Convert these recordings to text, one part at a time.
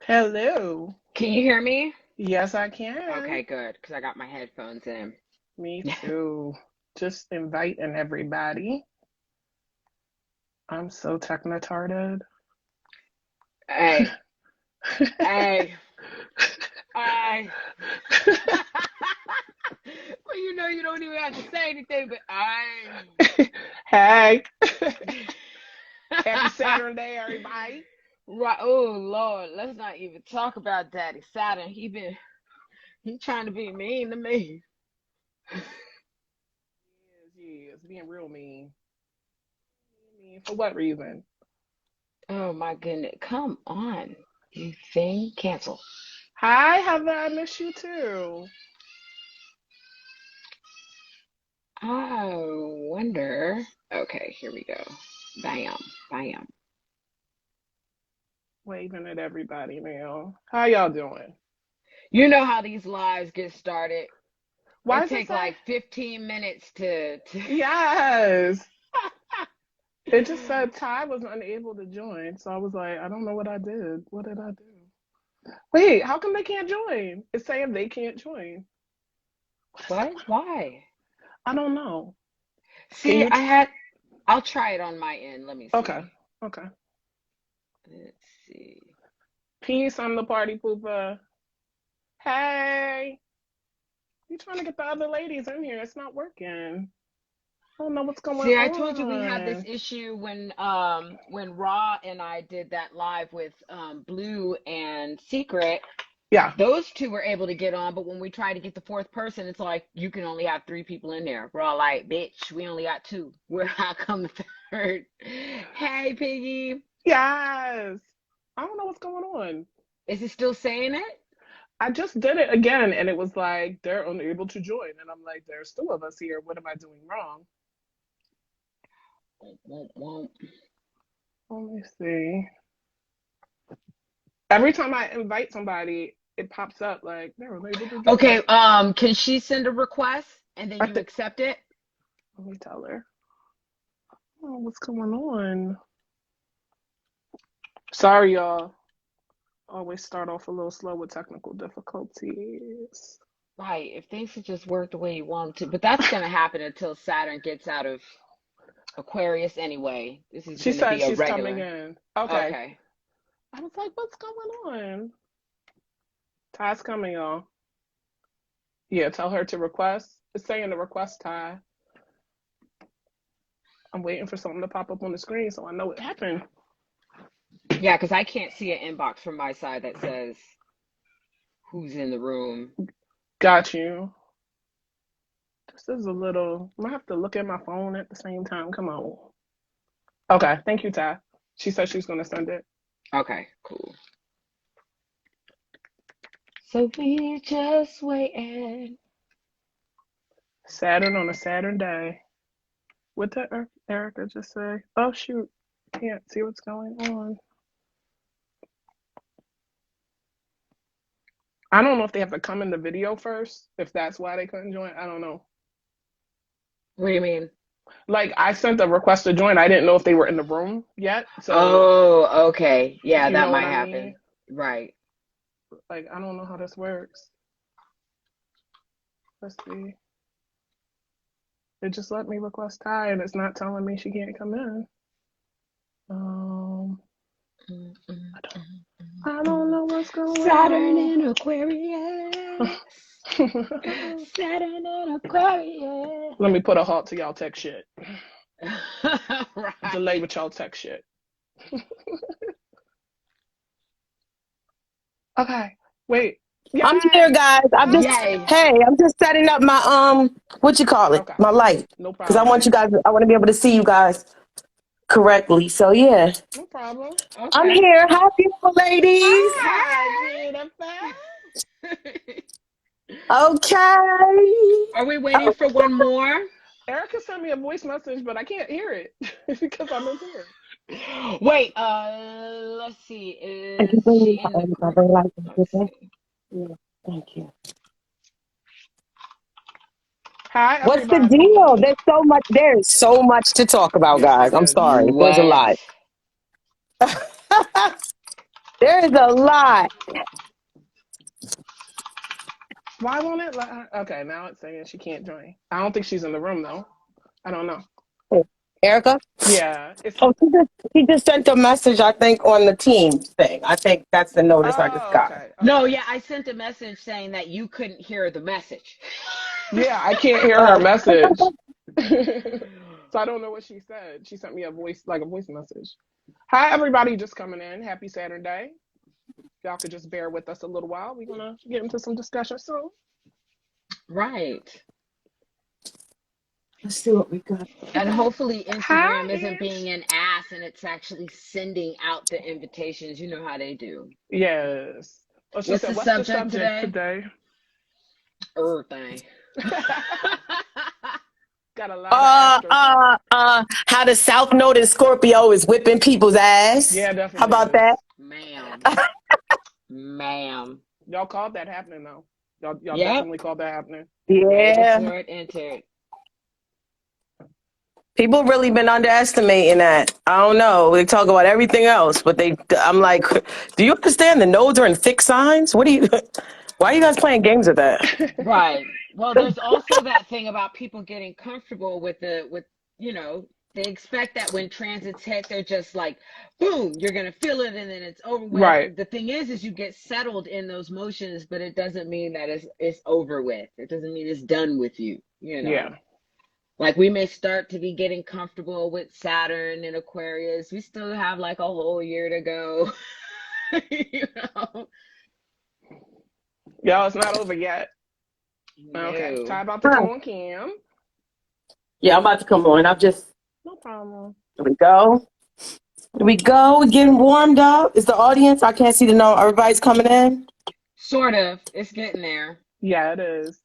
Hello. Can you hear me? Yes, I can. Okay, good, because I got my headphones in. Me too. Just inviting everybody. I'm so techno-tarded. Hey, hey, hey. Well, you don't even have to say anything, but Hey. Happy Saturday, everybody. Right. Oh, Lord, let's not even talk about Daddy Saturn. He trying to be mean to me. He is being real mean. Mean for what reason? Oh, my goodness. Come on, you thing. Cancel. Hi, Heather. I miss you too. I wonder. Okay, here we go. Bam, bam. Waving at everybody now. How y'all doing? You know how these lives get started. Why It does it take say? like 15 minutes to Yes. It just said Ty was unable to join. So I was like, I don't know what I did. What did I do? Wait, how come they can't join? It's saying they can't join. What? Why? I don't know. Can See, you? I'll try it on my end. Let me Okay. see. Okay. Let's see. Peace, I'm the party pooper. Hey. You trying to get the other ladies in here. It's not working. I don't know what's going See, I told you we had this on. issue when Raw and I did that live with Blue and Secret. Yeah. Those two were able to get on, but when we try to get the fourth person, it's like you can only have three people in there. We're all like, bitch, we only got two. Where how come the third? Hey, Piggy. Yes. I don't know what's going on. Is it still saying it? I just did it again and it was like they're unable to join. And I'm like, there's two of us here. What am I doing wrong? Let me see. Every time I invite somebody, it pops up like they're unable to join. Okay, can she send a request and then I you think accept it? let me tell her. Oh, what's going on? Sorry, y'all. Always start off a little slow with technical difficulties. Right, if things could just work the way you want them to. But that's going to happen until Saturn gets out of Aquarius anyway. This is She going to said be a she's coming regular. in. Okay. Okay. I was like, what's going on? Ty's coming, y'all. Yeah, tell her to request. It's saying to request Ty. I'm waiting for something to pop up on the screen so I know it happened. Yeah, because I can't see an inbox from my side that says who's in the room. Got you. This is a little. I'm gonna have to look at my phone at the same time. Come on. Okay, thank you, Ty. She said she's gonna send it. Okay, cool. So we just waiting. Saturn on a Saturn day. What did Erica just say? Oh shoot, can't see what's going on. I don't know if they have to come in the video first, if that's why they couldn't join. I don't know. What do you mean? Like I sent a request to join. I didn't know if they were in the room yet. So Oh, okay. Yeah, you that know what might I happen. mean? Right. Like I don't know how this works. Let's see. It just let me request Ty and it's not telling me she can't come in. Um I don't know what's going Saturn on. in Aquarius. Saturn in Aquarius. Let me put a halt to y'all tech shit. Delay Right. with y'all tech shit. Okay. Wait. I'm here, Yay! guys. Yay. I'm just setting up my what you call it, Okay. my light, No because I want problem. you guys. I want to be able to see you guys correctly. So yeah, No problem. I'm Okay. here. Hi, beautiful ladies. Hi, Jennifer. Hey. Okay. Are we waiting for Okay. one more? Erica sent me a voice message, but I can't hear it because I'm in here. Wait, let's see. Thank you Is for she your in the my group? very light. Let me see. Yeah, thank you. Hi, What's the everybody. deal? There is so much to talk about, Yes, guys. there I'm is. sorry. There's a What? lot. There is a lot. Why won't it let her? Okay, now it's saying she can't join. I don't think she's in the room though. I don't know. Erica? Yeah, it's. Oh, she just sent a message, I think, on the team thing. I think that's the notice I just Oh, got. okay. No, Okay. yeah, I sent a message saying that you couldn't hear the message. Yeah, I can't hear her message. So I don't know what she said. She sent me a voice, like a voice message. Hi, everybody just coming in. Happy Saturday. Y'all could just bear with us a little while. We're gonna get into some discussion soon. Right. Let's see what we got. And hopefully Hi, Instagram isn't Ange. being an ass and it's actually sending out the invitations. You know how they do. Yes. Oh, she What's said, the "What's the subject subject today? today?" Everything. Got a lot of Astro stuff. How the South Node in Scorpio is whipping people's ass. Yeah, it How definitely about is. that? Ma'am. Ma'am. Y'all called that happening though. Y'all Yep. definitely called that happening. Way Yeah. before it entered. People really been underestimating that. I don't know. They talk about everything else, but I'm like, do you understand the nodes are in fixed signs? Why are you guys playing games with that? Right. Well, there's also that thing about people getting comfortable with you know, they expect that when transits hit, they're just like, boom, you're gonna feel it and then it's over with. Right. The thing is you get settled in those motions, but it doesn't mean that it's over with. It doesn't mean it's done with you, you know. Yeah. Like we may start to be getting comfortable with Saturn and Aquarius. We still have like a whole year to go. You know? Y'all, it's not over yet. Okay. No. Ty about to come on cam. Yeah, I'm about to come on. No problem. Here we go. Here we go. We're getting warmed up. Is the audience? I can't see the no. Everybody's coming in. Sort of. It's getting there. Yeah, it is.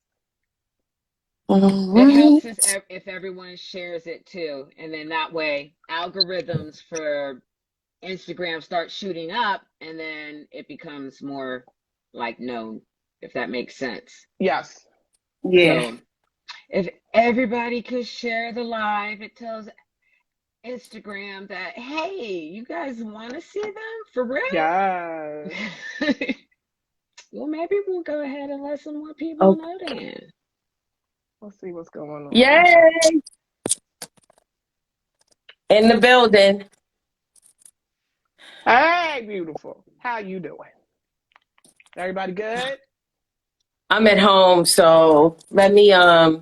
It helps Mhm. if everyone shares it too. And then that way, algorithms for Instagram start shooting up and then it becomes more like known, if that makes sense. Yes. Yeah. So if everybody could share the live, it tells Instagram that, hey, you guys want to see them for real? Yes. Well, maybe we'll go ahead and let some more people Oh, know then. Let's see what's going on. yay! In the building. Hey, beautiful. How you doing? Everybody good? I'm at home, so let me I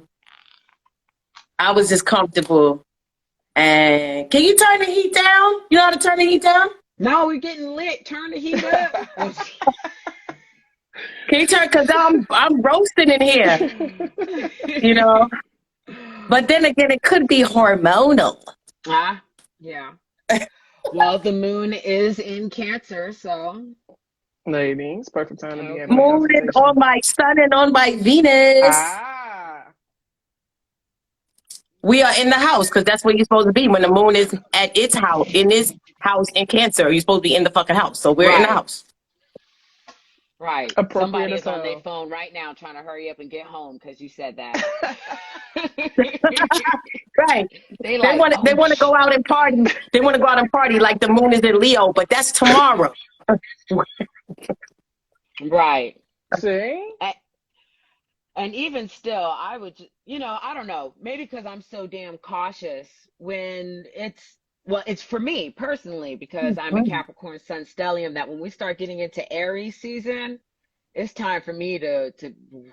was just comfortable. And can you turn the heat down? You know how to turn the heat down? No, we're getting lit. Turn the heat up. Can you turn? Cause I'm roasting in here, you know. But then again, it could be hormonal. Yeah. Well, the moon is in Cancer, so Ladies, perfect time to be having a okay. Moon is on conversation. my sun and on my Venus. Ah. We are in the house because that's where you're supposed to be when the moon is at its house, in this house in Cancer. You're supposed to be in the fucking house. So we're in the Right, house. right. Appropriate Somebody as is on their hell. phone right now trying to hurry up and get home because you said that. Right. They They like, want to. They oh, want to go out and party. They want to go out and party like the moon is in Leo, but that's tomorrow. right. See? And even still, I would, you know, I don't know, maybe because I'm so damn cautious when well, it's for me personally, because I'm a Capricorn Sun stellium, that when we start getting into Aries season, it's time for me to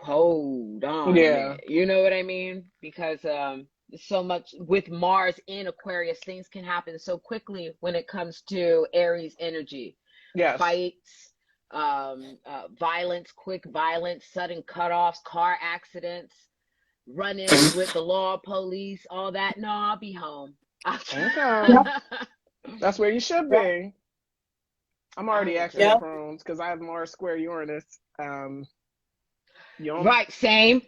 hold on a Yeah. minute. You know what I mean? Because so much with Mars in Aquarius, things can happen so quickly when it comes to Aries energy. Yes. Fights, violence, quick violence, sudden cutoffs, car accidents, run-ins with the law, police, all that. No, I'll be home. Okay. That's where you should be. I'm I already agree. accident prone because I have Mars square Uranus. You don't. Right, same.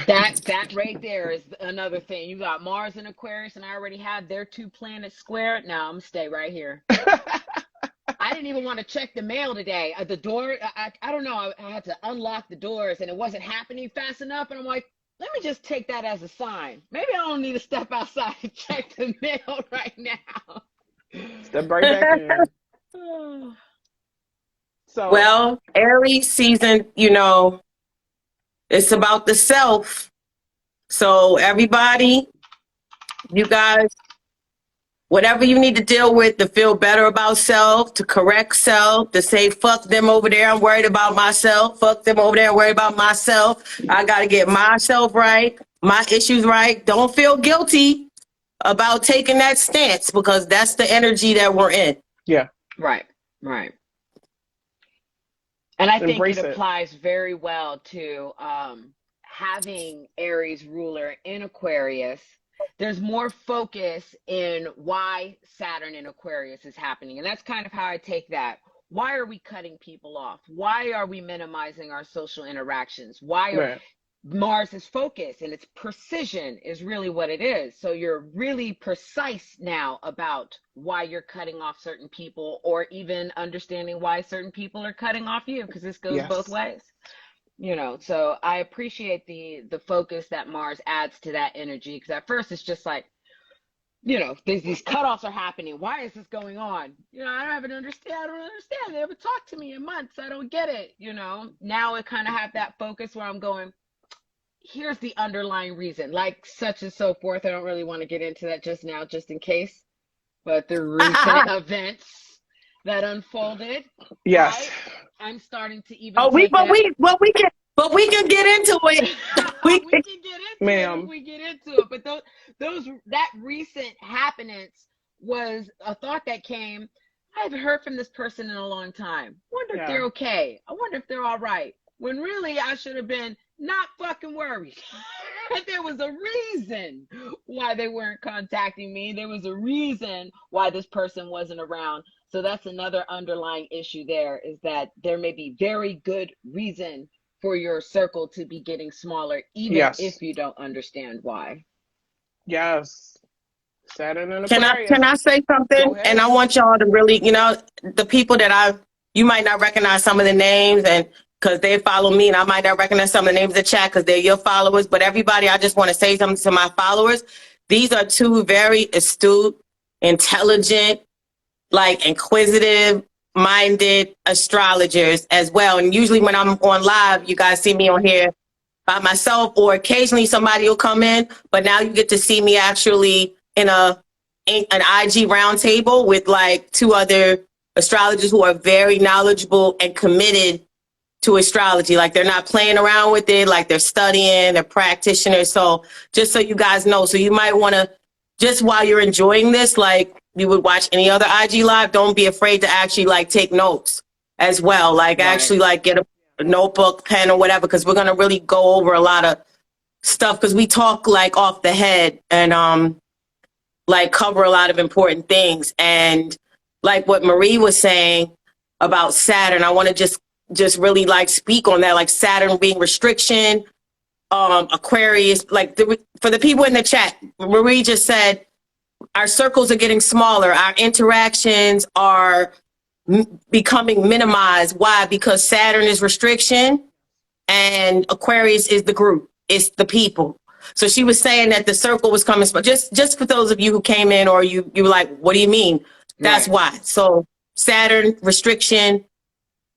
That right there is another thing. You got Mars and Aquarius, and I already have their two planets squared. Now I'm gonna stay right here. I didn't even want to check the mail today. The door, I don't know. I had to unlock the doors, and it wasn't happening fast enough. And I'm like, let me just take that as a sign. Maybe I don't need to step outside and check the mail right now. Step right back in. So Well, Aries season, it's about the self. So everybody, you guys, whatever you need to deal with to feel better about self, to correct self, to say, fuck them over there, I'm worried about myself. Fuck them over there, I'm worried about myself. I got to get myself right, my issues right. Don't feel guilty about taking that stance because that's the energy that we're in. yeah, Right. And I think it embrace it. applies very well to having Aries ruler in Aquarius. There's more focus in why Saturn in Aquarius is happening. And that's kind of how I take that. Why are we cutting people off? Why are we minimizing our social interactions? Why are Right. Mars is focus and its precision is really what it is. So you're really precise now about why you're cutting off certain people, or even understanding why certain people are cutting off you, because this goes both Yes. ways. So I appreciate the focus that Mars adds to that energy, because at first it's just like, these cutoffs are happening. Why is this going on? I don't understand. They haven't talked to me in months. I don't get it. Now I kind of have that focus where I'm going, here's the underlying reason, like such and so forth. I don't really want to get into that just now, just in case. But the recent events that unfolded, Yes. right? I'm starting to even take we can get into it. we can get into Ma'am. it if we get into it. But that recent happenings was a thought that came. I haven't heard from this person in a long time. Wonder if they're okay. I wonder if they're all right. When really I should have been not fucking worried. There was a reason why they weren't contacting me. There was a reason why this person wasn't around. So that's another underlying issue there, is that there may be very good reason for your circle to be getting smaller, even if you don't understand why. Yes. Saturn and Can Aquarius. I say something? And I want y'all to really, the people that you might not recognize some of the names, and because they follow me, and I might not recognize some of the names of the chat because they're your followers. But everybody, I just want to say something to my followers. These are two very astute, intelligent, inquisitive minded astrologers as well. And usually when I'm on live, you guys see me on here by myself, or occasionally somebody will come in, but now you get to see me actually in an IG round table with two other astrologers who are very knowledgeable and committed to astrology. They're not playing around with it, they're studying, they're practitioners. So just so you guys know, so you might want to, just while you're enjoying this, you would watch any other IG live, don't be afraid to actually take notes as well. Actually get a notebook, pen, or whatever, because we're going to really go over a lot of stuff, because we talk off the head and cover a lot of important things. And what Marie was saying about Saturn, I want to just really speak on that, Saturn being restriction, Aquarius, for the people in the chat, Marie just said, our circles are getting smaller. Our interactions are becoming minimized. Why? Because Saturn is restriction and Aquarius is the group. It's the people. So she was saying that the circle was coming small. Just for those of you who came in, or you were like, what do you mean? That's why. So Saturn, restriction,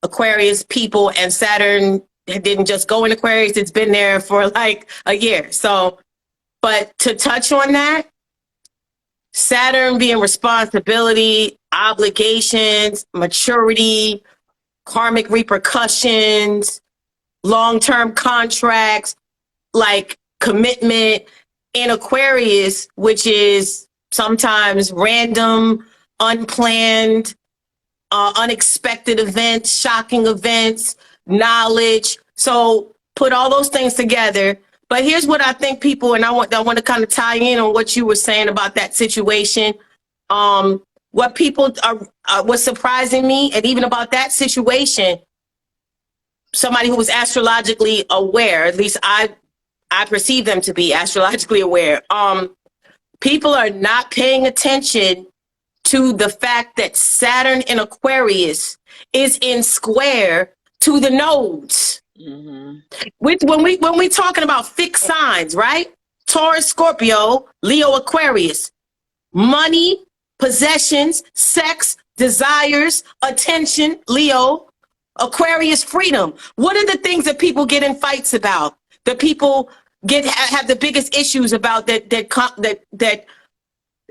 Aquarius, people, and Saturn didn't just go in Aquarius. It's been there for a year. So, but to touch on that, Saturn being responsibility, obligations, maturity, karmic repercussions, long-term contracts, commitment, in Aquarius, which is sometimes random, unplanned, unexpected events, shocking events, knowledge. So put all those things together. But here's what I think people, and I want to kind of tie in on what you were saying about that situation. What people what's surprising me, and even about that situation, somebody who was astrologically aware, at least I perceive them to be astrologically aware. People are not paying attention to the fact that Saturn in Aquarius is in square to the nodes. Mm-hmm. Which when we talking about fixed signs, right? Taurus, Scorpio, Leo, Aquarius, money, possessions, sex, desires, attention, Leo, Aquarius freedom. What are the things that people get in fights about? That people have the biggest issues about that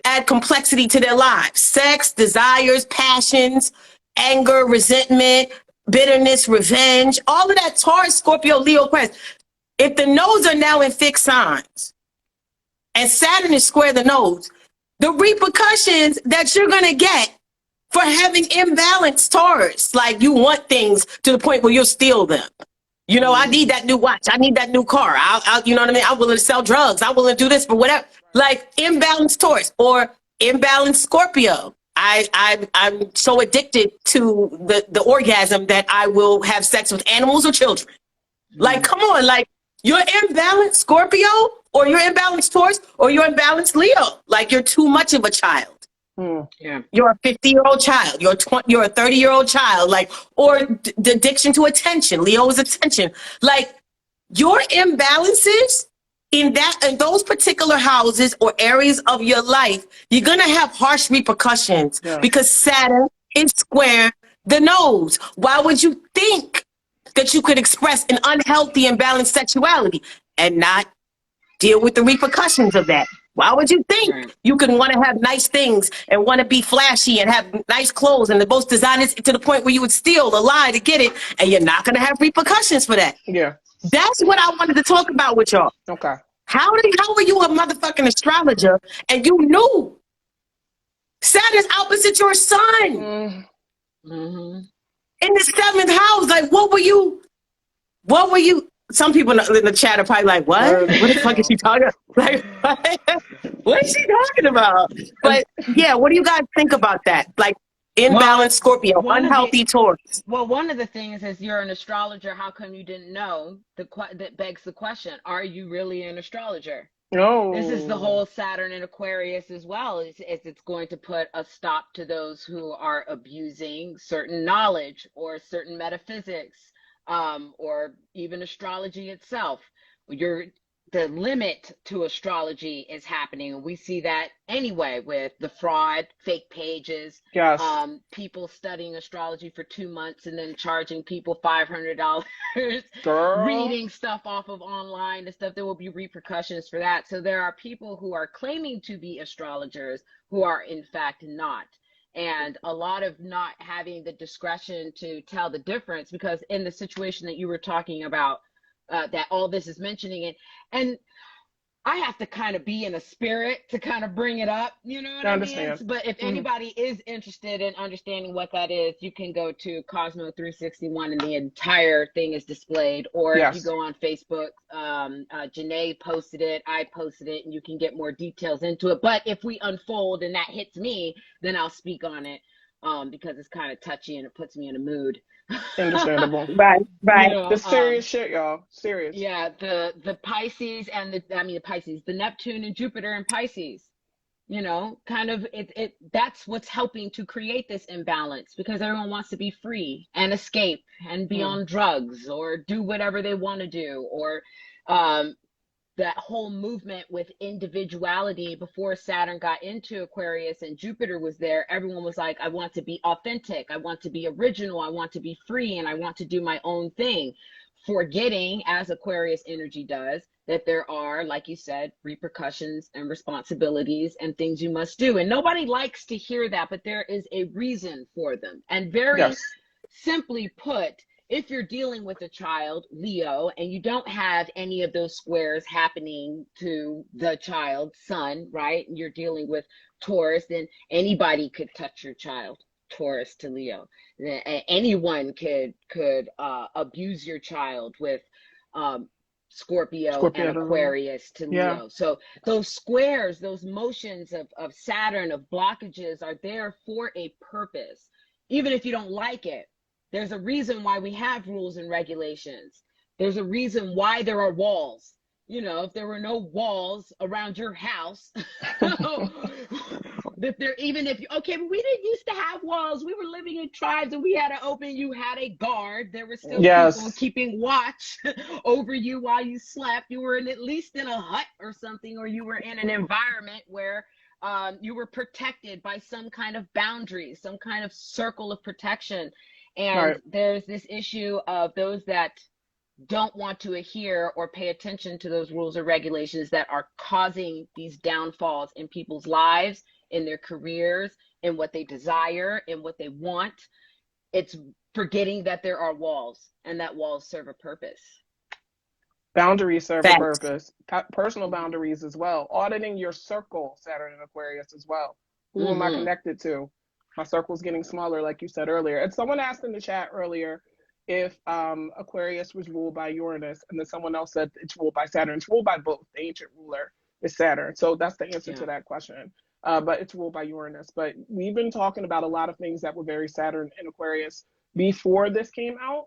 add complexity to their lives? Sex, desires, passions, anger, resentment, bitterness, revenge, all of that. Taurus, Scorpio, Leo, Aquarius. If the nodes are now in fixed signs and Saturn is square the nodes, the repercussions that you're going to get for having imbalanced Taurus, like you want things to the point where you'll steal them. You know, I need that new watch. I need that new car. I'll you know what I mean? I'm willing to sell drugs. I'm willing to do this for whatever. Like imbalanced Taurus or imbalanced Scorpio. I'm so addicted to the orgasm that I will have sex with animals or children. Like, come on, like you're imbalanced Scorpio or you're imbalanced Taurus or you're imbalanced Leo. Like you're too much of a child. Yeah. You're a 50-year-old child. You're a 30-year-old child. Like, or the addiction to attention. Leo is attention. Like your imbalances in those particular houses or areas of your life, you're gonna have harsh repercussions because Saturn is square the nose. Why would you think that you could express an unhealthy, imbalanced sexuality and not deal with the repercussions of that? Why would you think you can want to have nice things and want to be flashy and have nice clothes and the most designers to the point where you would steal a lie to get it, and you're not going to have repercussions for that? Yeah. That's what I wanted to talk about with y'all. Okay. How were you a motherfucking astrologer and you knew Saturn's opposite your sun in the 7th house? Like, what were you? Some people in the chat are probably like, what? What the fuck is she talking about? Like, what is she talking about? But yeah, what do you guys think about that? Like, imbalanced Scorpio, unhealthy Taurus. Well, one of the things is you're an astrologer. How come you didn't know? That begs the question, are you really an astrologer? No. This is the whole Saturn in Aquarius as well. It's going to put a stop to those who are abusing certain knowledge or certain metaphysics. Or even astrology itself. The limit to astrology is happening, and we see that anyway with the fraud, fake pages, people studying astrology for 2 months and then charging people $500, reading stuff off of online and stuff. There will be repercussions for that. So there are people who are claiming to be astrologers who are in fact not. And a lot of not having the discretion to tell the difference, because in the situation that you were talking about, that all this is mentioning it, and I have to kind of be in a spirit to kind of bring it up, you know what I mean? But if anybody is interested in understanding what that is, you can go to Cosmo 361 and the entire thing is displayed. Or if you go on Facebook, Janét posted it, I posted it, and you can get more details into it. But if we unfold and that hits me, then I'll speak on it because it's kind of touchy and it puts me in a mood. Understandable. Right. You know, it's serious shit, y'all. Serious. Yeah, the Pisces and the Neptune and Jupiter and Pisces, you know, kind of that's what's helping to create this imbalance, because everyone wants to be free and escape and be on drugs or do whatever they want to do, or that whole movement with individuality before Saturn got into Aquarius and Jupiter was there. Everyone was like, I want to be authentic. I want to be original. I want to be free. And I want to do my own thing. Forgetting, as Aquarius energy does, that there are, like you said, repercussions and responsibilities and things you must do. And nobody likes to hear that, but there is a reason for them. And very simply put, if you're dealing with a child, Leo, and you don't have any of those squares happening to the child's sun, right? And you're dealing with Taurus, then anybody could touch your child, Taurus to Leo. Anyone could abuse your child with Scorpio and Aquarius to Leo. So those squares, those motions of Saturn, of blockages, are there for a purpose. Even if you don't like it, there's a reason why we have rules and regulations. There's a reason why there are walls. You know, if there were no walls around your house, but we didn't used to have walls. We were living in tribes and we had to open, you had a guard. There were still people keeping watch over you while you slept. You were at least in a hut or something, or you were in an environment where you were protected by some kind of boundaries, some kind of circle of protection. And there's this issue of those that don't want to adhere or pay attention to those rules or regulations that are causing these downfalls in people's lives, in their careers, in what they desire, in what they want. It's forgetting that there are walls and that walls serve a purpose. Boundaries serve a purpose. Personal boundaries as well. Auditing your circle, Saturn and Aquarius as well. Who am I connected to? My circle's getting smaller, like you said earlier. And someone asked in the chat earlier if Aquarius was ruled by Uranus, and then someone else said it's ruled by Saturn. It's ruled by both. The ancient ruler is Saturn. So that's the answer to that question. But it's ruled by Uranus. But we've been talking about a lot of things that were very Saturn and Aquarius before this came out.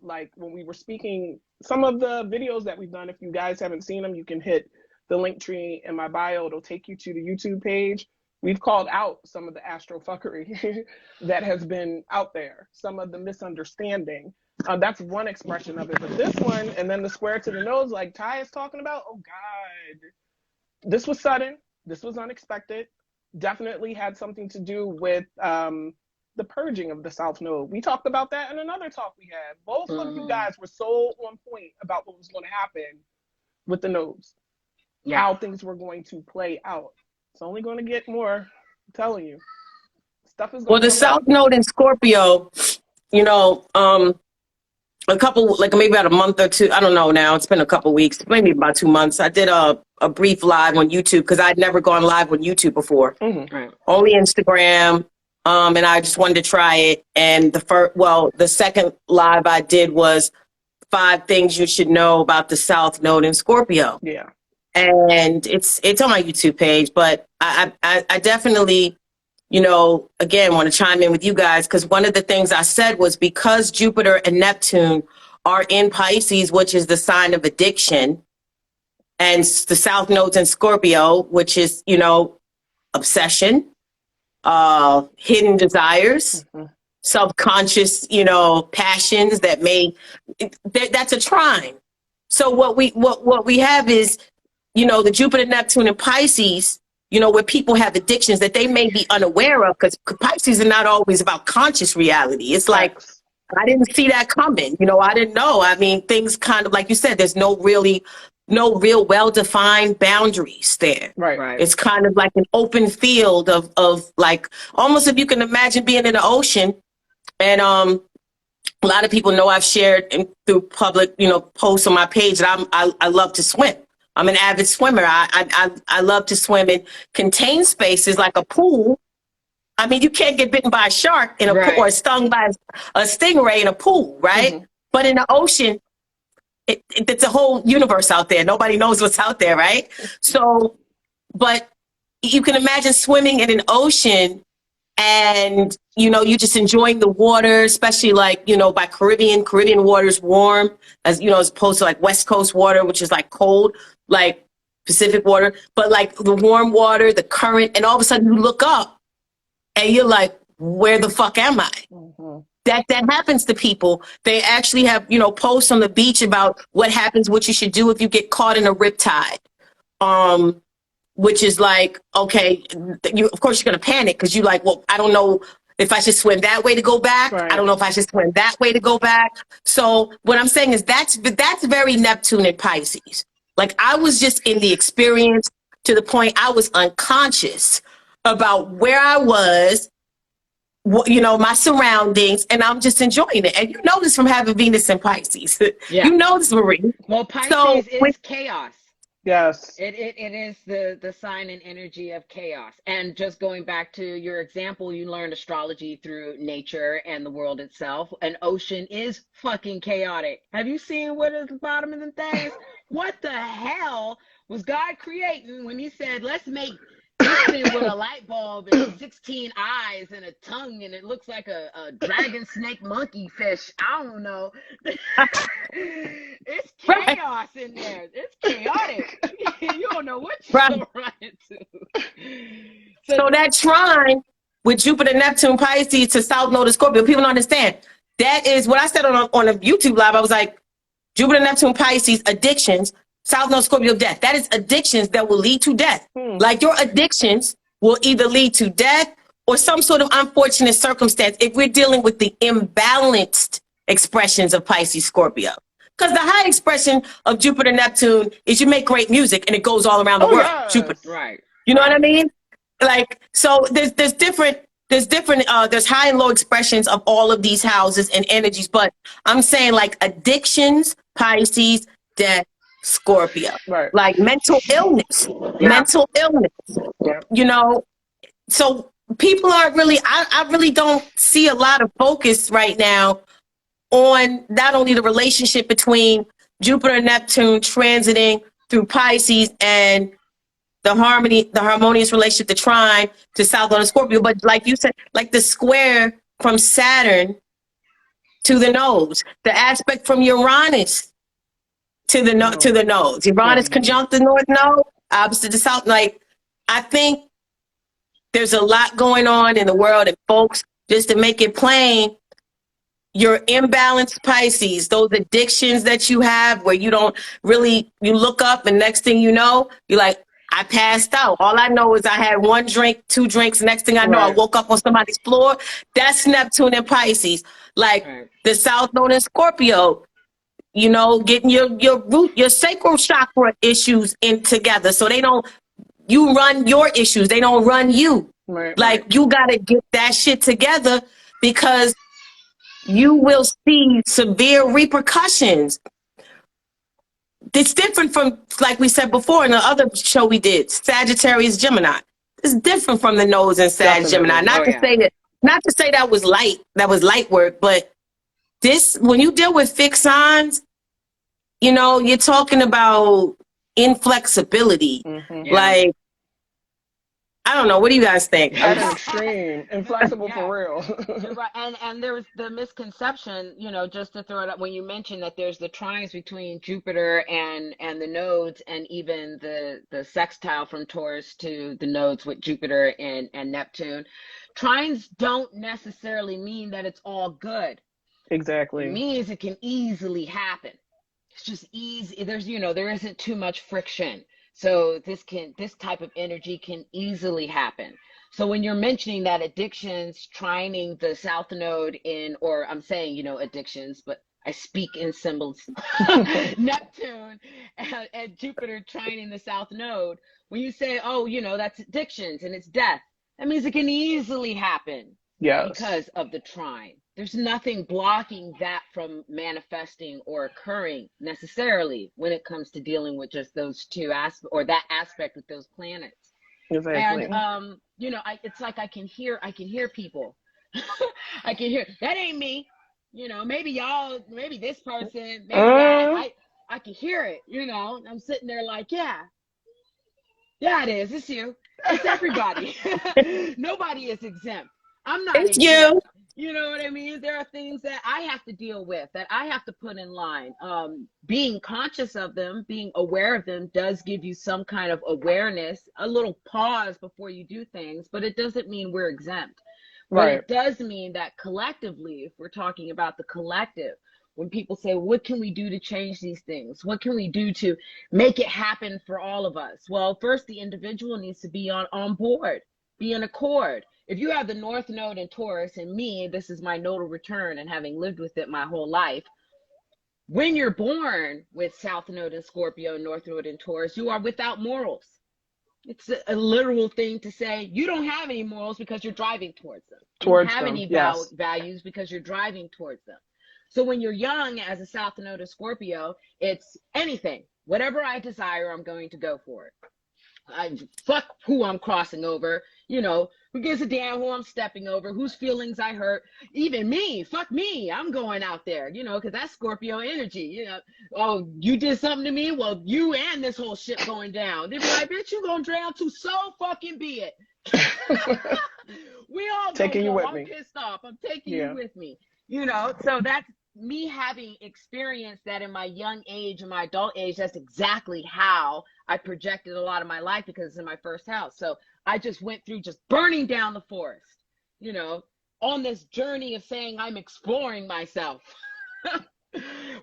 Like when we were speaking, some of the videos that we've done, if you guys haven't seen them, you can hit the link tree in my bio. It'll take you to the YouTube page. We've called out some of the astro fuckery that has been out there, some of the misunderstanding. That's one expression of it. But this one, and then the square to the nose, like Ty is talking about, oh God, this was sudden. This was unexpected. Definitely had something to do with the purging of the South Node. We talked about that in another talk we had. Both of you guys were so on point about what was going to happen with the nodes, how things were going to play out. It's only going to get more. I'm telling you, stuff is going well, the South Node in Scorpio, you know, a couple, like maybe about a month or two, I don't know now, it's been a couple weeks, maybe about 2 months. I did a brief live on YouTube because I'd never gone live on YouTube before. Only Instagram. And I just wanted to try it. And the second live I did was 5 things you should know about the South Node in Scorpio. Yeah. And it's on my YouTube page, but I definitely, you know, again, want to chime in with you guys, because one of the things I said was because Jupiter and Neptune are in Pisces, which is the sign of addiction, and the South Node's in Scorpio, which is, you know, obsession, hidden desires, subconscious, you know, passions that's a trine. So what we have is, you know, the Jupiter, Neptune, and Pisces, you know, where people have addictions that they may be unaware of, because Pisces are not always about conscious reality. It's like, I didn't see that coming. You know, I didn't know. I mean, things kind of, like you said, there's no real well-defined boundaries there. Right. It's kind of like an open field of like, almost if you can imagine being in the ocean. And a lot of people know I've shared through public, you know, posts on my page that I love to swim. I'm an avid swimmer. I love to swim in contained spaces like a pool. I mean, you can't get bitten by a shark in a pool or stung by a stingray in a pool, right? But in the ocean, it's a whole universe out there. Nobody knows what's out there, right? So, but you can imagine swimming in an ocean and, you know, you just enjoying the water, especially like, you know, by Caribbean water's warm, as, you know, as opposed to like West Coast water, which is like cold, like Pacific water, but like the warm water, the current, and all of a sudden you look up and you're like, where the fuck am I? That happens to people. They actually have, you know, posts on the beach about what happens, what you should do if you get caught in a riptide. Which is like, okay, of course you're going to panic because you're like, well, I don't know if I should swim that way to go back. I don't know if I should swim that way to go back. So what I'm saying is that's very Neptune and Pisces. Like I was just in the experience to the point I was unconscious about where I was, you know, my surroundings, and I'm just enjoying it. And you know this from having Venus and Pisces. You know this, Marie. Well, Pisces is chaos. Yes. It is the sign and energy of chaos. And just going back to your example, you learned astrology through nature and the world itself. An ocean is fucking chaotic. Have you seen what is the bottom of the thing? What the hell was God creating when he said, let's make this thing with a light bulb and 16 eyes and a tongue, and it looks like a dragon, snake, monkey, fish. I don't know. It's chaos in there. It's chaotic. You don't know what you're going to run into. So that trine with Jupiter, Neptune, Pisces to South Node of Scorpio, people don't understand. That is what I said on a YouTube live. I was like, Jupiter, Neptune, Pisces, addictions. South Node Scorpio, death. That is addictions that will lead to death. Like your addictions will either lead to death or some sort of unfortunate circumstance if we're dealing with the imbalanced expressions of Pisces, Scorpio. Because the high expression of Jupiter, Neptune is you make great music and it goes all around the Oh, world. yes. Jupiter. Right. You know what I mean? Like, so there's different, there's high and low expressions of all of these houses and energies, but I'm saying like addictions, Pisces, death, Scorpio, Right. like mental illness, Yeah. Yeah. you know, so people aren't really, I really don't see a lot of focus right now on not only the relationship between Jupiter and Neptune transiting through Pisces and the harmonious relationship, the trine to South Node and Scorpio, but like you said, like the square from Saturn to the nodes, the aspect from Uranus to the nodes. Uranus conjunct the North Node, opposite the South. Like, I think there's a lot going on in the world, and folks, just to make it plain, your imbalanced Pisces, those addictions that you have where you don't really, you look up and next thing you know, you're like, I passed out. All I know is I had 1 drink, 2 drinks. Next thing I know, I woke up on somebody's floor. That's Neptune and Pisces. Like the South Node and Scorpio, you know, getting your root, your sacral chakra issues in together. So they don't, you run your issues. They don't run you. Like you got to get that shit together because you will see severe repercussions. It's different from, like we said before in the other show we did, Sagittarius, Gemini. It's different from the nodes and Sag, Gemini. Not to say that was light work, but this, when you deal with fixed signs, you know, you're talking about inflexibility. Like, I don't know. What do you guys think? At an extreme, inflexible for real. Right. And there was the misconception, you know, just to throw it up when you mentioned that there's the trines between Jupiter and the nodes, and even the sextile from Taurus to the nodes with Jupiter and Neptune. Trines don't necessarily mean that it's all good. Exactly. It means it can easily happen. It's just easy. There's, you know, there isn't too much friction. So this type of energy can easily happen. So when you're mentioning that addictions, trining the South Node in, or I'm saying, you know, addictions, but I speak in symbols, Neptune and Jupiter trining the South Node, when you say, oh, you know, that's addictions and it's death, that means it can easily happen because of the trine. There's nothing blocking that from manifesting or occurring necessarily when it comes to dealing with just those two aspects, or that aspect with those planets. Exactly. And you know, it's like I can hear people. I can hear, that ain't me. You know, maybe y'all, maybe this person, maybe that. I can hear it. You know, I'm sitting there like, yeah, it is. It's you. It's everybody. Nobody is exempt. I'm not exempt. You. You know what I mean? There are things that I have to deal with, that I have to put in line. Being conscious of them, being aware of them does give you some kind of awareness, a little pause before you do things, but it doesn't mean we're exempt. But it does mean that collectively, if we're talking about the collective, when people say, what can we do to change these things? What can we do to make it happen for all of us? Well, first, the individual needs to be on board, be in accord. If you have the North Node in Taurus, and me, this is my nodal return and having lived with it my whole life, when you're born with South Node in Scorpio and North Node in Taurus, you are without morals. It's a literal thing to say you don't have any morals because you're driving towards them. You don't have any values because you're driving towards them. So when you're young as a South Node in Scorpio, it's anything. Whatever I desire, I'm going to go for it. Fuck who I'm crossing over, you know, who gives a damn who I'm stepping over, whose feelings I hurt, even me, fuck me, I'm going out there, you know, because that's Scorpio energy, you know. Oh, you did something to me, well, you and this whole shit going down. They be like, bitch, you gonna drown too, so fucking be it. We all taking you with me. I'm pissed off, I'm taking you with me, you know. So that's me having experienced that in my young age and my adult age. That's exactly how I projected a lot of my life, because it's in my first house. So I just went through just burning down the forest, you know, on this journey of saying I'm exploring myself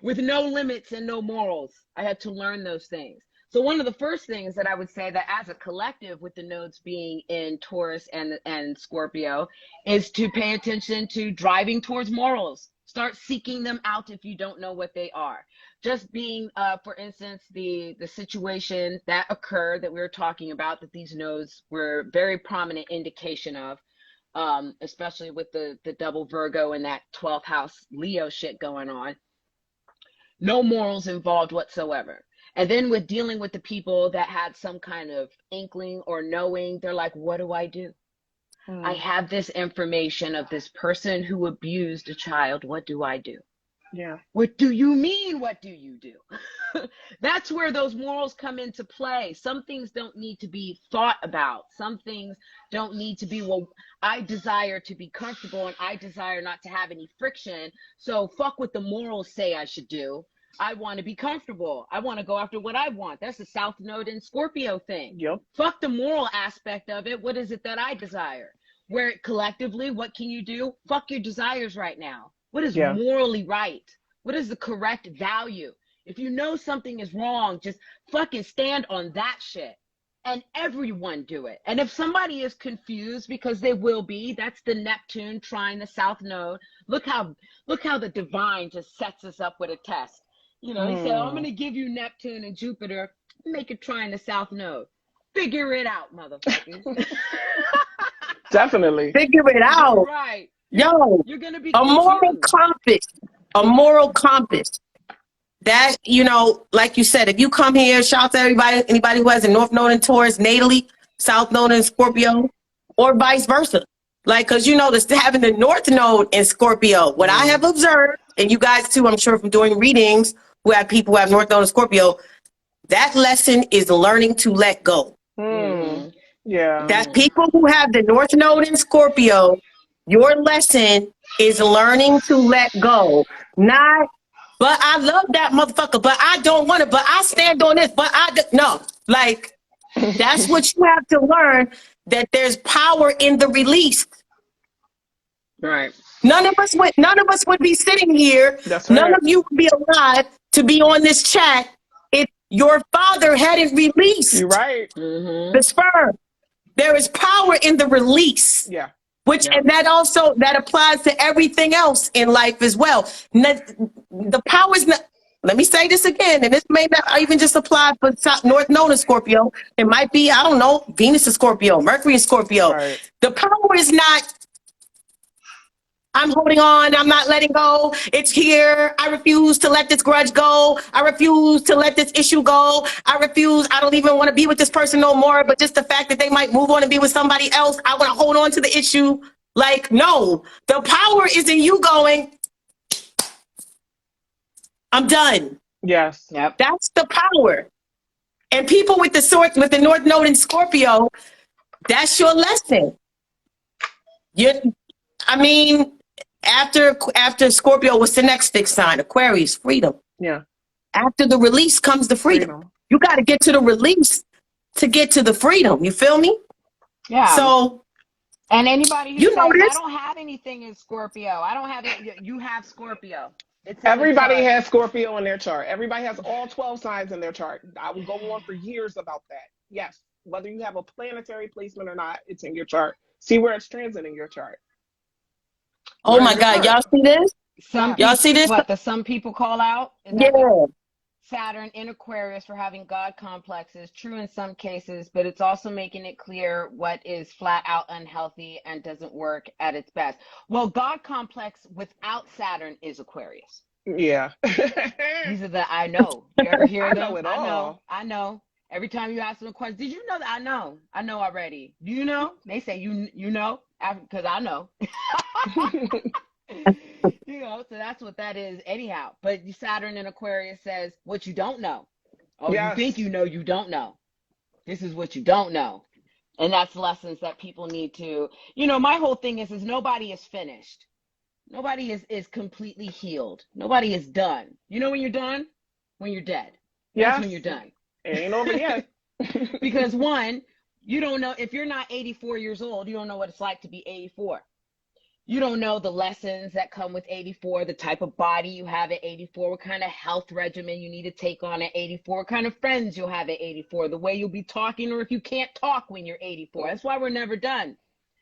with no limits and no morals. I had to learn those things. So one of the first things that I would say that as a collective with the nodes being in Taurus and Scorpio is to pay attention to driving towards morals. Start seeking them out if you don't know what they are. Just being, for instance, the situation that occurred that we were talking about, that these nodes were very prominent indication of, especially with the double Virgo and that 12th house Leo shit going on. No morals involved whatsoever. And then with dealing with the people that had some kind of inkling or knowing, they're like, what do I do? I have this information of this person who abused a child. What do I do? Yeah. What do you mean? What do you do? That's where those morals come into play. Some things don't need to be thought about. Some things don't need to be, well, I desire to be comfortable and I desire not to have any friction. So fuck what the morals say I should do. I want to be comfortable. I want to go after what I want. That's the South Node and Scorpio thing. Yep. Fuck the moral aspect of it. What is it that I desire? Where collectively, what can you do? Fuck your desires right now. What is morally right? What is the correct value? If you know something is wrong, just fucking stand on that shit. And everyone do it. And if somebody is confused, because they will be, that's the Neptune trying the South Node. Look how the divine just sets us up with a test. You know, he said, I'm going to give you Neptune and Jupiter, make it trine the South Node. Figure it out, motherfuckers. Definitely. Figure it out. Right. Yo, you're gonna be a moral confused. compass. A moral compass. That, you know, like you said, if you come here, shout out to everybody, anybody who has a North Node in Taurus, natally, South Node in Scorpio, or vice versa. Like, because, you know, having the North Node in Scorpio, what I have observed, and you guys too, I'm sure from doing readings, who have people who have North Node in Scorpio, that lesson is learning to let go. Yeah. That people who have the North Node in Scorpio, your lesson is learning to let go. Not, but I love that motherfucker, but I don't want to, but I stand on this, but no. Like, that's what you have to learn, that there's power in the release. Right. None of us would be sitting here. That's None right. of you would be alive to be on this chat if your father hadn't released You're right. the sperm. There is power in the release. Yeah. And that applies to everything else in life as well. The power is not, let me say this again, and this may not even just apply for North Node in Scorpio. It might be, I don't know, Venus is Scorpio, Mercury is Scorpio. Right. The power is not, I'm holding on, I'm not letting go, it's here, I refuse to let this grudge go, I refuse to let this issue go, I don't even want to be with this person no more, but just the fact that they might move on and be with somebody else, I want to hold on to the issue. Like, no, the power is in you going, I'm done. Yes. Yep. That's the power. And people with the North Node in Scorpio, that's your lesson. After Scorpio, what's the next fixed sign? Aquarius, freedom. Yeah. After the release comes the freedom. You got to get to the release to get to the freedom. You feel me? Yeah. So, and anybody who's you know saying, this? I don't have anything in Scorpio. I don't have it. You have Scorpio. Everybody has Scorpio in their chart. Everybody has all 12 signs in their chart. I will go on for years about that. Yes. Whether you have a planetary placement or not, it's in your chart. See where it's transiting your chart. Oh my God, y'all see this? Y'all see this? What some people call out? Yeah. Saturn in Aquarius for having God complexes. True in some cases, but it's also making it clear what is flat out unhealthy and doesn't work at its best. Well, God complex without Saturn is Aquarius. Yeah. These are the I know. You ever hear them? I know it all. I know. Every time you ask them a question, did you know that? I know already. Do you know? They say you know, because I know. You know, so that's what that is anyhow. But Saturn in Aquarius says what you don't know. Oh, yes. You think you know, you don't know. This is what you don't know. And that's lessons that people need to, my whole thing is nobody is finished. Nobody is completely healed. Nobody is done. You know when you're done? When you're dead. Yes. That's when you're done. It ain't over yet. Because one, you don't know, if you're not 84 years old, you don't know what it's like to be 84. You don't know the lessons that come with 84, the type of body you have at 84, what kind of health regimen you need to take on at 84, what kind of friends you'll have at 84, the way you'll be talking, or if you can't talk when you're 84. That's why we're never done.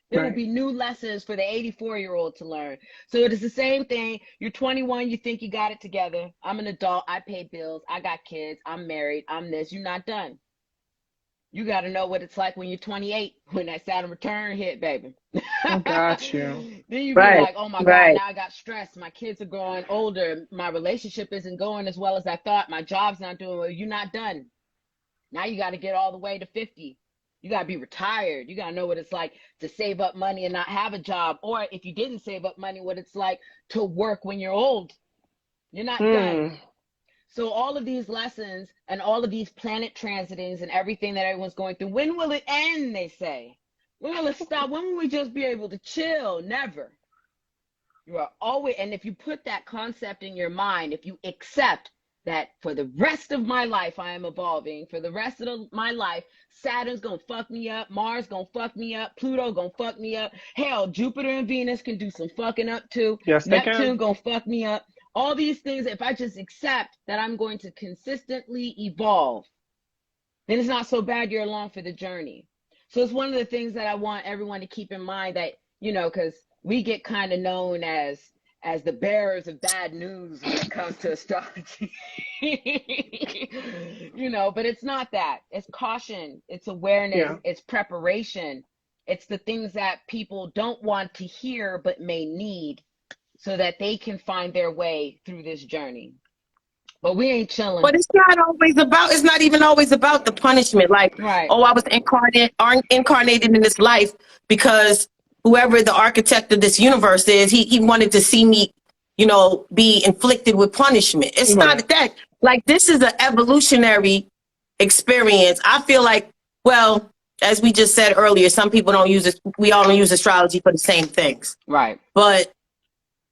There will be new lessons for the 84-year-old to learn. So it is the same thing. You're 21, you think you got it together. I'm an adult, I pay bills, I got kids, I'm married, I'm this. You're not done. You got to know what it's like when you're 28, when that Saturn return hit, baby. I got you. Then you be like, oh my God, now I got stressed. My kids are growing older. My relationship isn't going as well as I thought. My job's not doing well. You're not done. Now you got to get all the way to 50. You got to be retired. You got to know what it's like to save up money and not have a job. Or if you didn't save up money, what it's like to work when you're old. You're not done. So all of these lessons and all of these planet transitings and everything that everyone's going through, when will it end, they say? When will it stop? When will we just be able to chill? Never. You are always, and if you put that concept in your mind, if you accept that for the rest of my life, I am evolving, for the rest of my life, Saturn's gonna fuck me up, Mars gonna fuck me up, Pluto gonna fuck me up, hell, Jupiter and Venus can do some fucking up too. Yes, they can. Neptune gonna fuck me up. All these things, if I just accept that I'm going to consistently evolve, then it's not so bad you're along for the journey. So it's one of the things that I want everyone to keep in mind, that, you know, because we get kind of known as the bearers of bad news when it comes to astrology. You know, but it's not that. It's caution, it's awareness, it's preparation. It's the things that people don't want to hear but may need, so that they can find their way through this journey. But we ain't chilling. But it's not even always about the punishment. Like, oh, I was incarnated in this life because whoever the architect of this universe is, he wanted to see me, you know, be inflicted with punishment. It's not that. Like, this is an evolutionary experience. I feel like, well, as we just said earlier, some people don't use it. We all don't use astrology for the same things. Right. But,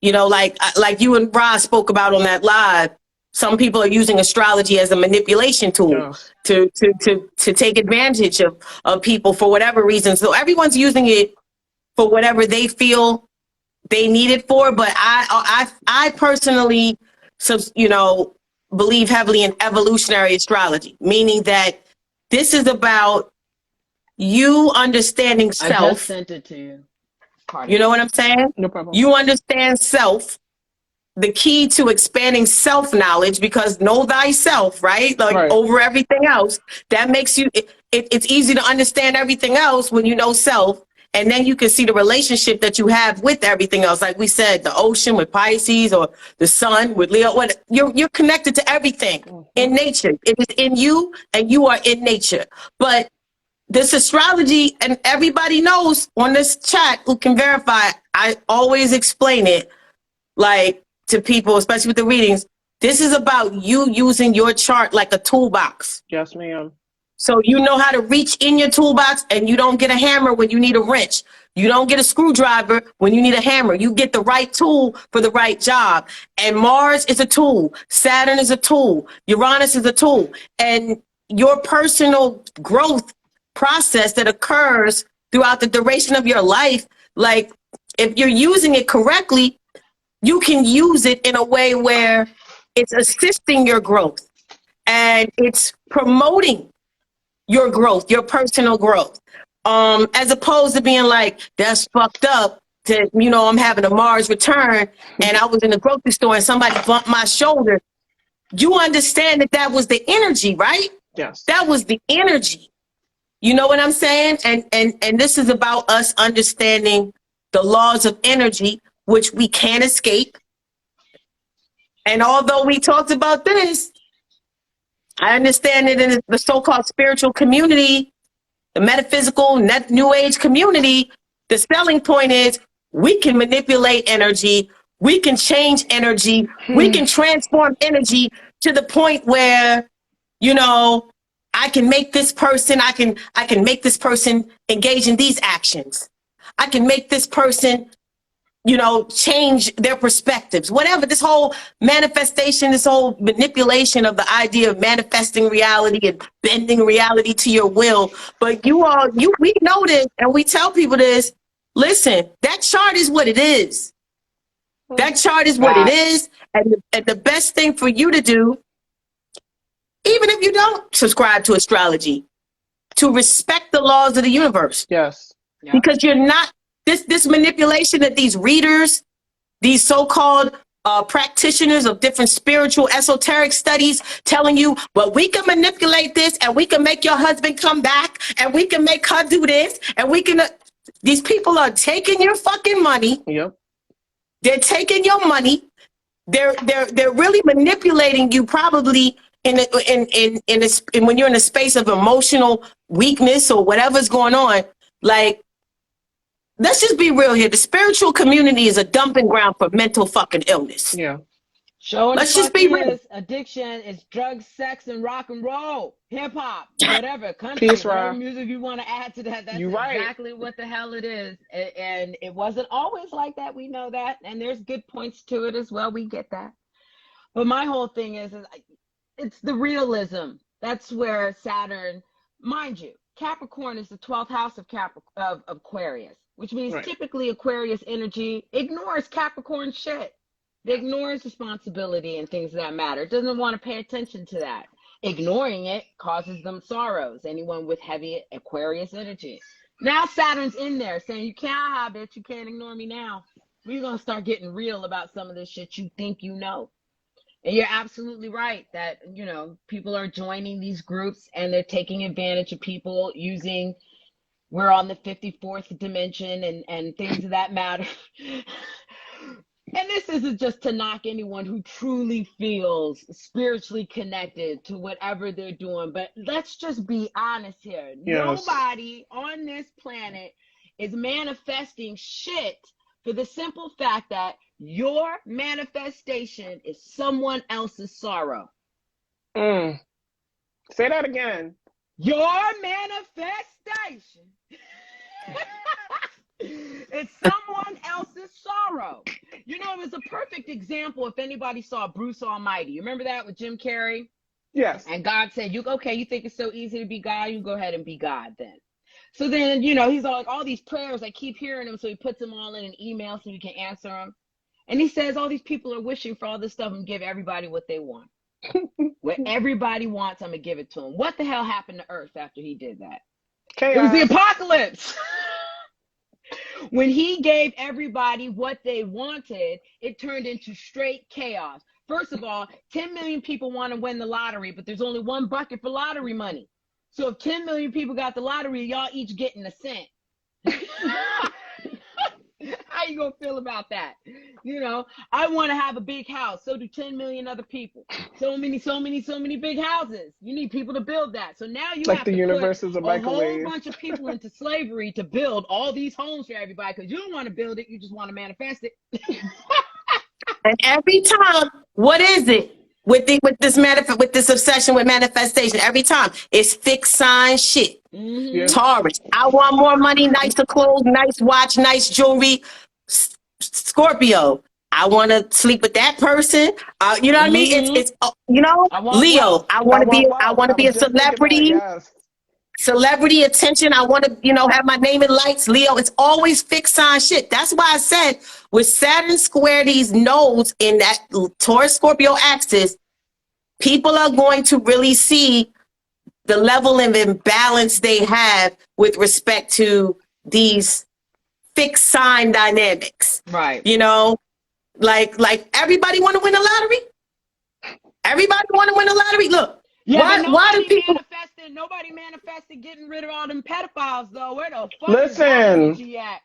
you know, like you and Roz spoke about on that live, some people are using astrology as a manipulation tool to take advantage of people for whatever reason. So everyone's using it for whatever they feel they need it for. But I personally, you know, believe heavily in evolutionary astrology, meaning that this is about you understanding self. I just sent it to you. You know what I'm saying? No problem. You understand self, the key to expanding self-knowledge, because know thyself, right? Like over everything else. That makes you, it's easy to understand everything else when you know self. And then you can see the relationship that you have with everything else. Like we said, the ocean with Pisces, or the sun with Leo. You're connected to everything in nature. It is in you, and you are in nature. But this astrology, and everybody knows on this chat who can verify, I always explain it, like, to people, especially with the readings. This is about you using your chart like a toolbox. Yes, ma'am. So you know how to reach in your toolbox, and you don't get a hammer when you need a wrench. You don't get a screwdriver when you need a hammer. You get the right tool for the right job. And Mars is a tool. Saturn is a tool. Uranus is a tool. And your personal growth process that occurs throughout the duration of your life, like, if you're using it correctly, you can use it in a way where it's assisting your growth and it's promoting your growth, your personal growth, as opposed to being like, that's fucked up, to, you know, I'm having a Mars return and I was in the grocery store and somebody bumped my shoulder. You understand that that was the energy, right? Yes. That was the energy. You know what I'm saying? And this is about us understanding the laws of energy, which we can't escape. And although we talked about this, I understand that in the so-called spiritual community, the metaphysical, new age community, the selling point is we can manipulate energy, we can change energy, we can transform energy to the point where, you know, I can make this person, I can make this person engage in these actions. I can make this person, you know, change their perspectives, whatever. This whole manifestation, this whole manipulation of the idea of manifesting reality and bending reality to your will. But we know this, and we tell people this, listen, that chart is what it is. That chart is what it is. And the best thing for you to do, even if you don't subscribe to astrology, to respect the laws of the universe. Yes. Because you're not, this manipulation that these readers, these so-called practitioners of different spiritual esoteric studies telling you, well, we can manipulate this and we can make your husband come back and we can make her do this and we can, these people are taking your fucking money. Yep. They're taking your money. They're really manipulating you probably when you're in a space of emotional weakness or whatever's going on. Like, let's just be real here. The spiritual community is a dumping ground for mental fucking illness. Yeah. Let's just be real. Addiction is drugs, sex, and rock and roll, hip hop, whatever, country, Peace, whatever music you want to add to that. That's exactly what the hell it is. And it wasn't always like that. We know that. And there's good points to it as well. We get that. But my whole thing is it's the realism. That's where Saturn, mind you, Capricorn is the 12th house of Aquarius, which means typically Aquarius energy ignores Capricorn shit. It ignores responsibility and things of that matter. It doesn't want to pay attention to that. Ignoring it causes them sorrows. Anyone with heavy Aquarius energy. Now Saturn's in there saying, you can't hide it. You can't ignore me now. We're going to start getting real about some of this shit you think you know. And you're absolutely right that, you know, people are joining these groups and they're taking advantage of people using, we're on the 54th dimension and things of that matter. And this isn't just to knock anyone who truly feels spiritually connected to whatever they're doing, but let's just be honest here. Yes. Nobody on this planet is manifesting shit for the simple fact that your manifestation is someone else's sorrow. Say that again. Your manifestation is someone else's sorrow. You know, it was a perfect example if anybody saw Bruce Almighty. You remember that with Jim Carrey? Yes. And God said, you think it's so easy to be God? You go ahead and be God then. So then, you know, he's all these prayers, I keep hearing them, so he puts them all in an email so you can answer them. And he says all these people are wishing for all this stuff and give everybody what they want. What everybody wants, I'm going to give it to them. What the hell happened to Earth after he did that? Chaos. It was the apocalypse. When he gave everybody what they wanted, it turned into straight chaos. First of all, 10 million people want to win the lottery, but there's only one bucket for lottery money. So if 10 million people got the lottery, y'all each getting a cent. How you gonna feel about that? You know, I want to have a big house. So do 10 million other people. So many big houses. You need people to build that. So now you have to put a whole bunch of people into slavery to build all these homes for everybody because you don't want to build it. You just want to manifest it. And every time, what is it with this obsession with manifestation? Every time it's fixed sign shit. Mm-hmm. Yeah. Taurus, I want more money, nicer clothes, nice watch, nice jewelry. Scorpio, I want to sleep with that person. You know what I mean? It's you know, Leo, I want to be a celebrity. Yes. Celebrity attention. I want to, you know, have my name in lights. Leo, it's always fixed sign shit. That's why I said with Saturn square these nodes in that Taurus Scorpio axis, people are going to really see the level of imbalance they have with respect to these fixed sign dynamics. Right. You know, like everybody want to win a lottery. Everybody want to win a lottery. Look. Yeah, why do people nobody manifested getting rid of all them pedophiles though? Where the fuck is that energy at?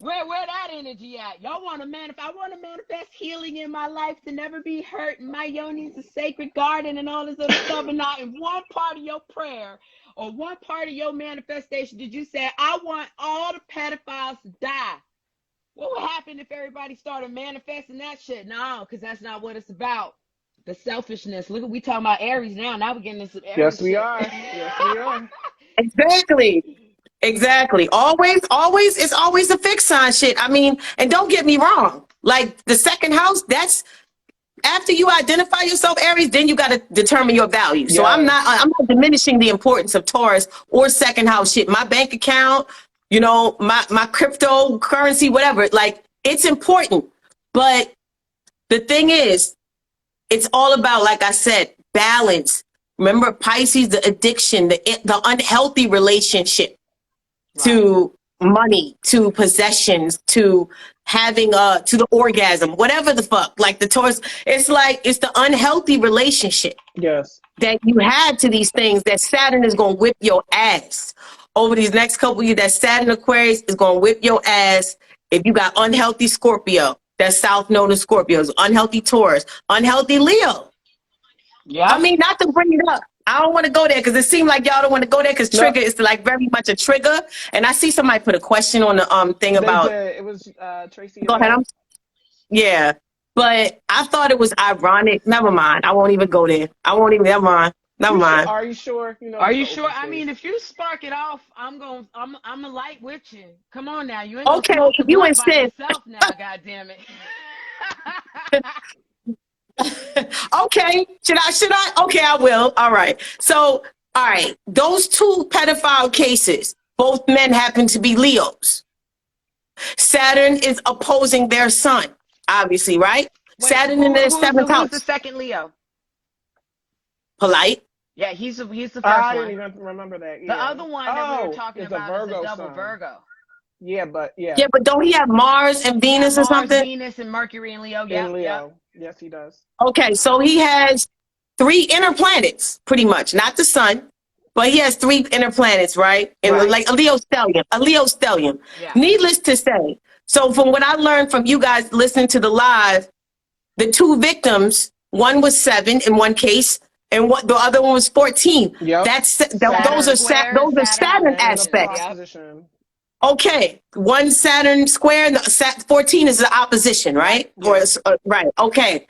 Where that energy at? Y'all want to manifest? I want to manifest healing in my life to never be hurt. And my yoni's a sacred garden and all this other stuff. And not in one part of your prayer or one part of your manifestation did you say, I want all the pedophiles to die. What would happen if everybody started manifesting that shit? No, because that's not what it's about. The selfishness. Look, we talking about Aries now. Now we're getting into Aries. Yes, we are. Yes, we are. Exactly. It's always a fixed sign shit. I mean, and don't get me wrong. Like the second house, that's after you identify yourself, Aries, then you got to determine your value. Yes. So I'm not diminishing the importance of Taurus or second house shit. My bank account, you know, my cryptocurrency, whatever. Like, it's important. But the thing is, it's all about, like I said, balance. Remember, Pisces, the addiction, the unhealthy relationship to money, to possessions, to having to the orgasm, whatever the fuck. Like the Taurus, it's like it's the unhealthy relationship that you had to these things that Saturn is gonna whip your ass over these next couple of years. That Saturn Aquarius is gonna whip your ass if you got unhealthy Scorpio. That South Node of Scorpios, unhealthy Taurus, unhealthy Leo. Yeah. I mean, not to bring it up. I don't want to go there because it seemed like y'all don't want to go there because trigger is like very much a trigger. And I see somebody put a question on the thing about. It was Tracy. Go ahead. Yeah, but I thought it was ironic. Never mind. I won't even go there. I won't even. Never mind. Never mind. Are you sure? You know. Are you sure? I mean, if you spark it off, I'm a light with you. Come on now, you ain't gonna smoke the blunt by yourself now. God damn it. Okay. Should I? Okay, I will. All right. So, all right. Those two pedophile cases, both men happen to be Leos. Saturn is opposing their sun, obviously, right? Wait, Saturn in their seventh house. Who's the second Leo? Polite. Yeah, he's the first one. I didn't even remember that. The other one that we were talking about is a double Virgo. Yeah, but don't he have Mars and Venus or something? Mars, Venus, and Mercury and Leo. Yeah, Leo. Yes, he does. Okay, so he has 3 inner planets, pretty much. Not the sun, but he has 3 inner planets, right? And like a Leo stellium. Yeah. Needless to say, so from what I learned from you guys listening to the live, the 2 victims, one was 7 in one case, and the other one was 14. Yep. Those are Saturn aspects. Yep. Okay, 1 Saturn square, and 14 is the opposition, right? Yeah. Right. Okay.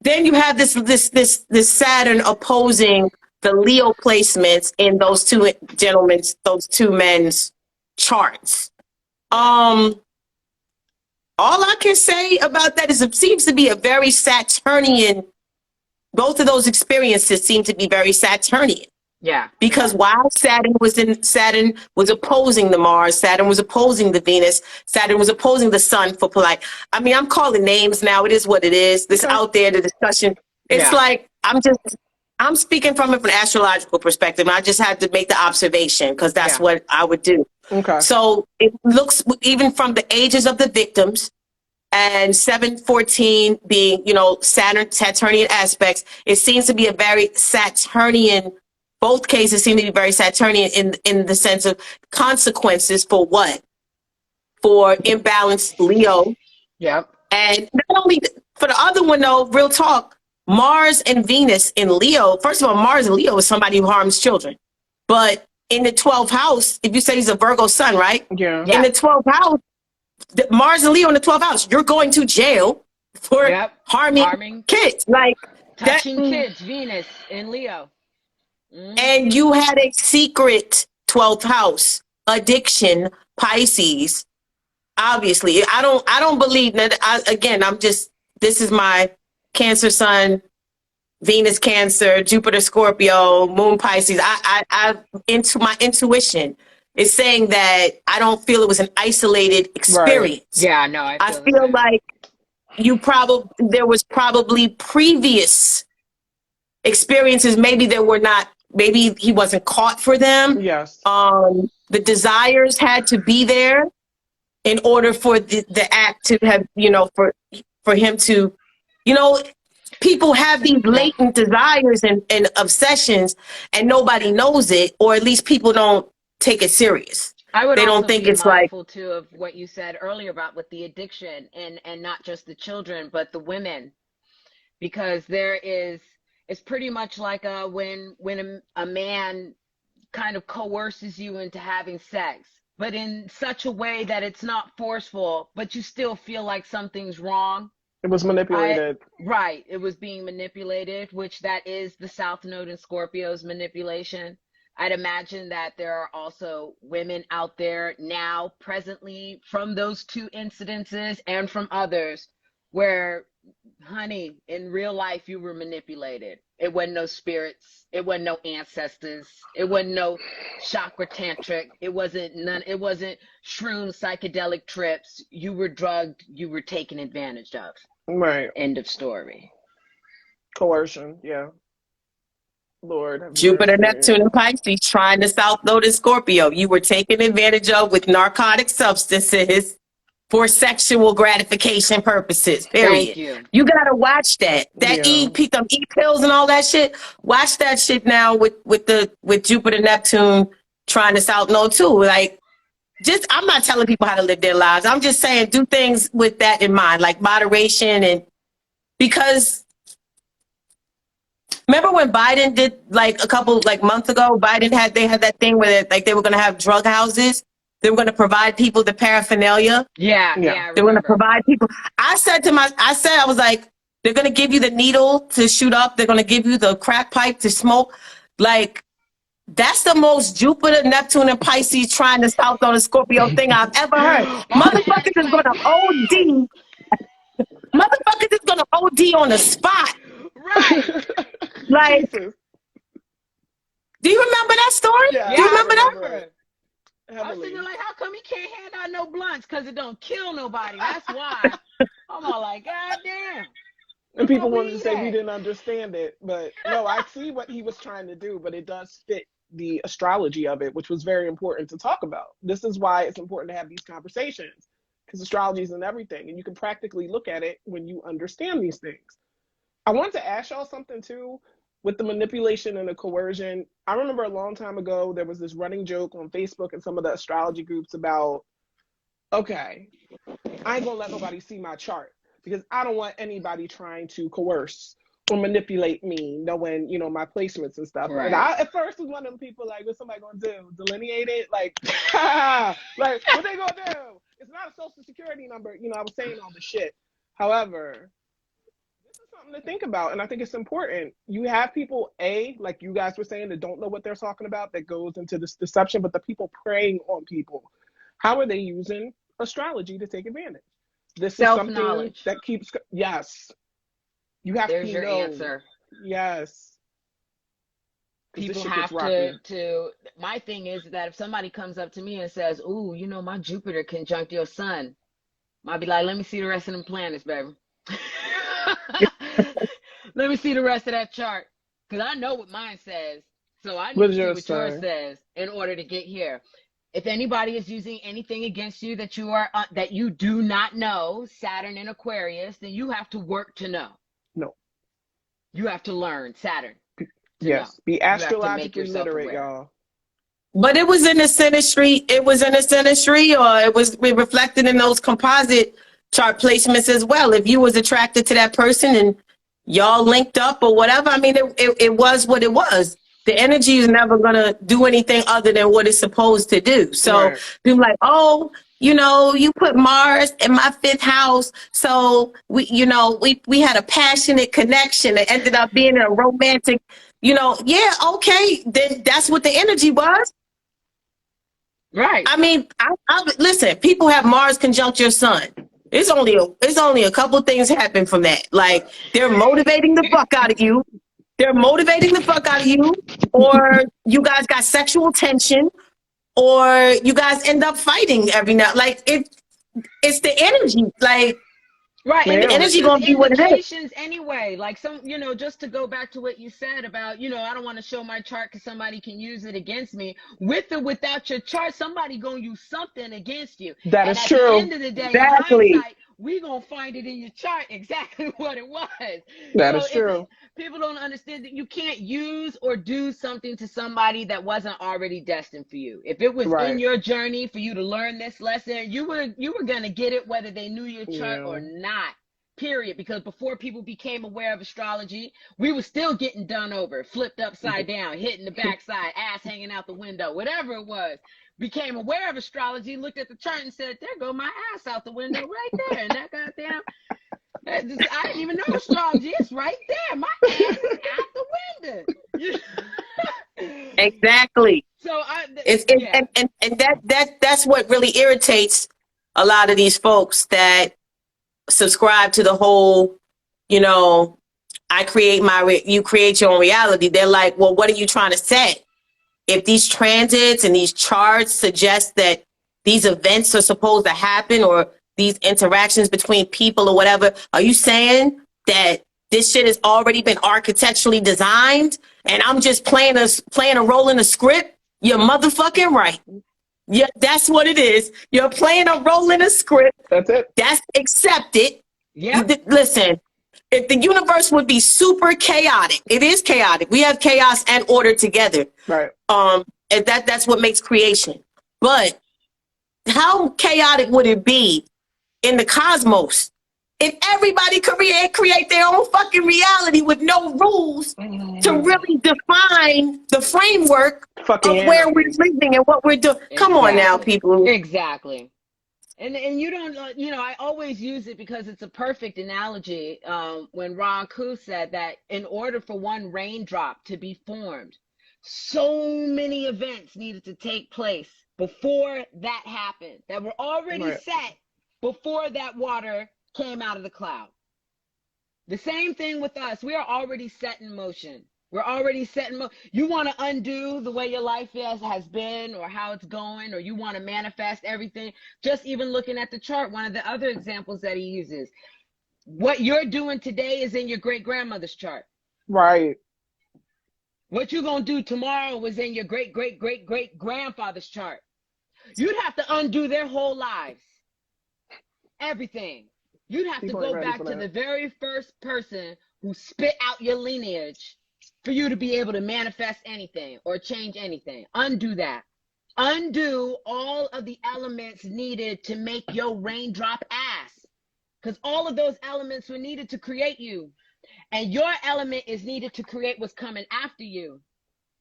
Then you have this Saturn opposing the Leo placements in those two men's charts. All I can say about that is it seems to be a very Saturnian. Both of those experiences seem to be very Saturnian. Yeah. Because while Saturn was opposing the Mars, Saturn was opposing the Venus, Saturn was opposing the Sun for polite. I mean, I'm calling names now. It is what it is. This out there, the discussion. It's like I'm speaking from an astrological perspective. I just had to make the observation because that's what I would do. Okay. So it looks, even from the ages of the victims, and 7-14 being, Saturnian aspects, it seems to be a very Saturnian. Both cases seem to be very Saturnian in the sense of consequences for what? For imbalanced Leo. Yep. And not only for the other one, though, real talk, Mars and Venus in Leo. First of all, Mars in Leo is somebody who harms children. But in the 12th house, if you say he's a Virgo sun, right? Yeah. In the 12th house, Mars and Leo in the 12th house, you're going to jail for harming kids. Like touching kids, Venus in Leo. Mm-hmm. And you had a secret 12th house addiction, Pisces. Obviously, I don't believe that. This is my Cancer sun, Venus Cancer, Jupiter Scorpio, Moon Pisces. I into my intuition is saying that I don't feel it was an isolated experience. Right. Yeah, no, I feel like there was probably previous experiences. Maybe maybe he wasn't caught for them. Yes. The desires had to be there in order for the act to have, for him to, people have these latent desires and obsessions and nobody knows it, or at least people don't take it serious. They don't think it's mindful too of what you said earlier about with the addiction and not just the children, but the women, because it's pretty much like when a man kind of coerces you into having sex, but in such a way that it's not forceful, but you still feel like something's wrong. It was manipulated. Right. It was being manipulated, which that is the South Node in Scorpio's manipulation. I'd imagine that there are also women out there now presently from those 2 incidences and from others where, honey, in real life, you were manipulated. It wasn't no spirits. It wasn't no ancestors. It wasn't no chakra tantric. It wasn't none. It wasn't shroom psychedelic trips. You were drugged. You were taken advantage of. Right. End of story. Coercion. Yeah. Lord. Have Jupiter, mercy. Neptune, and Pisces trying to South Node in Scorpio. You were taken advantage of with narcotic substances for sexual gratification purposes. Period. Thank you. You gotta watch that. That Yeah. E pills and all that shit. Watch that shit now with Jupiter, Neptune trying to South Node too. Like, just I'm not telling people how to live their lives. I'm just saying do things with that in mind, like moderation, and because remember when Biden did like a couple like months ago, they had that thing where like they were gonna have drug houses. They were going to provide people the paraphernalia. Yeah. They were going to provide people. I was like, they're going to give you the needle to shoot up. They're going to give you the crack pipe to smoke. Like, that's the most Jupiter, Neptune, and Pisces trying to South Node Scorpio thing I've ever heard. Motherfuckers is going to OD. Motherfuckers is going to OD on the spot. Right. Like, do you remember that story? Yeah, do you remember that? I was thinking, like, how come he can't hand out no blunts? Because it don't kill nobody. That's why. I'm all like, God damn. And people wanted to say we didn't understand it. But no, I see what he was trying to do, but it does fit the astrology of it, which was very important to talk about. This is why it's important to have these conversations, because astrology is in everything. And you can practically look at it when you understand these things. I wanted to ask y'all something, too. With the manipulation and the coercion, I remember a long time ago, there was this running joke on Facebook and some of the astrology groups about, okay, I ain't gonna let nobody see my chart because I don't want anybody trying to coerce or manipulate me, knowing, you know, my placements and stuff. Right. And I, at first, was one of them people like, what's somebody gonna do? Delineate it? Like, like, what they gonna do? It's not a social security number. You know, I was saying all this shit. However, something to think about, and I think it's important. You have people, like you guys were saying, that don't know what they're talking about, that goes into this deception, but the people preying on people, how are they using astrology to take advantage? This is something that keeps, yes, you have There's to your know. answer. Yes. People have to, my thing is that if somebody comes up to me and says, ooh, you know, my Jupiter conjunct your sun, I'll be like, let me see the rest of them planets, baby. Let me see the rest of that chart, because I know what mine says, so I need to see what yours says in order to get here. If anybody is using anything against you that you do not know, Saturn in Aquarius, then you have to work to know. No, you have to learn Saturn. Yes, be astrologically literate, y'all. But it was in the synastry. It was in the synastry, or it was reflected in those composite chart placements as well. If you was attracted to that person and y'all linked up or whatever, I mean, it was what it was. The energy is never going to do anything other than what it's supposed to do. So you're like, oh, you know, you put Mars in my 5th house. So we had a passionate connection. It ended up being a romantic, yeah, okay. Then that's what the energy was. Right. I mean, listen, people have Mars conjunct your sun. It's only a couple things happen from that. Like, they're motivating the fuck out of you. Or you guys got sexual tension, or you guys end up fighting every night. Like, it's the energy. Like, right, and the energy gonna be what it is. Anyway, like just to go back to what you said about, I don't want to show my chart because somebody can use it against me. With or without your chart, somebody gonna use something against you. That is true. At the end of the day, exactly. In hindsight, we gonna find it in your chart exactly what it was. That is true. People don't understand that you can't use or do something to somebody that wasn't already destined for you. If it was in your journey for you to learn this lesson, you were gonna get it whether they knew your chart or not. Period. Because before people became aware of astrology, we were still getting done over, flipped upside down, hitting the backside, ass hanging out the window, whatever it was. Became aware of astrology, looked at the chart and said, there go my ass out the window right there. And that goddamn, I didn't even know astrology. It's right there. My ass is out the window. Exactly. So that's what really irritates a lot of these folks that subscribe to the whole, you create your own reality. They're like, well, what are you trying to say? If these transits and these charts suggest that these events are supposed to happen, or these interactions between people or whatever, are you saying that this shit has already been architecturally designed and I'm just playing a role in the script? You're motherfucking right. Yeah, that's what it is. You're playing a role in a script. That's it. That's accepted. Yeah. Listen, if the universe would be super chaotic, it is chaotic. We have chaos and order together. Right. And that's what makes creation. But how chaotic would it be in the cosmos if everybody could create their own fucking reality with no rules to really define the framework of where we're living and what we're doing? Exactly. Come on now, people. Exactly. And you don't, I always use it because it's a perfect analogy. When Raku said that in order for one raindrop to be formed, so many events needed to take place before that happened, that were already set before that water came out of the cloud. The same thing with us. We are already set in motion. We're already set in motion. You want to undo the way your life has been or how it's going, or you want to manifest everything. Just even looking at the chart, one of the other examples that he uses, what you're doing today is in your great-grandmother's chart. Right. What you're going to do tomorrow was in your great-great-great-great-grandfather's chart. You'd have to undo their whole lives. Everything. You'd have to go back to the very first person who spit out your lineage for you to be able to manifest anything or change anything. Undo that. Undo all of the elements needed to make your raindrop ass. Because all of those elements were needed to create you. And your element is needed to create what's coming after you.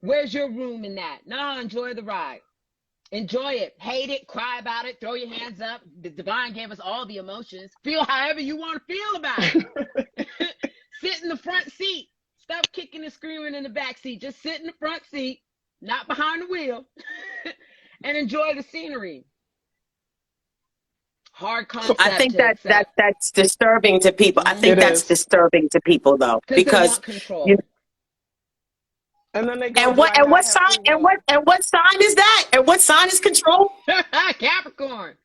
Where's your room in that? No, enjoy the ride. Enjoy it. Hate it. Cry about it. Throw your hands up. The divine gave us all the emotions. Feel however you want to feel about it. Sit in the front seat. Stop kicking and screaming in the back seat. Just sit in the front seat, not behind the wheel, and enjoy the scenery. Hard concept. I think that's disturbing to people. I think that's disturbing to people, though, because they want control. And then they go, and what sign is that? And what sign is control? Capricorn.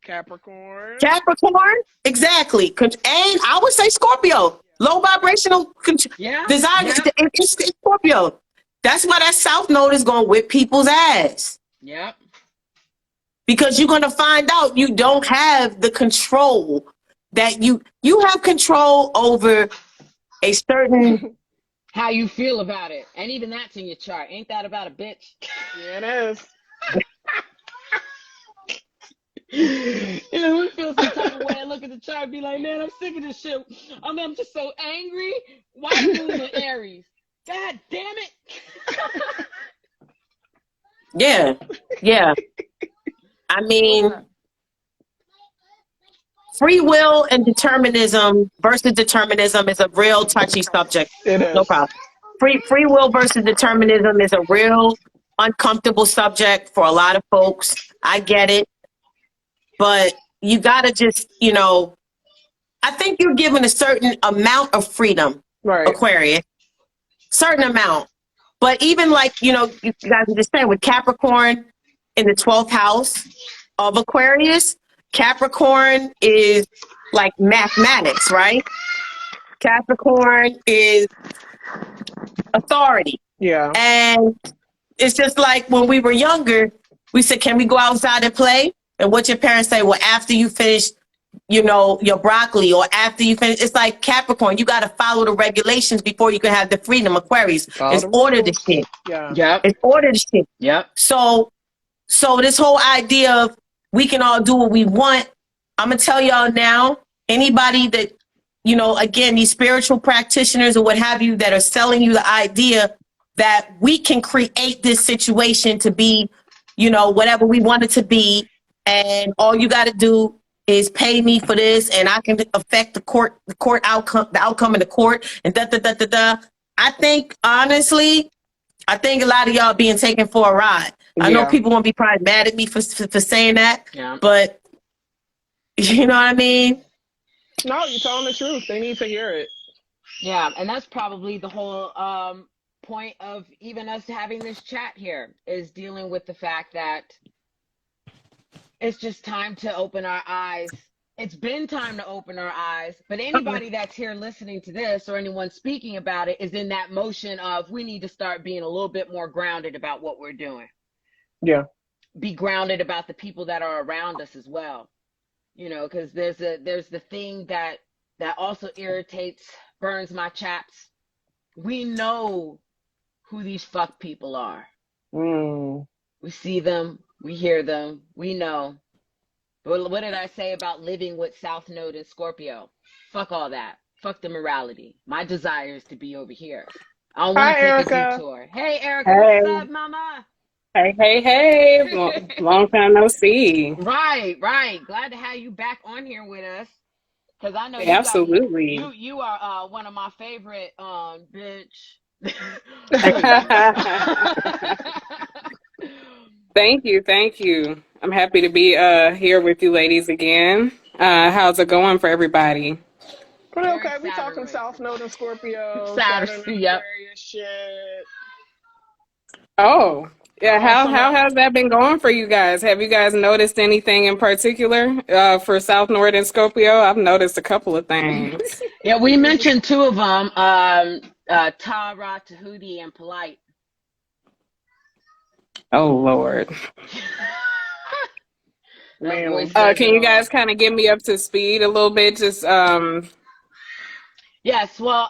Exactly. And I would say Scorpio. Low vibrational desire. It's Scorpio. That's why that South Node is going to whip people's ass. Yep. Because you're going to find out you don't have the control that you have control over a certain how you feel about it. And even that's in your chart. Ain't that about a bitch? Yeah, it is. We feel some type of way. I look at the chart and be like, man, I'm sick of this shit. I'm just so angry. Why moon in Aries? God damn it. Yeah. I mean, free will and determinism versus determinism is a real touchy subject. It is. No problem. Free will versus determinism is a real uncomfortable subject for a lot of folks. I get it. But you got to just, I think you're given a certain amount of freedom, Aquarius. Certain amount. But even like, you guys were just saying with Capricorn in the 12th house of Aquarius, Capricorn is like mathematics, right? Capricorn is authority. Yeah. And it's just like when we were younger, we said, can we go outside and play? And what your parents say, well, after you finish, your broccoli, or after you finish, it's like Capricorn, you got to follow the regulations before you can have the freedom. Aquarius, it's order the shit. Yeah. It's order the shit. Yep. So this whole idea of we can all do what we want, I'm going to tell y'all now, anybody that, again, these spiritual practitioners or what have you that are selling you the idea that we can create this situation to be, whatever we want it to be, and all you got to do is pay me for this, and I can affect the court outcome, the outcome in the court, and I think, honestly, a lot of y'all being taken for a ride. I know people won't be probably mad at me for saying that, but you know what I mean? No, you're telling the truth. They need to hear it. Yeah, and that's probably the whole point of even us having this chat here, is dealing with the fact that it's just time to open our eyes. It's been time to open our eyes, but anybody that's here listening to this or anyone speaking about it is in that motion of, we need to start being a little bit more grounded about what we're doing. Yeah. Be grounded about the people that are around us as well. You know, because there's the thing that also irritates, burns my chaps. We know who these fuck people are. We see them, we hear them, we know. But what did I say about living with South Node and Scorpio? Fuck all that. Fuck the morality. My desire is to be over here. I don't want to take Erica. a detour. Hey, Erica, Hey. what's up, mama? Hey. Long time no see. Right. Glad to have you back on here with us. Because I know Absolutely. you are one of my favorite, bitch. Thank you. I'm happy to be here with you ladies again. How's it going for everybody? Pretty okay. We talking South Node and Scorpio. Saturn, yep. Aquarius shit. Oh, yeah. How has that been going for you guys? Have you guys noticed anything in particular for South Node and Scorpio? I've noticed a couple of things. Yeah, we mentioned two of them, Tara, Tahuti, and Polite. Oh, Lord. Man. Can you guys kind of get me up to speed a little bit? Just Yes, well,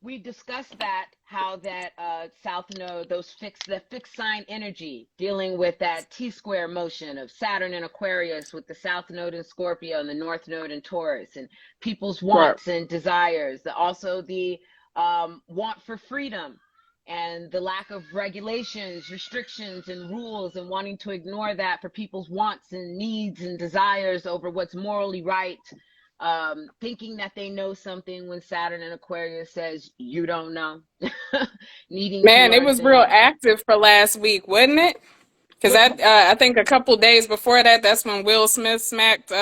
we discussed that, how that South Node, the fixed sign energy, dealing with that T-square motion of Saturn and Aquarius with the South Node in Scorpio and the North Node in Taurus, and people's wants and desires. Also the want for freedom and the lack of regulations, restrictions, and rules, and wanting to ignore that for people's wants and needs and desires over what's morally right. Thinking that they know something when Saturn and Aquarius says you don't know. Man, it was real active for last week, wasn't it? Because I think a couple days before that, that's when Will Smith smacked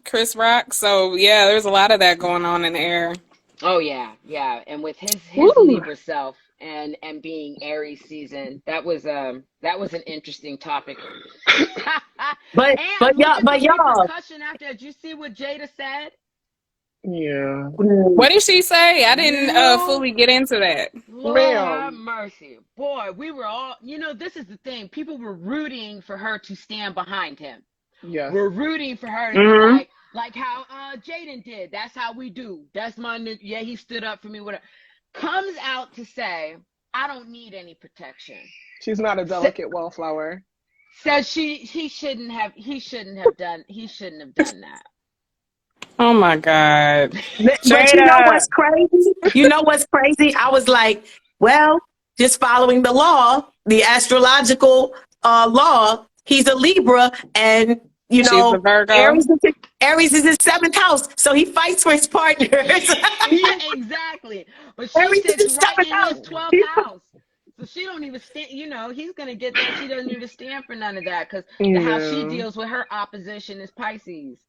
Chris Rock. So yeah, there's a lot of that going on in the air. Oh yeah, and with his Libra self and being Aries season, that was an interesting topic. But y'all, repercussion after. Did you see what Jada said? Yeah. What did she say? I didn't fully get into that. Lord have mercy, boy. We were all, this is the thing. People were rooting for her to stand behind him. Yeah. We're rooting for her to be like how Jaden did. That's how we do. That's he stood up for me. Whatever. Comes out to say, I don't need any protection. She's not a delicate wallflower. Says he shouldn't have done that. Oh my God. But you know what's crazy? I was like, well, just following the law, the astrological law, he's a Libra, and she's a Virgo. Aries is his 7th house, so he fights for his partners. Yeah, exactly. But she sits right in his 12th house. So she don't even stand, he's going to get that. She doesn't even stand for none of that, because how she deals with her opposition is Pisces.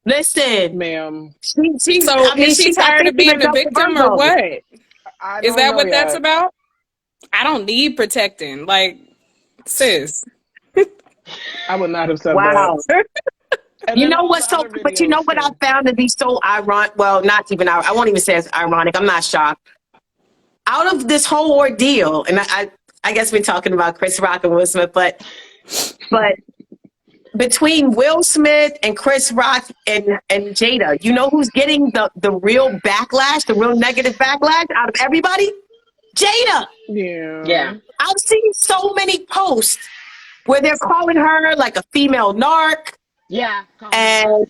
Listen, ma'am. Is she tired of being the victim or what? Is that what that's about? I don't need protecting. Like, sis. I would not have said that. You know what's so, but you know what I found to be so ironic? Well, not even, I won't even say it's ironic. I'm not shocked. Out of this whole ordeal, and I guess we're talking about Chris Rock and Will Smith, but between Will Smith and Chris Rock and Jada, you know who's getting the real backlash, the real negative backlash out of everybody? Jada. Yeah. I've seen so many posts where they're calling her like a female narc. Yeah. And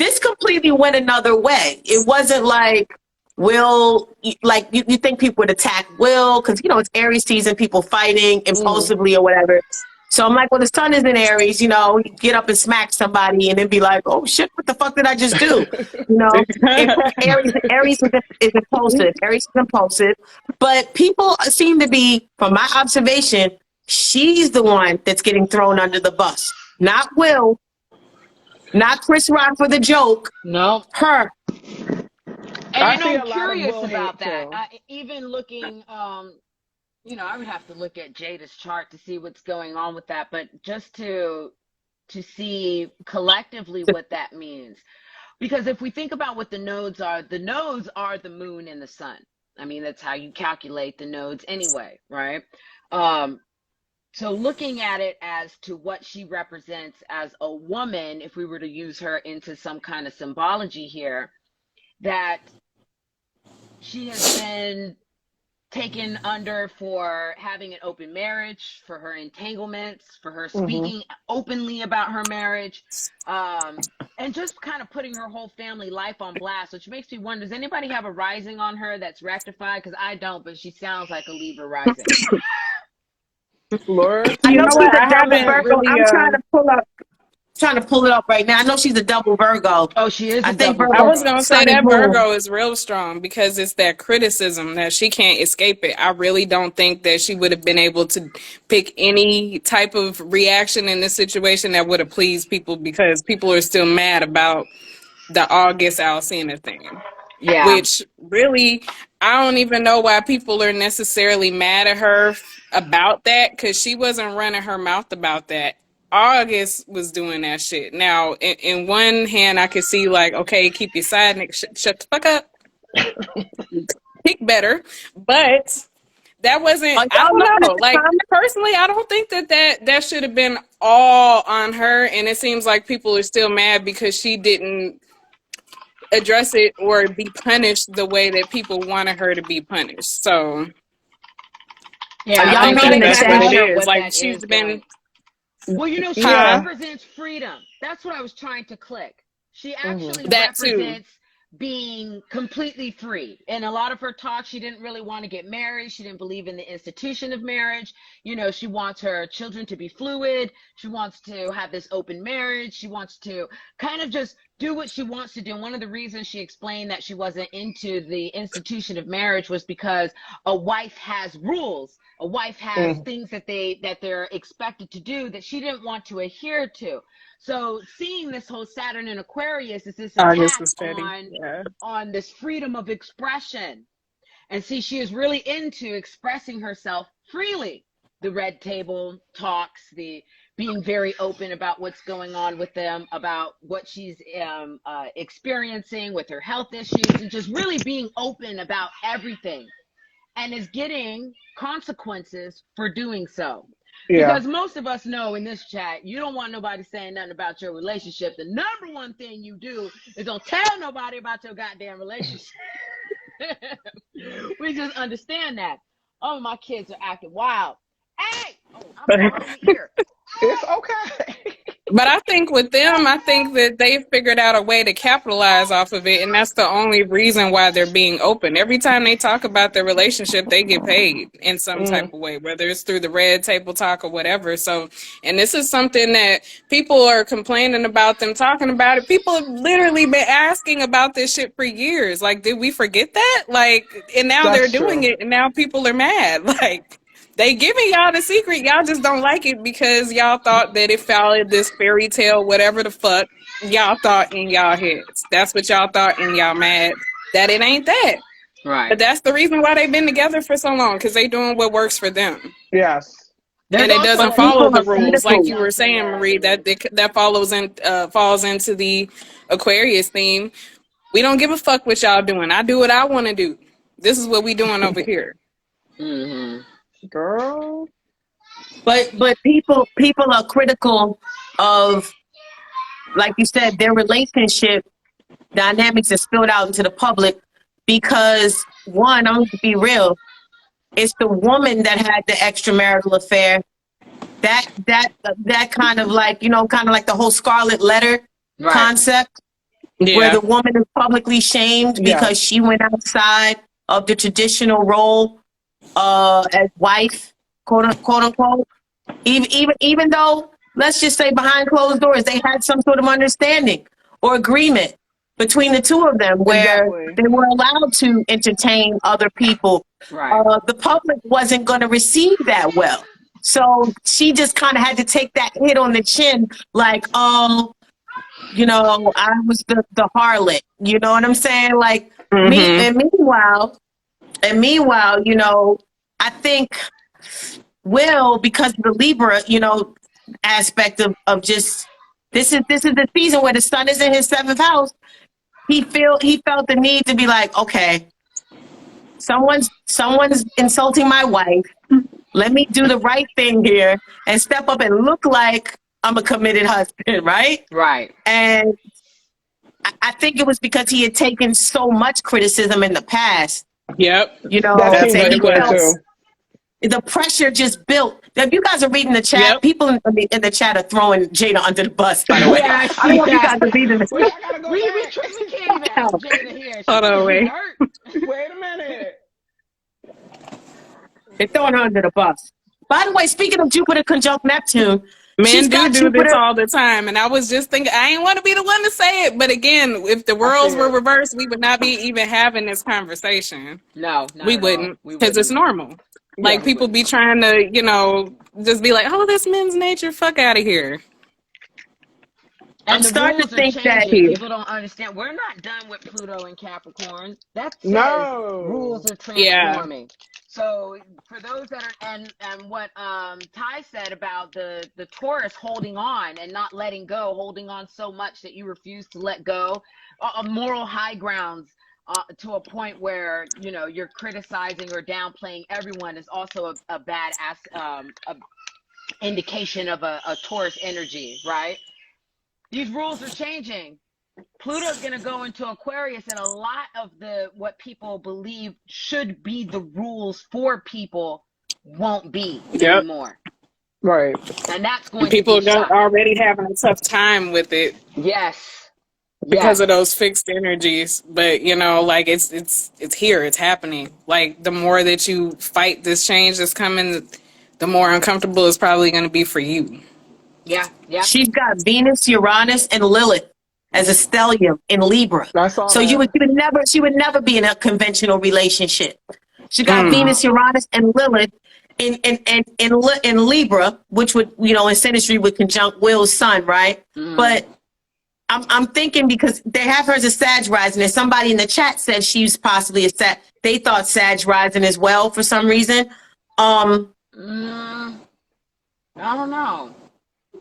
this completely went another way. It wasn't like Will, like you think people would attack Will because it's Aries season, people fighting impulsively or whatever. So I'm like, well, the sun is in Aries, you get up and smack somebody and then be like, oh shit, what the fuck did I just do? Aries is impulsive. Aries is impulsive. But people seem to be, from my observation, she's the one that's getting thrown under the bus, not Will. Not Chris Rock for the joke. No. Her. And I'm curious about that. Even looking, you know, I would have to look at Jada's chart to see what's going on with that, but just to see collectively what that means. Because if we think about what the nodes are the moon and the sun. I mean, that's how you calculate the nodes anyway, right? So looking at it as to what she represents as a woman, if we were to use her into some kind of symbology here, that she has been taken under for having an open marriage, for her entanglements, for her speaking openly about her marriage, and just kind of putting her whole family life on blast, which makes me wonder, does anybody have a rising on her that's rectified? Because I don't, but she sounds like a Libra rising. Lord, I know she's what? a double Virgo. Really, I'm trying to pull it up right now. I know she's a double Virgo. Oh, she is. I was gonna say that Virgo is real strong because it's that criticism that she can't escape it. I really don't think that she would have been able to pick any type of reaction in this situation that would have pleased people, because people are still mad about the August Alcina thing. Yeah. Which really, I don't even know why people are necessarily mad at her about that, because she wasn't running her mouth about that. August was doing that shit. Now, in one hand, I could see like, okay, keep your side, nigga, shut the fuck up. Pick better. But that wasn't, I don't know. Like, personally, I don't think that should have been all on her. And it seems like people are still mad because she didn't address it or be punished the way that people wanted her to be punished. So, yeah, I think that's what it is. Like, she's been... Well, you know, she represents freedom. That's what I was trying to click. She actually represents being completely free. In a lot of her talk, she didn't really want to get married. She didn't believe in the institution of marriage. You know, she wants her children to be fluid. She wants to have this open marriage. She wants to kind of just do what she wants to do. And one of the reasons she explained that she wasn't into the institution of marriage was because a wife has rules. A wife has things that they're expected to do that she didn't want to adhere to. So seeing this whole Saturn in Aquarius is this attack on this freedom of expression. And see, she is really into expressing herself freely. The red table talks, the being very open about what's going on with them, about what she's experiencing with her health issues, and just really being open about everything. And is getting consequences for doing so. Yeah. Because most of us know in this chat, you don't want nobody saying nothing about your relationship. The number one thing you do is don't tell nobody about your goddamn relationship. We just understand that. Oh, my kids are acting wild. Hey! Oh, I'm sorry here. It's okay. But I think with them, I think that they figured out a way to capitalize off of it, and that's the only reason why they're being open. Every time they talk about their relationship, they get paid in some type of way, whether it's through the red table talk or whatever. So, and this is something that people are complaining about them talking about it. People have literally been asking about this shit for years. Like, did we forget that? Like, and now they're doing it, and now people are mad. Like, they giving y'all the secret. Y'all just don't like it because y'all thought that it followed this fairy tale, whatever the fuck y'all thought in y'all heads. That's what y'all thought, and y'all mad that it ain't that. Right. But that's the reason why they've been together for so long, because they doing what works for them. Yes. And it doesn't follow the rules, like you were saying, Marie. That falls into the Aquarius theme. We don't give a fuck what y'all doing. I do what I want to do. This is what we doing over here. Girl. But people are critical of, like you said, their relationship dynamics is spilled out into the public because, one, I'm going to be real, it's the woman that had the extramarital affair. That kind of like, you know, kind of like the whole Scarlet Letter concept, where the woman is publicly shamed because she went outside of the traditional role as wife, quote unquote. Even though, let's just say behind closed doors, they had some sort of understanding or agreement between the two of them where they were allowed to entertain other people. Right. The public wasn't going to receive that well. So she just kind of had to take that hit on the chin like, oh, you know, I was the harlot. You know what I'm saying? Like Mm-hmm. and meanwhile, you know, I think Will, because of the Libra, you know, aspect of just this is the season where the sun is in his 7th house. He felt the need to be like, okay, someone's insulting my wife. Let me do the right thing here and step up and look like I'm a committed husband, right? Right. And I think it was because he had taken so much criticism in the past. Yep. You know, That That's seems what like it it was. too. The pressure just built. If you guys are reading the chat, Yep. people in the chat are throwing Jada under the bus, by the way. Yes, I don't know if you yes. guys are reading this. Wait, I gotta go We back. can't even have Jada here. Hold on, She's wait. hurt. Wait a minute. They're throwing her under the bus. By the way, speaking of Jupiter conjunct Neptune, Men got do this Jupiter. all the time. And I was just thinking, I ain't want to be the one to say it. But again, if the roles were reversed, we would not be even having this conversation. No, we wouldn't. Because it's normal. Like, Yeah, people be trying to, you know, just be like, oh, that's men's nature. Fuck out of here. And I'm the starting rules to think are that changing. People don't understand. We're not done with Pluto and Capricorn. That says rules are transforming. So for those that are and what Ty said about the Taurus holding on and not letting go, holding on so much that you refuse to let go, moral high grounds to a point where, you know, you're criticizing or downplaying everyone is also a bad indication of a Taurus energy, right? These rules are changing. Pluto's going to go into Aquarius, and a lot of what people believe should be the rules for people won't be anymore. Right. And that's going people to be shocking. already having a tough time with it. Yes. Because of those fixed energies. But, you know, like, it's here, it's happening. Like, the more that you fight this change that's coming, the more uncomfortable it's probably going to be for you. Yeah. She's got Venus, Uranus, and Lilith as a stellium in Libra. I saw so that. she would never be in a conventional relationship. She got Venus, Uranus, and Lilith in Libra, which would, you know, in synastry would conjunct Will's sun, right? But I'm thinking, because they have her as a Sag rising, and somebody in the chat said she's possibly a Sag. They thought Sag rising as well for some reason. I don't know.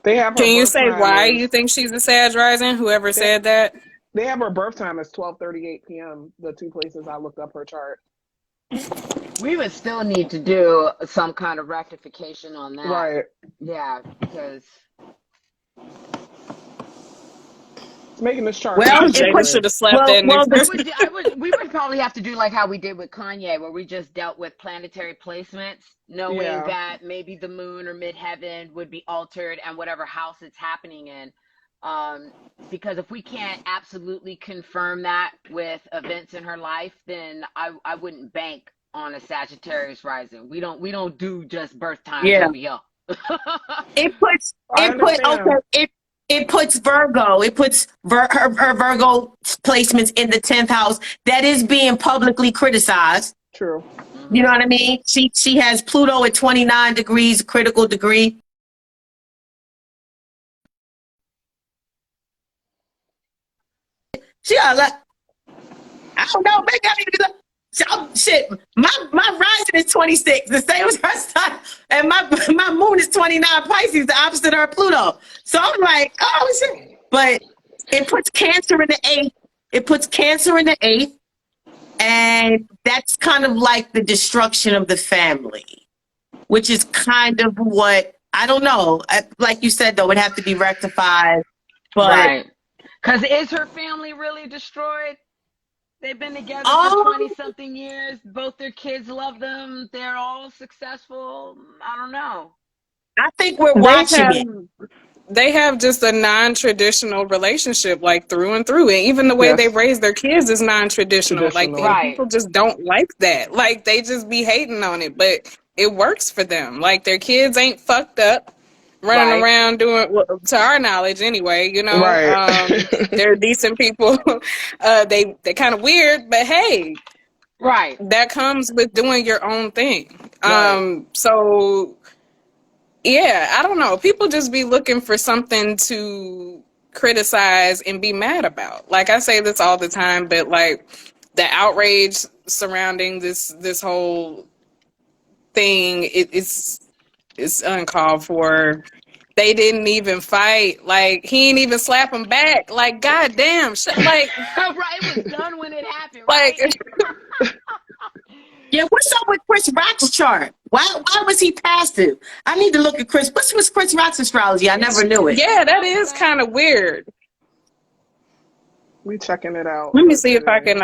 They have her. Can you say why you think she's a Sag rising? Whoever said that. They have her birth time as 12:38 p.m. The two places I looked up her chart. We would still need to do some kind of rectification on that. Right. Yeah, because it's making this chart. Well, Jada should have slept in. We would probably have to do like how we did with Kanye, where we just dealt with planetary placements, knowing that maybe the moon or midheaven would be altered and whatever house it's happening in. Because if we can't absolutely confirm that with events in her life, then I wouldn't bank on a Sagittarius rising. We don't do just birth times over here. It puts Virgo. It puts her Virgo placements in the 10th house. That is being publicly criticized. True. You know what I mean? She has Pluto at 29 degrees, critical degree. She got like, I don't know, maybe I need to do that. Shit, my rising is 26, the same as her sun, and my moon is 29 Pisces, the opposite of her Pluto. So I'm like, oh shit. But it puts Cancer in the 8th. It puts Cancer in the 8th, and that's kind of like the destruction of the family, which is kind of what, I don't know. Like you said, though, it would have to be rectified. But right. Because is her family really destroyed? They've been together for 20-something years. Both their kids love them. They're all successful. I don't know. I think we're watching it. They have just a non-traditional relationship, like through and through. And even the way they raise their kids is non-traditional. Like, people just don't like that. Like, they just be hating on it. But it works for them. Like, their kids ain't fucked up, running around doing, well, to our knowledge anyway, you know. They're decent people. They kind of weird, but hey, that comes with doing your own thing. So yeah, I don't know, people just be looking for something to criticize and be mad about. Like, I say this all the time, but like the outrage surrounding this whole thing, it's uncalled for. They didn't even fight. Like, he ain't even slap him back. Like, goddamn, like, right, it was done when it happened. Right? Like, yeah, what's up with Chris Rock's chart? Why was he passive? I need to look at Chris. What's Chris Rock's astrology? I never knew it. Yeah, that is kind of weird. We checking it out. Let me see if I can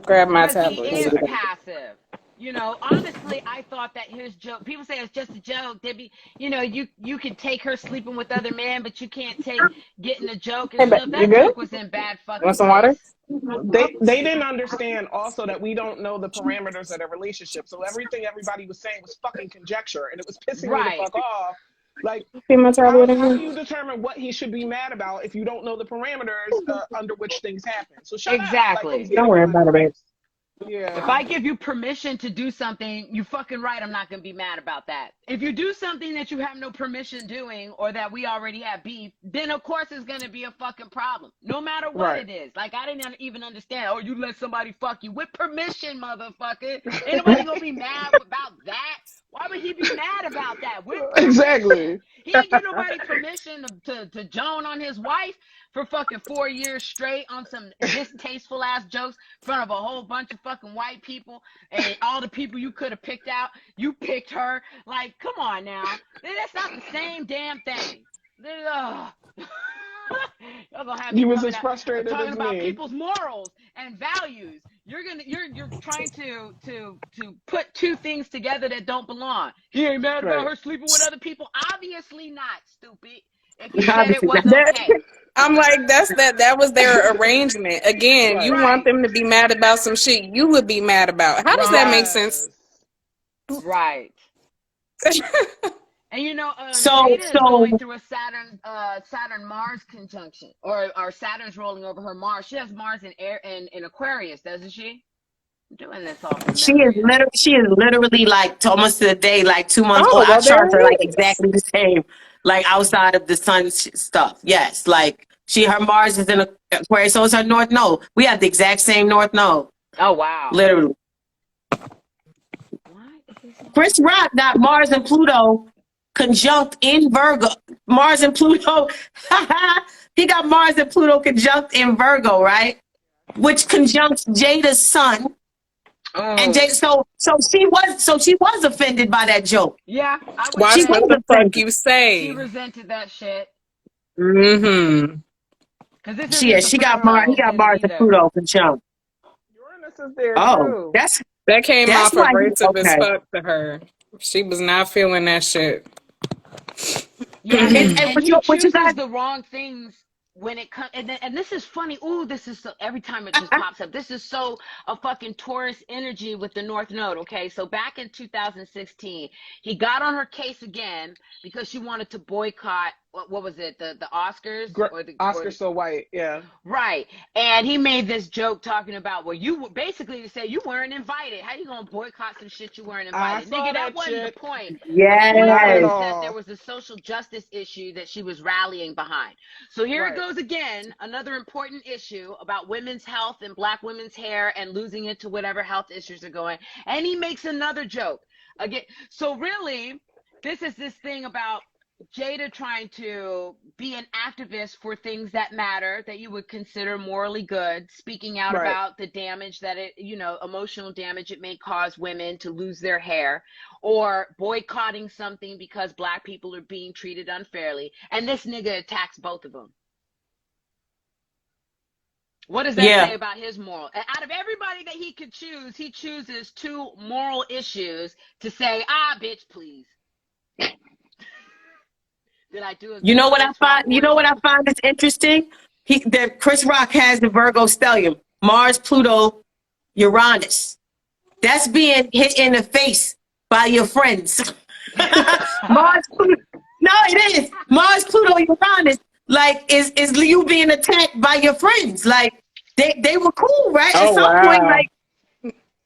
grab my tablet. He is passive. You know, honestly, I thought that his joke, people say it's just a joke. They'd be, you know, you can take her sleeping with other men, but you can't take getting a joke. And stuff. That joke was in bad fucking Want some water? They didn't understand also that we don't know the parameters of their relationship. So everything everybody was saying was fucking conjecture, and it was pissing me the fuck off. Like, how do you determine what he should be mad about if you don't know the parameters under which things happen? So shut up. Like, don't worry about it, babe. Yeah. If I give you permission to do something, you fucking right, I'm not going to be mad about that. If you do something that you have no permission doing or that we already have beef, then of course it's going to be a fucking problem. No matter what it is. Like, I didn't even understand. Oh, you let somebody fuck you with permission, motherfucker. Ain't nobody going to be mad about that. Why would he be mad about that? Exactly. He didn't give nobody permission to Joan on his wife for fucking 4 years straight on some distasteful ass jokes in front of a whole bunch of fucking white people and all the people you could have picked out. You picked her. Like, come on now. That's not the same damn thing. He was as frustrated talking as about me. People's morals and values. You're trying to put two things together that don't belong. He ain't mad about her sleeping with other people. Obviously not, stupid. If he said it was okay. I'm like, that was their arrangement. Again, you want them to be mad about some shit you would be mad about. How does that make sense? Right. And you know, Jada is going through a Saturn Mars conjunction, or Saturn's rolling over her Mars. She has Mars in Aquarius, doesn't she? I'm doing this all. She is literally like almost to the day, like 2 months old. Our charts are like exactly the same, like outside of the sun stuff. Yes, like her Mars is in Aquarius, so it's her North Node. We have the exact same North Node. Oh wow! Literally. Chris Rock got Mars and Pluto conjunct in Virgo. Mars and Pluto. He got Mars and Pluto conjunct in Virgo, right? Which conjuncts Jada's sun. And Jada, so she was offended by that joke. Yeah. Watch what the fuck you say. She resented that shit. Mm-hmm. She got Mars. He got Mars and Pluto conjunct. Uranus is there too. That came off abrasive as fuck to her. She was not feeling that shit. Yeah, and you chooses the wrong things when it comes, and this is funny. Ooh, this is so, every time it just pops up. This is so a fucking Taurus energy with the North Node. Okay, so back in 2016, he got on her case again because she wanted to boycott. What was it? The Oscars or the Oscars So White? Yeah. Right, and he made this joke talking about you basically to say you weren't invited. How you gonna boycott some shit you weren't invited? Nigga, that wasn't the point. Yeah. The point was that there was a social justice issue that she was rallying behind. So here it goes again, another important issue about women's health and black women's hair and losing it to whatever health issues are going. And he makes another joke again. So really, this is this thing about Jada trying to be an activist for things that matter, that you would consider morally good, speaking out about the damage that emotional damage it may cause women to lose their hair, or boycotting something because black people are being treated unfairly. And this nigga attacks both of them. What does that say about his moral? Out of everybody that he could choose, he chooses two moral issues to say, bitch, please. Did I do it? You know what I find is interesting? That Chris Rock has the Virgo stellium, Mars, Pluto, Uranus. That's being hit in the face by your friends. Mars, Pluto. No, it is. Mars, Pluto, Uranus. Like is you being attacked by your friends? Like they were cool, right? At some point,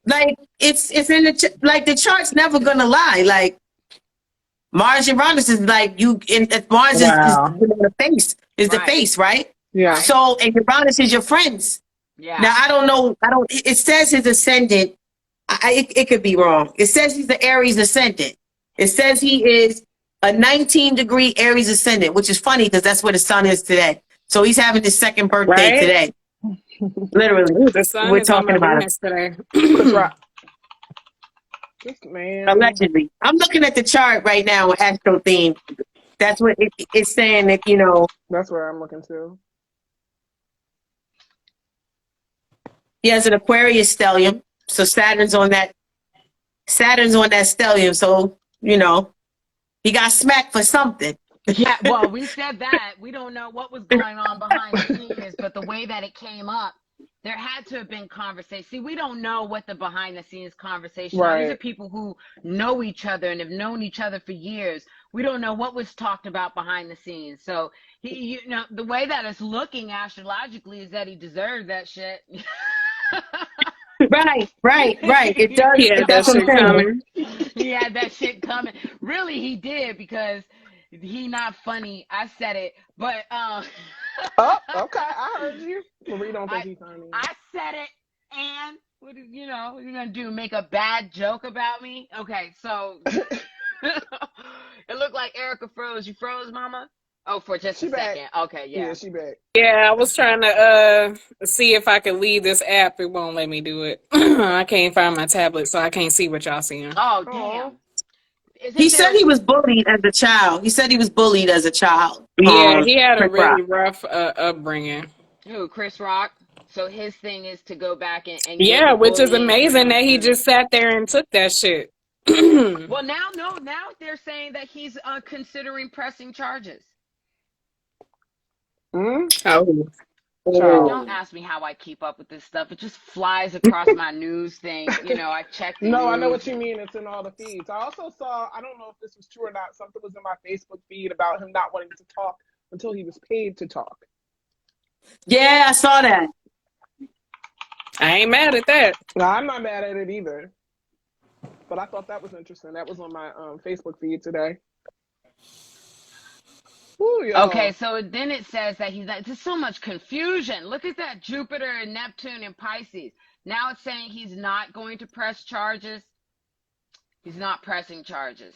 like it's in the like the chart's never gonna lie. Like Mars Uranus is like Mars is the face, the face, right? Yeah. So, and Uranus is your friends. Yeah. Now, I don't know. It says his ascendant. It could be wrong. It says he's the Aries ascendant. It says he is a 19-degree Aries ascendant, which is funny because that's where the sun is today. So he's having his second birthday today. Literally. Ooh, the sun We're is talking on my about Venus today. Man. Allegedly. I'm looking at the chart right now with Astro theme. That's what it's saying that, That's where I'm looking to. He has an Aquarius stellium. So Saturn's on that stellium. So, he got smacked for something. Yeah, well, we said that. We don't know what was going on behind the scenes, but the way that it came up, there had to have been conversation. See, we don't know what the behind the scenes conversation. Right. These are people who know each other and have known each other for years. We don't know what was talked about behind the scenes. So the way that it's looking astrologically is that he deserved that shit. Right. It does. Yeah, that shit coming. He had that shit coming. Really, he did, because he not funny. I said it, but Oh, okay. I heard you. Marie don't think he's funny. I said it, and what you gonna do? Make a bad joke about me? Okay, so it looked like Erica froze. You froze, Mama? Oh, for just a second. Okay, yeah. Yeah, she back. Yeah, I was trying to see if I could leave this app. It won't let me do it. I can't find my tablet, so I can't see what y'all seeing. Oh, damn. He said he was bullied as a child. Yeah, he had a really rough upbringing. Who, Chris Rock? So his thing is to go back and yeah, which is amazing that he just sat there and took that shit. Well, now they're saying that he's considering pressing charges. Mm? Oh. Don't ask me how I keep up with this stuff. It just flies across my news thing. I check the news. I know what you mean. It's in all the feeds. I also saw, I don't know if this was true or not, something was in my Facebook feed about him not wanting to talk until he was paid to talk. Yeah, I saw that. I ain't mad at that. No, I'm not mad at it either. But I thought that was interesting. That was on my Facebook feed today. Ooh, okay, so then it says that there's so much confusion. Look at that, Jupiter and Neptune and Pisces. Now it's saying he's not going to press charges. He's not pressing charges.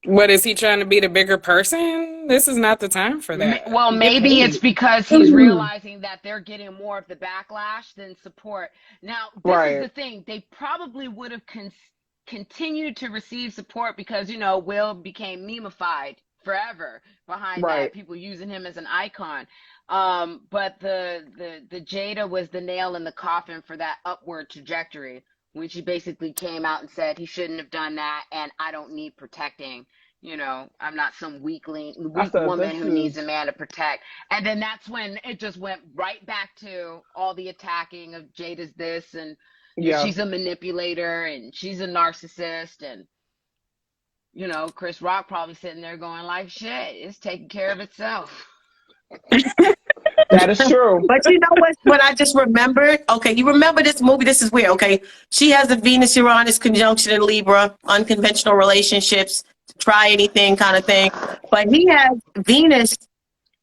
What, is he trying to be the bigger person? This is not the time for that. Well, maybe it's because he's realizing that they're getting more of the backlash than support. Now, this is the thing. They probably would have continued to receive support because, Will became memeified forever behind that, people using him as an icon. But the Jada was the nail in the coffin for that upward trajectory, when she basically came out and said he shouldn't have done that, and I don't need protecting. I'm not some weak woman who needs a man to protect. And then that's when it just went right back to all the attacking of Jada's this, and she's a manipulator, and she's a narcissist, and Chris Rock probably sitting there going like, shit, it's taking care of itself. That is true. But you know what I just remembered? Okay, you remember this movie? This is weird, okay? She has a Venus-Uranus conjunction in Libra, unconventional relationships, try anything kind of thing. But he has Venus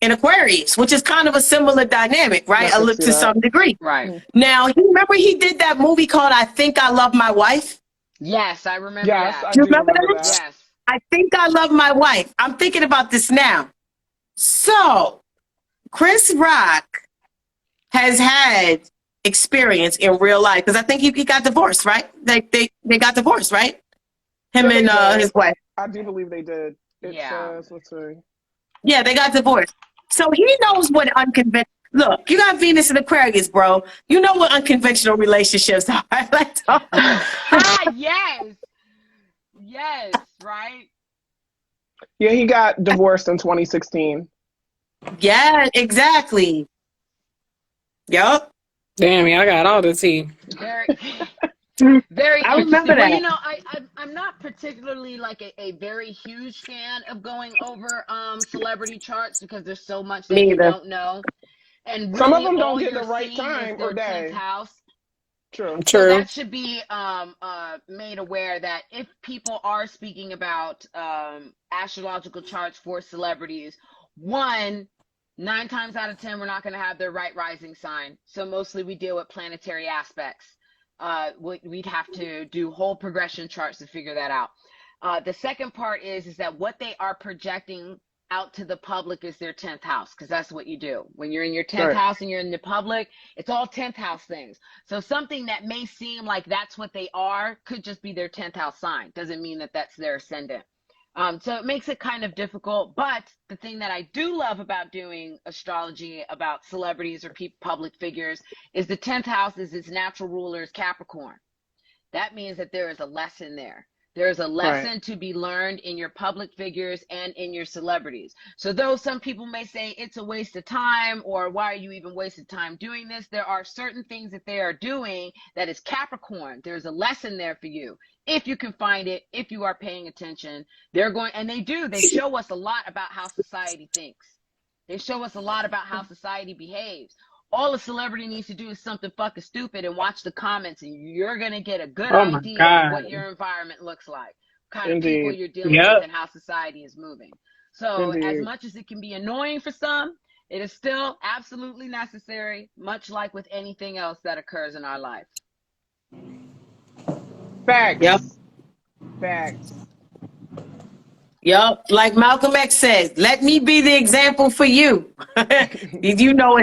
in Aquarius, which is kind of a similar dynamic, right? To some degree. Right. Now, you remember he did that movie called I Think I Love My Wife? Yes, I remember that. Do you remember that? Yes. I Think I Love My Wife. I'm thinking about this now. So, Chris Rock has had experience in real life, because I think he got divorced, right? They got divorced, right? Him and his wife. I do believe they did. Let's see. Yeah, they got divorced. So he knows what unconventional. Look, you got Venus in Aquarius, bro. You know what unconventional relationships are. Yes, right? Yeah, he got divorced in 2016. Yeah, exactly. Yup. Damn, I got all the tea. Very I remember that. Well, I'm not particularly like a very huge fan of going over celebrity charts, because there's so much that you don't know. And really, some of them don't get the right time or day. House. True. So that should be made aware that if people are speaking about astrological charts for celebrities, 9 times out of 10, we're not going to have their right rising sign. So mostly we deal with planetary aspects. We'd have to do whole progression charts to figure that out. The second part is that what they are projecting out to the public is their 10th house, because that's what you do. When you're in your 10th house and you're in the public, it's all 10th house things. So something that may seem like that's what they are could just be their 10th house sign. Doesn't mean that that's their ascendant. So it makes it kind of difficult. But the thing that I do love about doing astrology about celebrities or public figures is the 10th house is its natural ruler is Capricorn. That means that there is a lesson there. There's a lesson to be learned in your public figures and in your celebrities. So though some people may say it's a waste of time, or why are you even wasting time doing this? There are certain things that they are doing that is Capricorn. There's a lesson there for you. If you can find it, if you are paying attention, they're going, and they show us a lot about how society thinks. They show us a lot about how society behaves. All a celebrity needs to do is something fucking stupid and watch the comments, and you're going to get a good idea of what your environment looks like, kind of people you're dealing with, and how society is moving. So as much as it can be annoying for some, it is still absolutely necessary, much like with anything else that occurs in our life. Facts. Yep. Facts. Yep. Like Malcolm X says, let me be the example for you. You know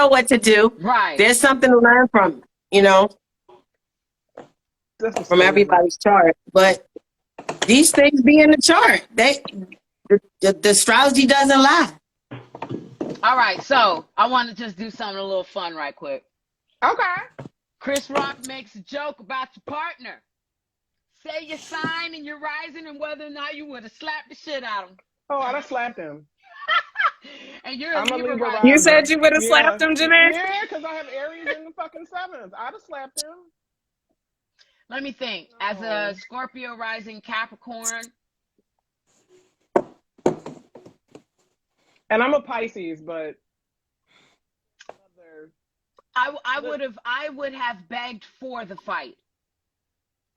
what to do. Right. There's something to learn from, from everybody's chart. But these things be in the chart. The astrology doesn't lie. All right. So I want to just do something a little fun right quick. Okay. Chris Rock makes a joke about your partner. Say your sign and your rising and whether or not you would have slapped the shit out of him. Oh, I'd have slapped him. And you're a Libra rising. You said you would have slapped him, Janét? Yeah, because I have Aries in the fucking 7th. I'd have slapped him. Let me think. As a Scorpio rising Capricorn. And I'm a Pisces, but I would have begged for the fight.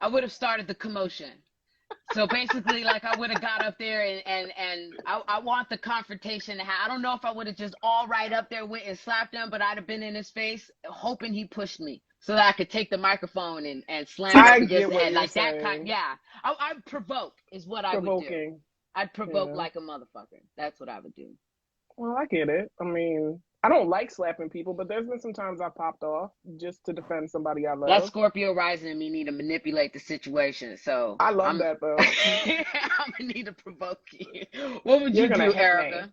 I would have started the commotion. So basically, like, I would have got up there and I want the confrontation to happen. I don't know if I would have just all right up there went and slapped him, but I'd have been in his face hoping he pushed me so that I could take the microphone and slam him against the head. Like that kind. Yeah. I'd provoke is what I would do. I'd provoke like a motherfucker. That's what I would do. Well, I get it. I mean, I don't like slapping people, but there's been some times I popped off just to defend somebody I love. That Scorpio rising in me need to manipulate the situation. So I love that though. I'm gonna need to provoke you. What would you do, Erica?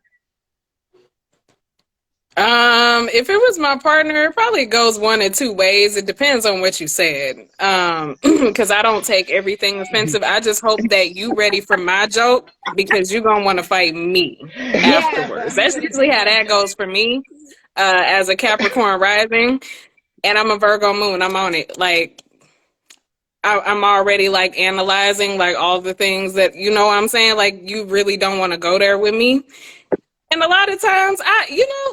If it was my partner, it probably goes one of two ways. It depends on what you said. Because I don't take everything offensive. I just hope that you ready for my joke because you're gonna want to fight me afterwards. That's usually how that goes for me. As a Capricorn rising, and I'm a Virgo moon. I'm on it. Like I'm already like analyzing like all the things that what I'm saying. Like you really don't want to go there with me. And a lot of times,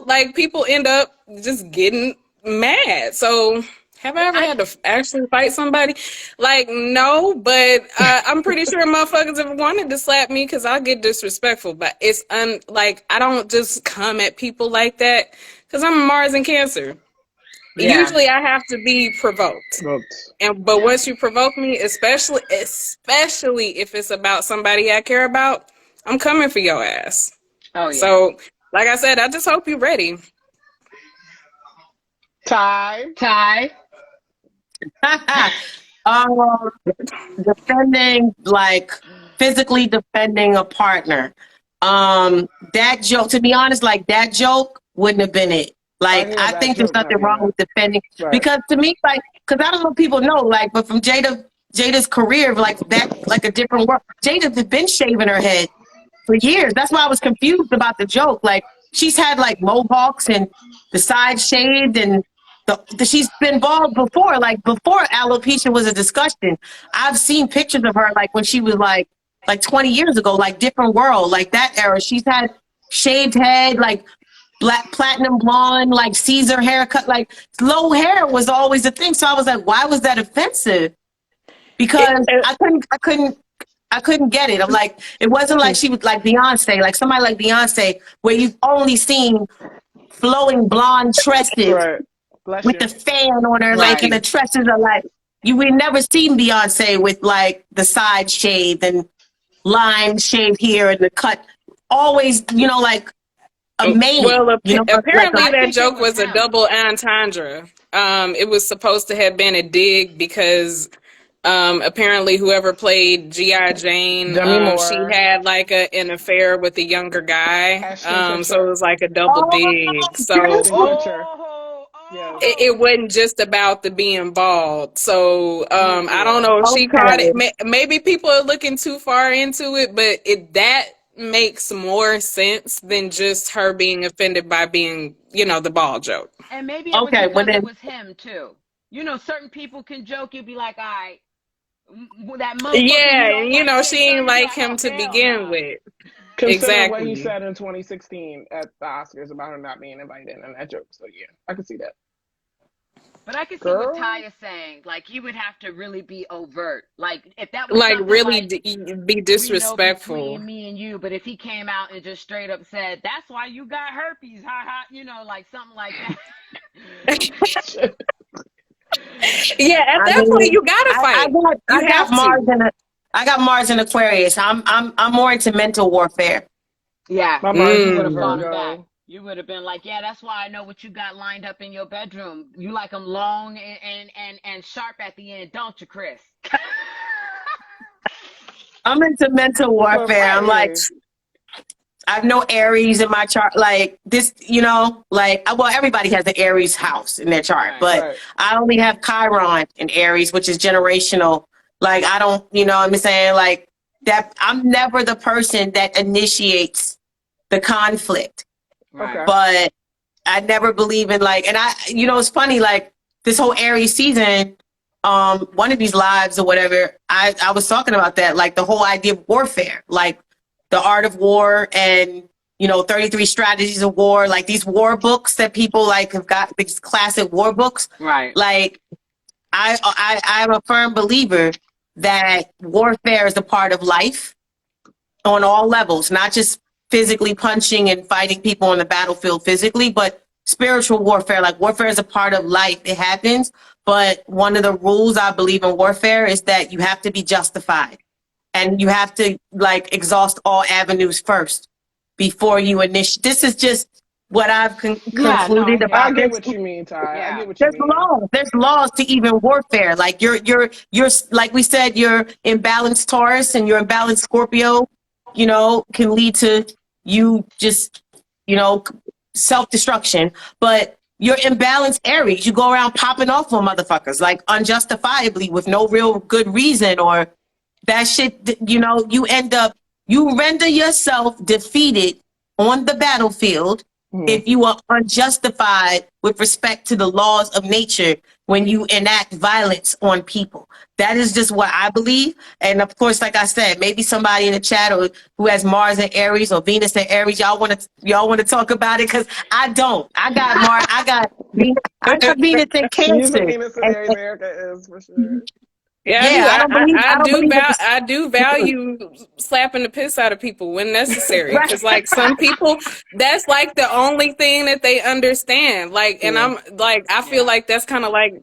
like people end up just getting mad. So, have I ever had to actually fight somebody? Like, no, but I'm pretty sure motherfuckers have wanted to slap me because I get disrespectful. But it's like I don't just come at people like that because I'm a Mars and Cancer. Yeah. Usually, I have to be provoked. But once you provoke me, especially if it's about somebody I care about, I'm coming for your ass. Oh, yeah. So, like I said, I just hope you're ready. Tiye. Defending, like physically defending a partner. That joke, to be honest, like that joke wouldn't have been it. Like, I think there's nothing wrong with defending. Right. Because to me, like, because I don't know if people know, like, but from Jada's career, like that, like a different world. Jada's been shaving her head for years. That's why I was confused about the joke. Like, she's had like mohawks and the side shaved, and she's been bald before. Like before alopecia was a discussion. I've seen pictures of her like when she was like 20 years ago, like different world, like that era. She's had shaved head. Like black platinum blonde, like Caesar haircut, like low hair was always a thing. So I was like, why was that offensive? Because I couldn't get it. I'm like, it wasn't like she was like Beyonce, like somebody like Beyonce, where you've only seen flowing blonde tresses Right. Bless with you. the fan on her, like, Right. and the tresses are like, we never seen Beyonce with like the side shaved and line shaved here and the cut. Always, you know, like a mane. Well, you know, apparently like that joke was was a him. double entendre. It was supposed to have been a dig because apparently whoever played G.I. Jane, Demi Moore. she had like an affair with a younger guy. Ashton So it was like a double dig. So it wasn't just about the being bald. So I don't know if she caught it. Maybe people are looking too far into it, but that makes more sense than just her being offended by being, you know, the bald joke. And maybe it was because it was him too. You know, certain people can joke. You'd be like, all right, that motherfucker. Yeah, you know, she ain't like him to begin with. Considering what he said in 2016 at the Oscars about her not being invited in that joke. So yeah, I can see that. But I can see what Tiye is saying. Like, he would have to really be overt. Like, if that was like really like, be disrespectful. Between me and you, but if he came out and just straight up said, "That's why you got herpes," ha ha, you know, like something like that. Yeah, at that point you gotta fight. I got Mars in Aquarius. I'm more into mental warfare. Yeah, my Mars would have gone back. You would have been like, yeah, that's why I know what you got lined up in your bedroom. You like them long and sharp at the end, don't you, Chris? I'm into mental warfare. I'm like, I have no Aries in my chart. Like this, you know, like, well, everybody has the Aries house in their chart, but I only have Chiron in Aries, which is generational. Like, I don't, you know what I'm saying? Like that, I'm never the person that initiates the conflict. Right. But I never believe in like, and I, you know, it's funny, like this whole Aries season, one of these lives or whatever, I was talking about that, like the whole idea of warfare, like the art of war and, you know, 33 strategies of war, like these war books that people like have got, these classic war books. Right. Like I'm a firm believer that warfare is a part of life on all levels, not just physically punching and fighting people on the battlefield physically, but spiritual warfare. Like warfare is a part of life. It happens. But one of the rules I believe in warfare is that you have to be justified and you have to like exhaust all avenues first before you initiate. This is just what I've concluded about. I get what you mean, Ty. Yeah. I get what you mean. Laws. There's laws to even warfare. Like you're like we said, you're imbalanced Taurus and your imbalanced Scorpio, you know, can lead to you just, you know, self-destruction. But you're imbalanced Aries. You go around popping off on motherfuckers like unjustifiably with no real good reason, or that shit, you know, you render yourself defeated on the battlefield if you are unjustified with respect to the laws of nature when you enact violence on people. That is just what I believe. And of course, like I said, maybe somebody in the chat or who has Mars and Aries or Venus and Aries, y'all want to talk about it, because I don't. I got Mars, I got Venus and Cancer. Venus and Aries, America is for sure. Yeah, I do value slapping the piss out of people when necessary, because like some people, that's like the only thing that they understand. Like, and I'm like, I feel like that's kind of like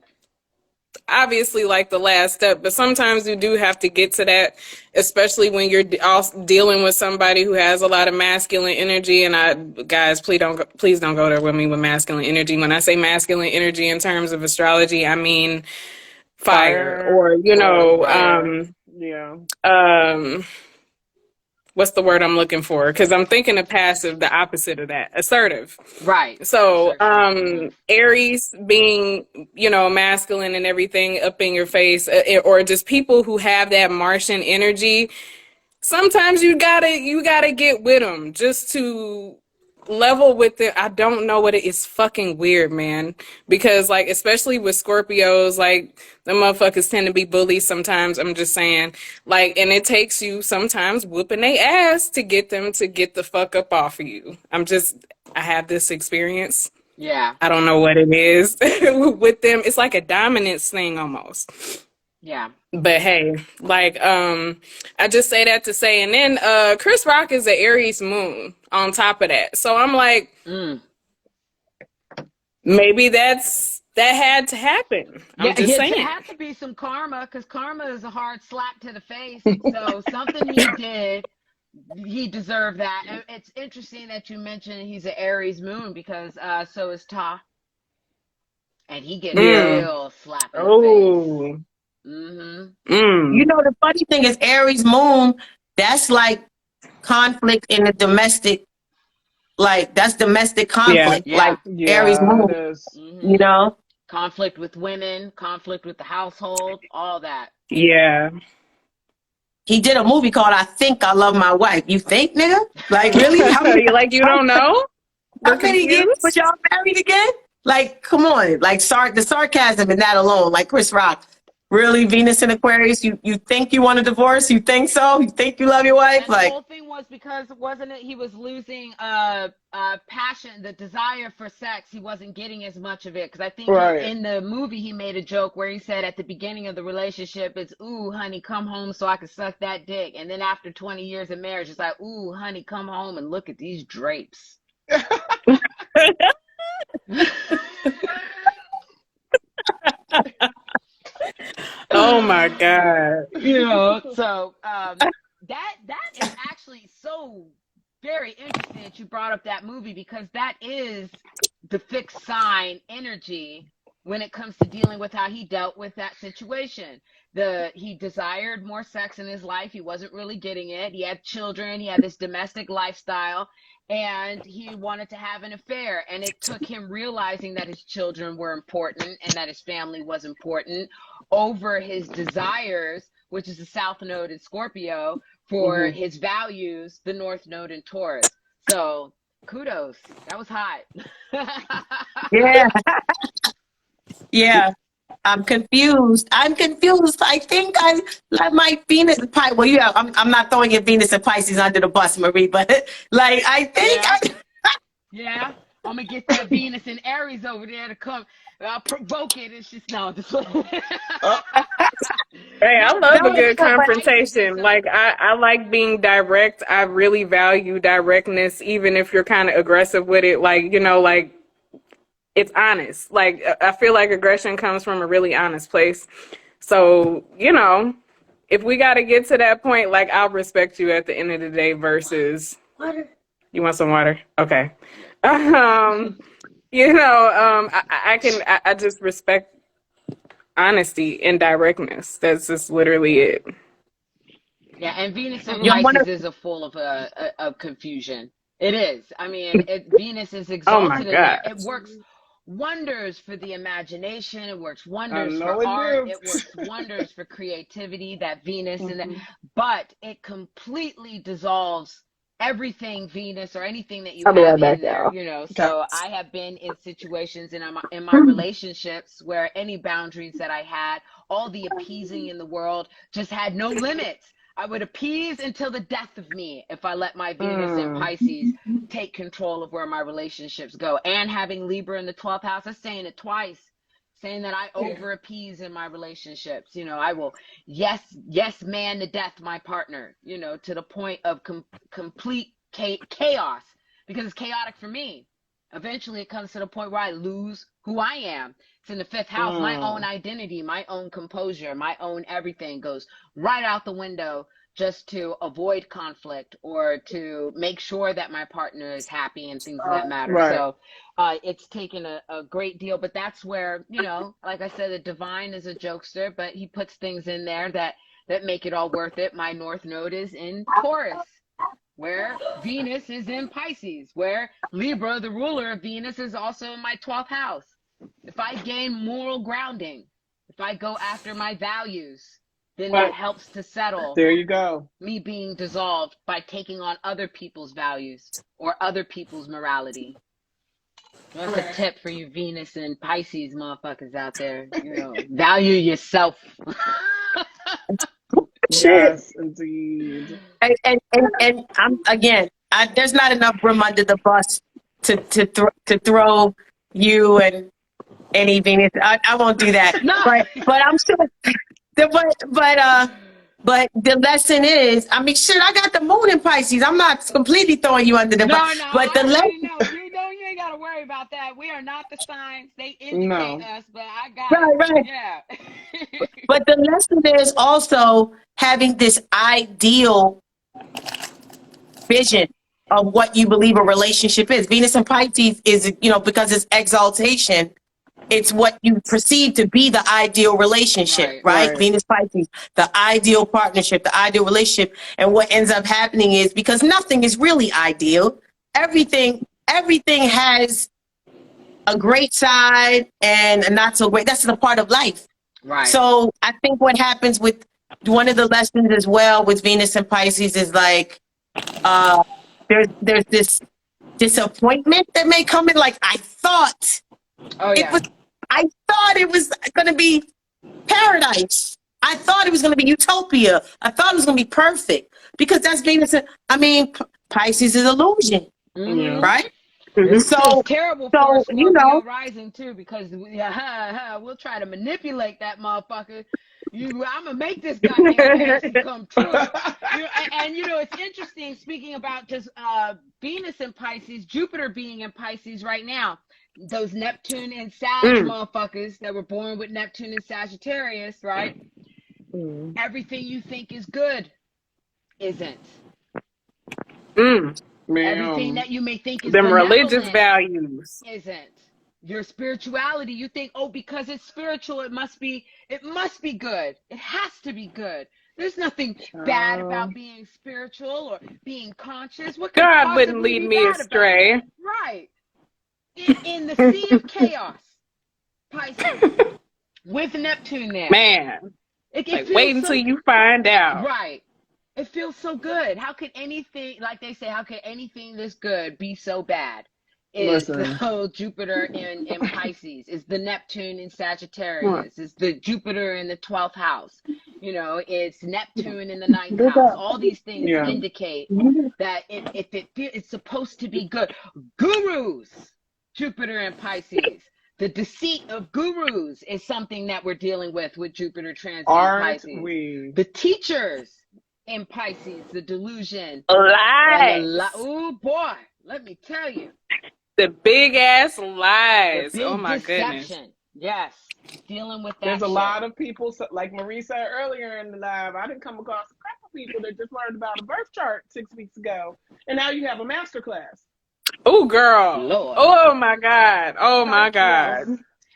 obviously like the last step, but sometimes you do have to get to that, especially when you're dealing with somebody who has a lot of masculine energy. And guys, please don't go there with me with masculine energy. When I say masculine energy in terms of astrology, I mean fire, or you know, what's the word I'm looking for? Because I'm thinking of passive, the opposite of that, assertive. Right. So Aries being, you know, masculine and everything up in your face, or just people who have that Martian energy. Sometimes you gotta get with them just to level with it. I don't know what it is. Fucking weird, man, because like especially with Scorpios, like the motherfuckers tend to be bullies sometimes. I'm just saying, like, and it takes you sometimes whooping their ass to get them to get the fuck up off of you. I'm just I have this experience. Yeah. I don't know what it is with them. It's like a dominance thing almost. Yeah. But hey, like, I just say that to say, and then Chris Rock is an Aries moon on top of that. So I'm like, maybe that had to happen. I'm just saying. It had to be some karma, because karma is a hard slap to the face. So something he did, he deserved that. And it's interesting that you mentioned he's an Aries moon, because so is Ta. And he gets a real slap in the face. You know, the funny thing is Aries moon, that's like conflict in the domestic, like that's domestic conflict. Like Aries moon, you know? Conflict with women, conflict with the household, all that. Yeah. He did a movie called I Think I Love My Wife. You think, nigga? Like, really? You don't know? How many years was y'all married again? Like, come on. Like, the sarcasm in that alone. Like, Chris Rock. Really, Venus in Aquarius? You think you want a divorce? You think so? You think you love your wife? And like, the whole thing was because, wasn't it, he was losing passion, the desire for sex. He wasn't getting as much of it. Because I think in the movie he made a joke where he said at the beginning of the relationship, it's, ooh, honey, come home so I can suck that dick. And then after 20 years of marriage, it's like, ooh, honey, come home and look at these drapes. Oh my God. You know, so that is actually so very interesting that you brought up that movie, because that is the fixed sign energy when it comes to dealing with how he dealt with that situation. He desired more sex in his life. He wasn't really getting it. He had children. He had this domestic lifestyle, and he wanted to have an affair. And it took him realizing that his children were important and that his family was important over his desires, which is the South Node in Scorpio, for his values, the North Node in Taurus. So kudos. That was hot. yeah. Yeah. I'm confused. I think my Venus and Pisces. Well, yeah, I'm not throwing your Venus and Pisces under the bus, Marie, but like I think yeah. I'm gonna get that Venus and Aries over there to come. I'll provoke it. It's just no. Hey, I love a good confrontation. Like I like being direct. I really value directness, even if you're kind of aggressive with it. Like, you know, like it's honest. Like I feel like aggression comes from a really honest place. So, you know, if we got to get to that point, like I'll respect you at the end of the day versus water. You want some water? Okay. You know, I just respect honesty and directness. That's just literally it. Yeah, and Venus and Pisces is full of confusion. It is. I mean, Venus is exalted in there. It works wonders for the imagination. It works wonders for art. It works wonders for creativity, that Venus and that. But it completely dissolves everything Venus or anything that you have in there, you know. So I have been in situations in my relationships where any boundaries that I had, all the appeasing in the world just had no limits. I would appease until the death of me if I let my Venus and Pisces take control of where my relationships go. And having Libra in the 12th house, I'm saying it twice, saying that I over appease in my relationships. You know, I will yes man to death my partner, you know, to the point of complete chaos, because it's chaotic for me. Eventually it comes to the point where I lose who I am. It's in the 5th house. My own identity, my own composure, my own everything goes right out the window just to avoid conflict or to make sure that my partner is happy and things of that matter. So it's taken a great deal, but that's where, you know, like I said, the divine is a jokester, but he puts things in there that make it all worth it. My North Node is in Taurus, where Venus is in Pisces, where Libra, the ruler of Venus, is also in my 12th house. If I gain moral grounding, if I go after my values, then that helps to settle. There you go. Me being dissolved by taking on other people's values or other people's morality. That's a tip for you Venus and Pisces motherfuckers out there. You know, value yourself. Yes, indeed. And I'm again. There's not enough room under the bus to throw you and any Venus. I won't do that. No. But I'm sure. But the lesson is, I mean, shit, I got the moon in Pisces. I'm not completely throwing you under the bus. No, But the lesson, you ain't got to worry about that. We are not the signs. They indicate us, but I got right. Yeah. But the lesson is also having this ideal vision of what you believe a relationship is. Venus and Pisces is, because it's exaltation, it's what you perceive to be the ideal relationship, right? Venus, Pisces, the ideal partnership, the ideal relationship. And what ends up happening is, because nothing is really ideal, everything has a great side and a not so great. That's the part of life. Right. So I think what happens with one of the lessons as well with Venus and Pisces is like, there's this disappointment that may come in. Like, I thought it was going to be paradise. I thought it was going to be utopia. I thought it was going to be perfect, because that's Venus. Pisces is illusion, right? It's terrible for Scorpio rising too, because we'll try to manipulate that motherfucker. I'm gonna make this goddamn fantasy come true. And it's interesting, speaking about just Venus and Pisces, Jupiter being in Pisces right now. Those Neptune and Sag motherfuckers that were born with Neptune and Sagittarius, right? Everything you think is good isn't. Everything that you may think is them religious values isn't. Your spirituality, you think, because it's spiritual, it must be good. It has to be good. There's nothing bad about being spiritual or being conscious. What could God wouldn't lead me astray. Right. In the sea of chaos, Pisces, with Neptune there. Man, wait until you find out. Right. It feels so good. How could anything, like they say, how could anything this good be so bad? It's the whole Jupiter in Pisces. It's the Neptune in Sagittarius. It's the Jupiter in the 12th house. It's Neptune in the 9th house. All these things indicate that it's supposed to be good. Gurus, Jupiter and Pisces. The deceit of gurus is something that we're dealing with Jupiter transit in Pisces. The teachers in Pisces, the delusion. Lies. Oh boy, let me tell you. The big ass lies. Oh my deception. Goodness. Yes. Dealing with that. There's a lot of people, like Marie said earlier in the live, I didn't come across a couple people that just learned about a birth chart 6 weeks ago. And now you have a master class. Oh, girl. Lord. Oh my God. Oh my God.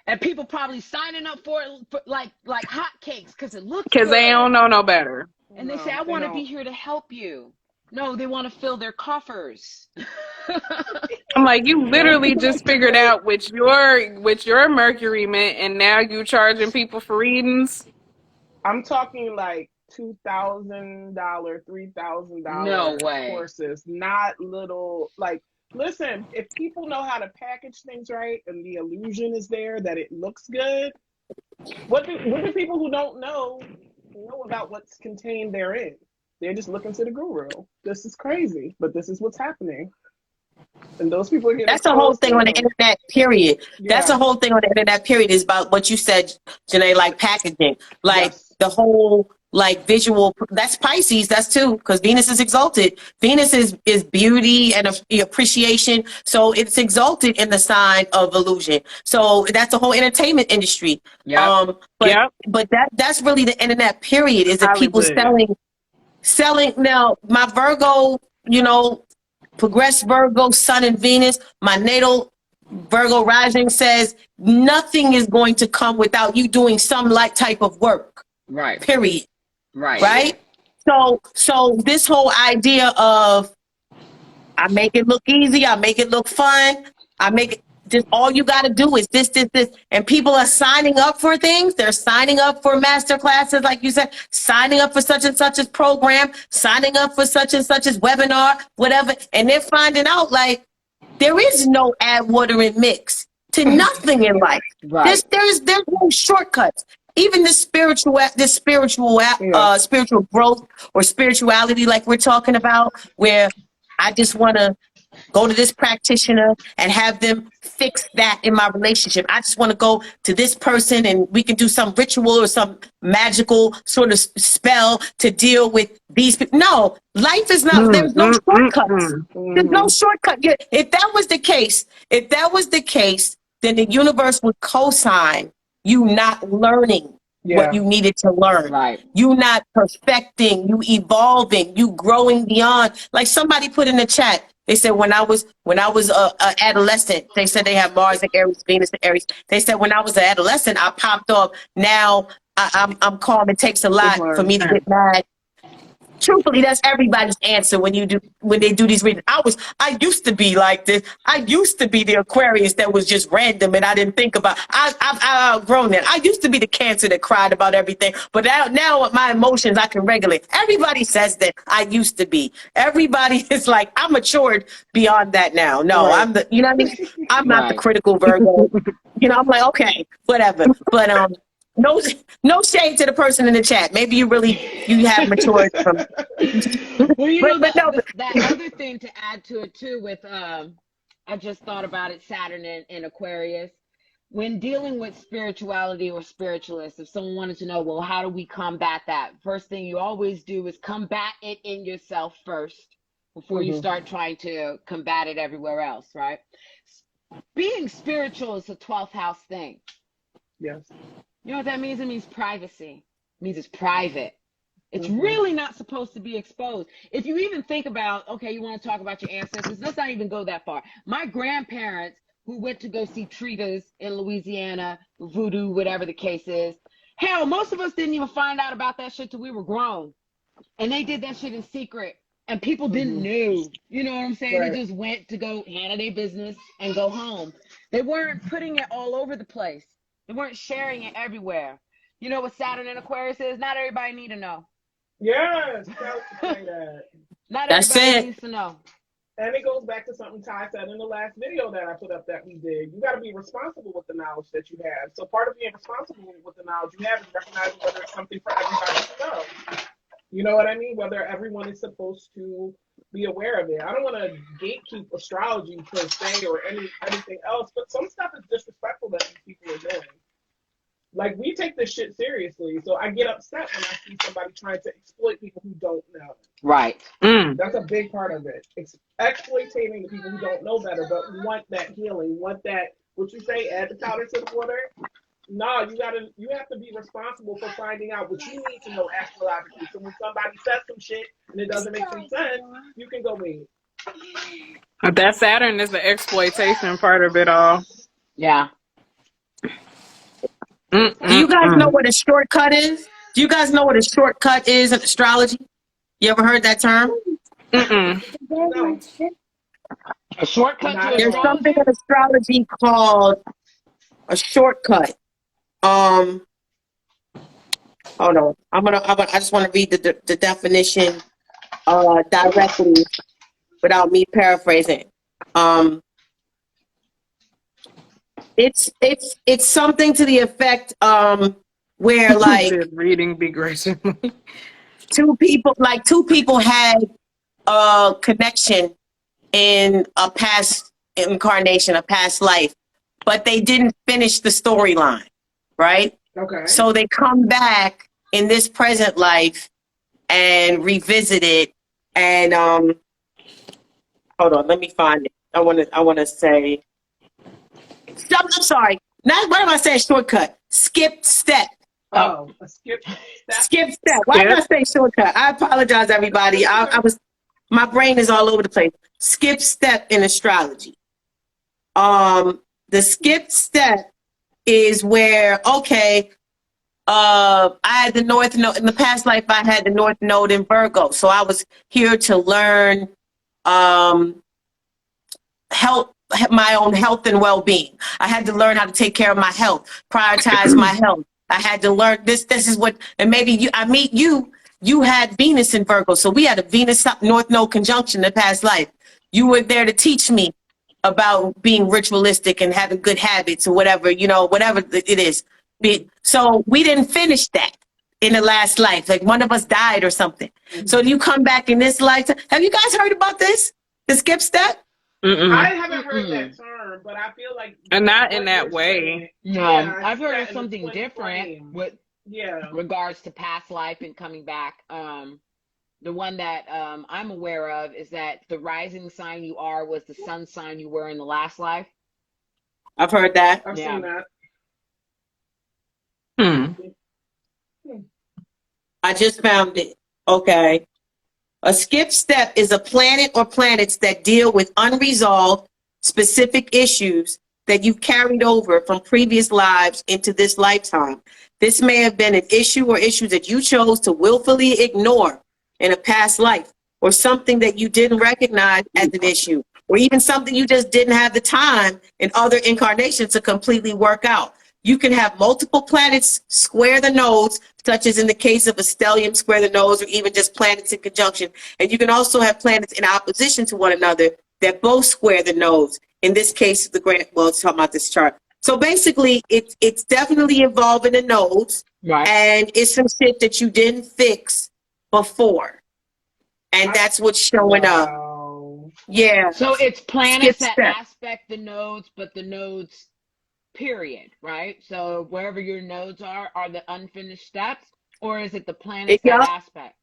And people probably signing up for it like hotcakes because it looks because they don't know no better. And they say, I want to be here to help you. No, they want to fill their coffers. I'm like, you literally just figured out which your Mercury meant, and now you charging people for readings. I'm talking like $2,000, $3,000 no way courses, not little. Like, listen, if people know how to package things right and the illusion is there that it looks good, what do people who don't know about what's contained therein? They're just looking to the guru. This is crazy, but this is what's happening. And those people are getting That's the whole thing on the internet, period. Yeah. That's the whole thing on the internet, period, is about what you said, Janét, like packaging. Like the whole like visual, that's Pisces, that's too, because Venus is exalted. Venus is beauty and appreciation. So it's exalted in the sign of illusion. So that's the whole entertainment industry. But that's really the internet, period, is that people selling. Now, my Virgo, progressed Virgo, Sun and Venus, my natal Virgo rising says nothing is going to come without you doing some type of work. Right. Period. Right. So this whole idea of I make it look easy, I make it look fun, I make it just all you got to do is this, and people are signing up for things. They're signing up for master classes, like you said, signing up for such and such as program, signing up for such and such as webinar, whatever, and they're finding out like there is no add water and mix to nothing in life. Right. There's no shortcuts. Even this spiritual growth or spirituality, like we're talking about, where I just want to go to this practitioner and have them fix that in my relationship. I just want to go to this person and we can do some ritual or some magical sort of spell to deal with these people. No, life is not, there's no shortcuts. There's no shortcut. If that was the case, then the universe would co-sign you not learning what you needed to learn. Right. You not perfecting, you evolving, you growing beyond. Like somebody put in the chat, they said when I was a adolescent, they said they have Mars and Aries, Venus and Aries. They said when I was an adolescent, I popped off. Now I'm calm. It takes a lot for me to get mad. Truthfully, that's everybody's answer when they do these readings. I used to be like this. I used to be the Aquarius that was just random and I didn't think about. I've outgrown that. I used to be the Cancer that cried about everything, but now with my emotions I can regulate. Everybody says that I used to be. Everybody is like I'm matured beyond that now. No, I'm the. You know what I mean? I'm not the critical Virgo. You know, I'm like okay, whatever. But no shade to the person in the chat. Maybe you have matured from. Well, you know, that other thing to add to it too with I just thought about it, Saturn in Aquarius. When dealing with spirituality or spiritualists, if someone wanted to know, well, how do we combat that? First thing you always do is combat it in yourself first before you start trying to combat it everywhere else, right? Being spiritual is a 12th house thing. Yes. You know what that means? It means privacy. It means it's private. It's really not supposed to be exposed. If you even think about, okay, you want to talk about your ancestors, let's not even go that far. My grandparents who went to go see treaters in Louisiana, voodoo, whatever the case is, hell, most of us didn't even find out about that shit till we were grown. And they did that shit in secret. And people didn't know. You know what I'm saying? Right. They just went to go handle their business and go home. They weren't putting it all over the place. They weren't sharing it everywhere. You know what Saturn and Aquarius is? Not everybody need to know. Yes, say that. Not everybody needs to know. And it goes back to something Ty said in the last video that I put up that we did. You got to be responsible with the knowledge that you have. So part of being responsible with the knowledge you have is recognizing whether it's something for everybody to know. You know what I mean? Whether everyone is supposed to be aware of it. I don't want to gatekeep astrology per se or anything else, but some stuff is disrespectful that these people are doing. Like, we take this shit seriously, so I get upset when I see somebody trying to exploit people who don't know. Right. That's a big part of it. It's exploiting the people who don't know better, but want that healing, want that, what you say, add the powder to the water. No, you have to be responsible for finding out what you need to know astrologically. So when somebody says some shit and it doesn't make any sense, you can go wait. That Saturn is the exploitation part of it all. Yeah. Do you guys know what a shortcut is? Do you guys know what a shortcut is in astrology? You ever heard that term? No. A shortcut. There's something in astrology called a shortcut. Hold on. I just want to read the definition directly without me paraphrasing. It's something to the effect where like reading begrudgingly. two people had a connection in a past incarnation, a past life, but they didn't finish the storyline, right? Okay. So they come back in this present life and revisit it. And hold on, let me find it. I want to say. I'm sorry. Not what am I saying? Shortcut. Skip step. Oh, a skip step. Skip step. Why did I say shortcut? I apologize, everybody. My brain is all over the place. Skip step in astrology. The skip step is where, okay, I had the North Node in the past life. I had the North Node in Virgo, so I was here to learn my own health and well-being. I had to learn how to take care of my health, prioritize my health. I had to learn this is what, and maybe I meet you had Venus in Virgo, so we had a Venus North Node conjunction in the past life. You were there to teach me about being ritualistic and having good habits or whatever, whatever it is. So we didn't finish that in the last life. Like one of us died or something. So you come back in this lifetime. Have you guys heard about this? The skip step? I haven't heard that term, but I feel like and not in that way. Saying, no, I've heard of something different with regards to past life and coming back. The one that I'm aware of is that the rising sign you are was the sun sign you were in the last life. I've heard that. I've seen that. I just found it. Okay. A skip step is a planet or planets that deal with unresolved specific issues that you've carried over from previous lives into this lifetime. This may have been an issue or issues that you chose to willfully ignore in a past life, or something that you didn't recognize as an issue, or even something you just didn't have the time in other incarnations to completely work out. You can have multiple planets square the nodes, such as in the case of a stellium square the nodes, or even just planets in conjunction. And you can also have planets in opposition to one another that both square the nodes. In this case, it's talking about this chart. So basically, it's definitely involving the nodes, and it's some shit that you didn't fix before, and that's what's showing up. Yeah. So it's planets that aspect the nodes, but the nodes, period, right? So wherever your nodes are the unfinished steps, or is it the planets that aspect?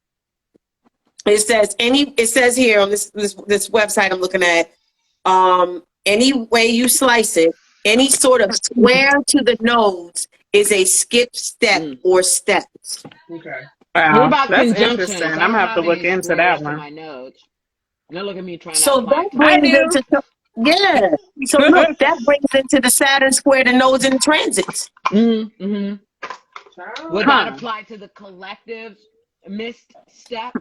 It says here on this website I'm looking at, any way you slice it, any sort of square to the nodes is a skip step or steps. Okay. Wow, what about that's interesting. I'm gonna have to look into that one. My nodes. Don't look at me trying to. So that brings into So look, that brings into the Saturn square the nodes and the transits. Would that apply to the collective missed step?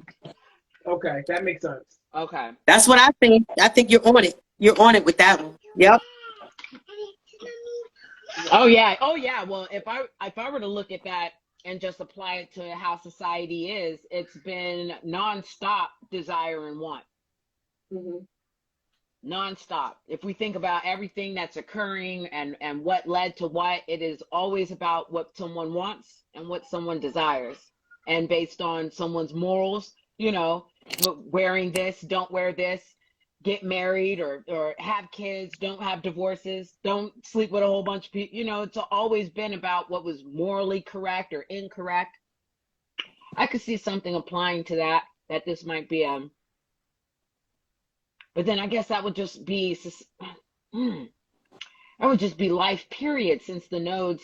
Okay, that makes sense. Okay, that's what I think. I think you're on it. You're on it with that one. Yep. Oh yeah. Well, if I were to look at that and just apply it to how society is, it's been nonstop desire and want. Nonstop. If we think about everything that's occurring and what led to what, it is always about what someone wants and what someone desires, and based on someone's morals, wearing this, don't wear this, get married or have kids, don't have divorces, don't sleep with a whole bunch of people. It's always been about what was morally correct or incorrect. I could see something applying to that this might be but then I guess that would just be life period, since the nodes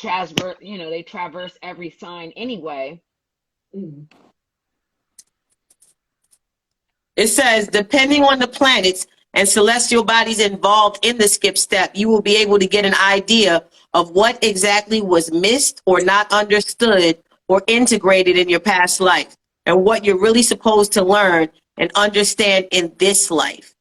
they traverse every sign anyway. It says, depending on the planets and celestial bodies involved in the skip step, you will be able to get an idea of what exactly was missed or not understood or integrated in your past life, and what you're really supposed to learn and understand in this life.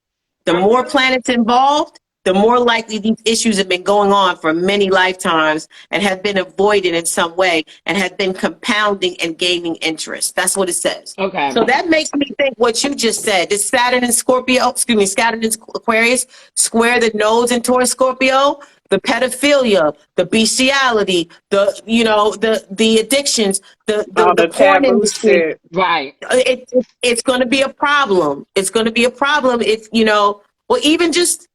The more planets involved, the more likely these issues have been going on for many lifetimes and have been avoided in some way and have been compounding and gaining interest. That's what it says. Okay. So that makes me think what you just said. This Saturn and Saturn and Aquarius square the nodes in Taurus Scorpio, the pedophilia, the bestiality, the addictions, the porn industry. Right. It's going to be a problem. It's going to be a problem if, even just,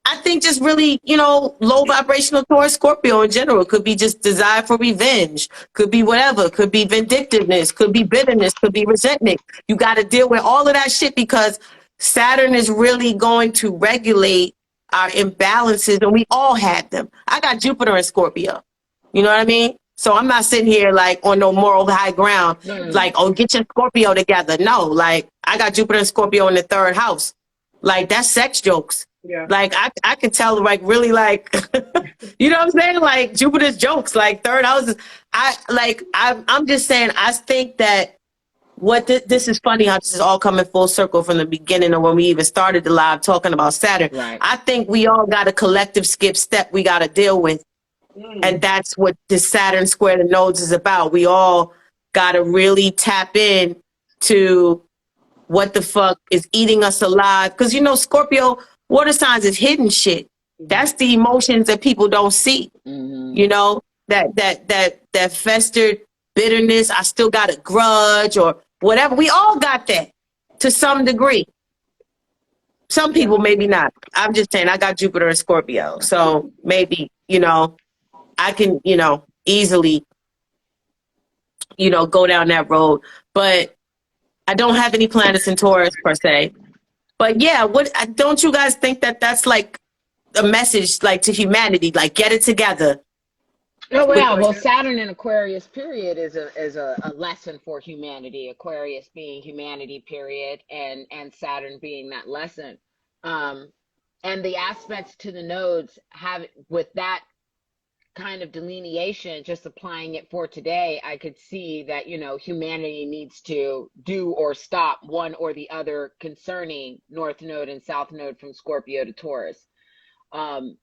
I think just really, low vibrational Taurus Scorpio in general could be just desire for revenge, could be whatever, could be vindictiveness, could be bitterness, could be resentment. You got to deal with all of that shit because Saturn is really going to regulate our imbalances, and we all had them. I got Jupiter in Scorpio. You know what I mean? So I'm not sitting here like on no moral high ground, like, oh, get your Scorpio together. No, like I got Jupiter and Scorpio in the 3rd house. Like that's sex jokes. Yeah. Like I can tell, like really, like you know what I'm saying? Like Jupiter's jokes, like 3rd houses. I'm just saying. I think that this is funny how this is all coming full circle from the beginning of when we even started the live talking about Saturn. Right. I think we all got a collective skip step we got to deal with, and that's what the Saturn square the nodes is about. We all got to really tap in to what the fuck is eating us alive, because Scorpio water signs is hidden shit. That's the emotions that people don't see. That festered bitterness. I still got a grudge or whatever. We all got that to some degree. Some people, maybe not. I'm just saying I got Jupiter in Scorpio. So maybe, I can, easily, go down that road. But I don't have any planets in Taurus per se. But yeah, don't you guys think that that's like a message like to humanity, like get it together? Oh yeah, well, Saturn in Aquarius period is a lesson for humanity. Aquarius being humanity period, and Saturn being that lesson. And the aspects to the nodes have, with that kind of delineation, just applying it for today, I could see that, humanity needs to do or stop one or the other concerning North Node and South Node from Scorpio to Taurus,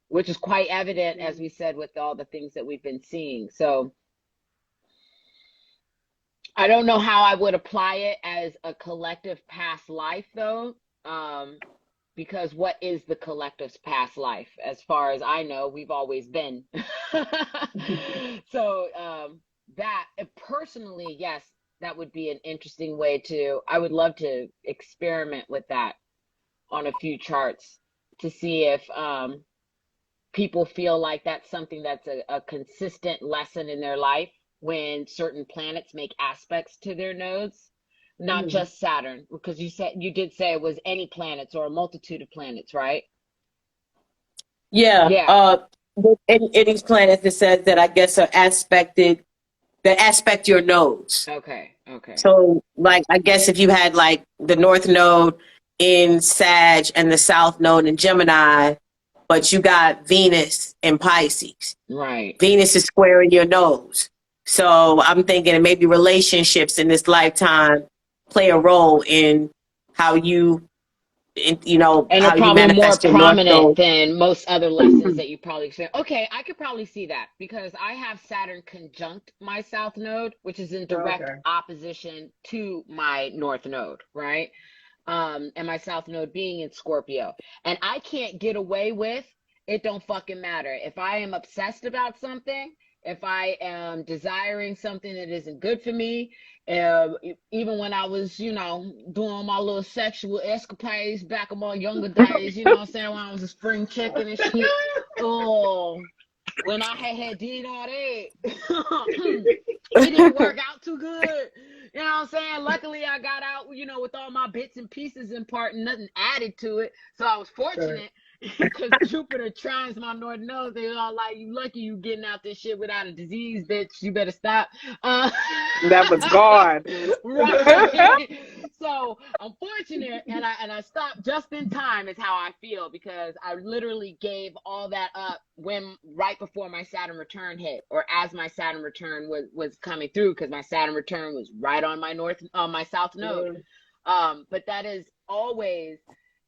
which is quite evident, as we said, with all the things that we've been seeing. So I don't know how I would apply it as a collective past life, though. Because what is the collective's past life? As far as I know, we've always been. So that personally, yes, that would be an interesting way I would love to experiment with that on a few charts to see if people feel like that's something that's a consistent lesson in their life when certain planets make aspects to their nodes. Not just Saturn, because you did say it was any planets or a multitude of planets, right? Yeah. In these planets, it says that I guess are aspected, that aspect your nodes. Okay. So, like, I guess if you had like the North Node in Sag and the South Node in Gemini, but you got Venus in Pisces. Right. Venus is squaring your nodes. So I'm thinking maybe relationships in this lifetime play a role in how you, and are probably more prominent than most other lessons that you probably experience. Okay, I could probably see that because I have Saturn conjunct my South Node, which is in direct opposition to my North Node, right? And my South Node being in Scorpio. And I can't get away with, it don't fucking matter. If I am obsessed about something, if I am desiring something that isn't good for me, even when I was, doing my little sexual escapades back in my younger days, what I'm saying, when I was a spring chicken and shit. Oh, when I had did all that, it didn't work out too good. You know what I'm saying? Luckily, I got out, with all my bits and pieces in part and nothing added to it. So I was fortunate. Because Jupiter trines my North Node. They're all like, you lucky you getting out this shit without a disease, bitch. You better stop. That was God. Right. So I'm fortunate, and I stopped just in time is how I feel, because I literally gave all that up right before my Saturn return hit, or as my Saturn return was coming through, because my Saturn return was right on my South Node. But that is always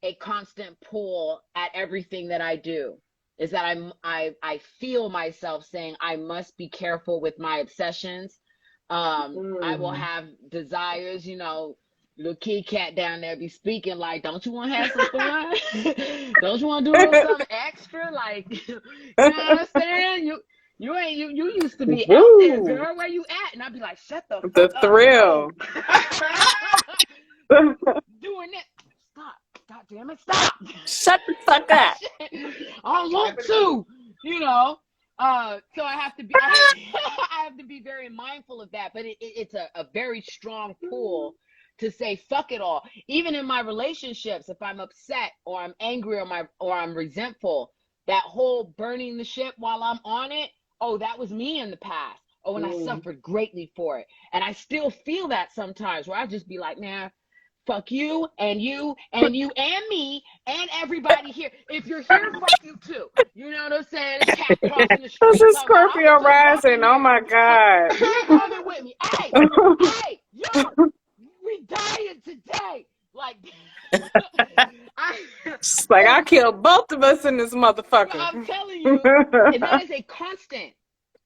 a constant pull at everything that I do, is that I feel myself saying I must be careful with my obsessions. I will have desires, little Kit Kat down there be speaking like, don't you want to have some fun? Don't you want to do a little something extra? Like, you know what I'm saying? You used to be out there, girl. Where you at? And I'd be like, shut the fuck up. Thrill. Doing it. Stop. God damn it, stop. Shut the fuck up. I don't want to, so I have to be I have to be very mindful of that. But it's a very strong pull to say fuck it all. Even in my relationships, if I'm upset or I'm angry or I'm resentful, that whole burning the ship while I'm on it, that was me in the past. And I suffered greatly for it. And I still feel that sometimes, where I just be like, nah, fuck you and you and you and me and everybody here. If you're here, fuck you too. You know what I'm saying? It's cat crossing the street. This is Scorpio rising. Oh my God. Coming with me. Hey, yo, we dying today. Like, I killed both of us in this motherfucker. I'm telling you, and that is a constant.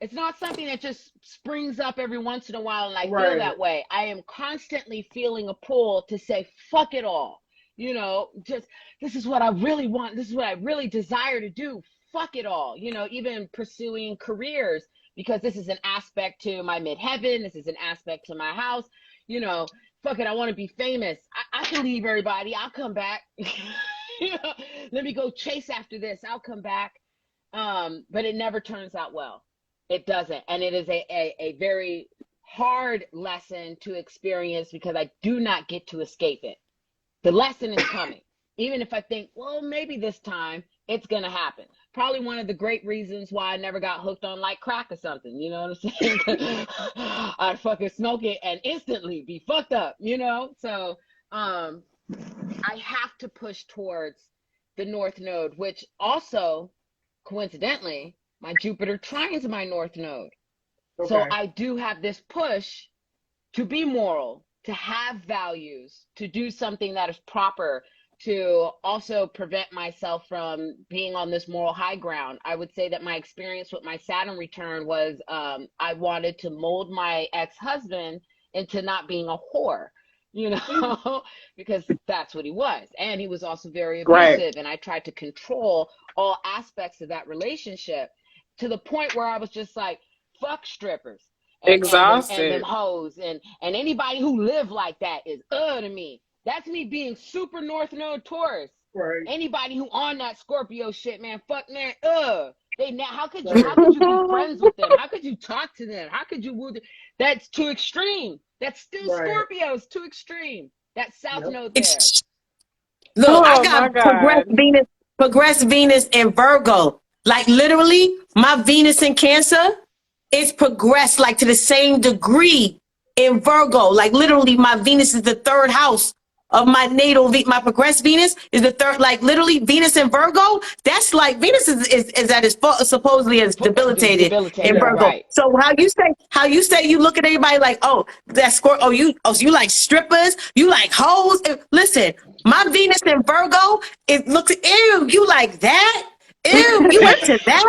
It's not something that just springs up every once in a while and I feel that way. I am constantly feeling a pull to say, fuck it all. Just, this is what I really want. This is what I really desire to do. Fuck it all. Even pursuing careers, because this is an aspect to my midheaven. This is an aspect to my house. Fuck it. I want to be famous. I can leave everybody. I'll come back. Let me go chase after this. I'll come back. But it never turns out well. It doesn't. And it is a very hard lesson to experience because I do not get to escape it. The lesson is coming. Even if I think, well, maybe this time it's going to happen. Probably one of the great reasons why I never got hooked on like crack or something. You know what I'm saying? I'd fucking smoke it and instantly be fucked up, you know? So I have to push towards the North Node, which also, coincidentally, my Jupiter trines my North Node. Okay. So I do have this push to be moral, to have values, to do something that is proper, to also prevent myself from being on this moral high ground. I would say that my experience with my Saturn return was I wanted to mold my ex-husband into not being a whore, you know, because that's what he was. And he was also very abusive. Right. And I tried to control all aspects of that relationship to the point where I was just like, fuck strippers. Exhausted. And them hoes. And anybody who lived like that is to me. That's me being super North Node Taurus. Right. Anybody who on that Scorpio shit, man, fuck man, They now how could you be friends with them? How could you talk to them? How could you woo them? That's too extreme. That's still Scorpios, too extreme. That South Node there. Look, I got progressed Venus in Virgo. Like literally, my Venus in Cancer is progressed like to the same degree in Virgo. Like literally, my Venus is the third house of my natal. My progressed Venus is the third. Like literally, Venus in Virgo. That's like Venus is at its supposedly as debilitated in Virgo. Right. So how you say you look at everybody like, oh, that's Scorpio. So you like strippers, you like hoes. Listen, my Venus in Virgo, it looks ew. You like that? Ew, you into that?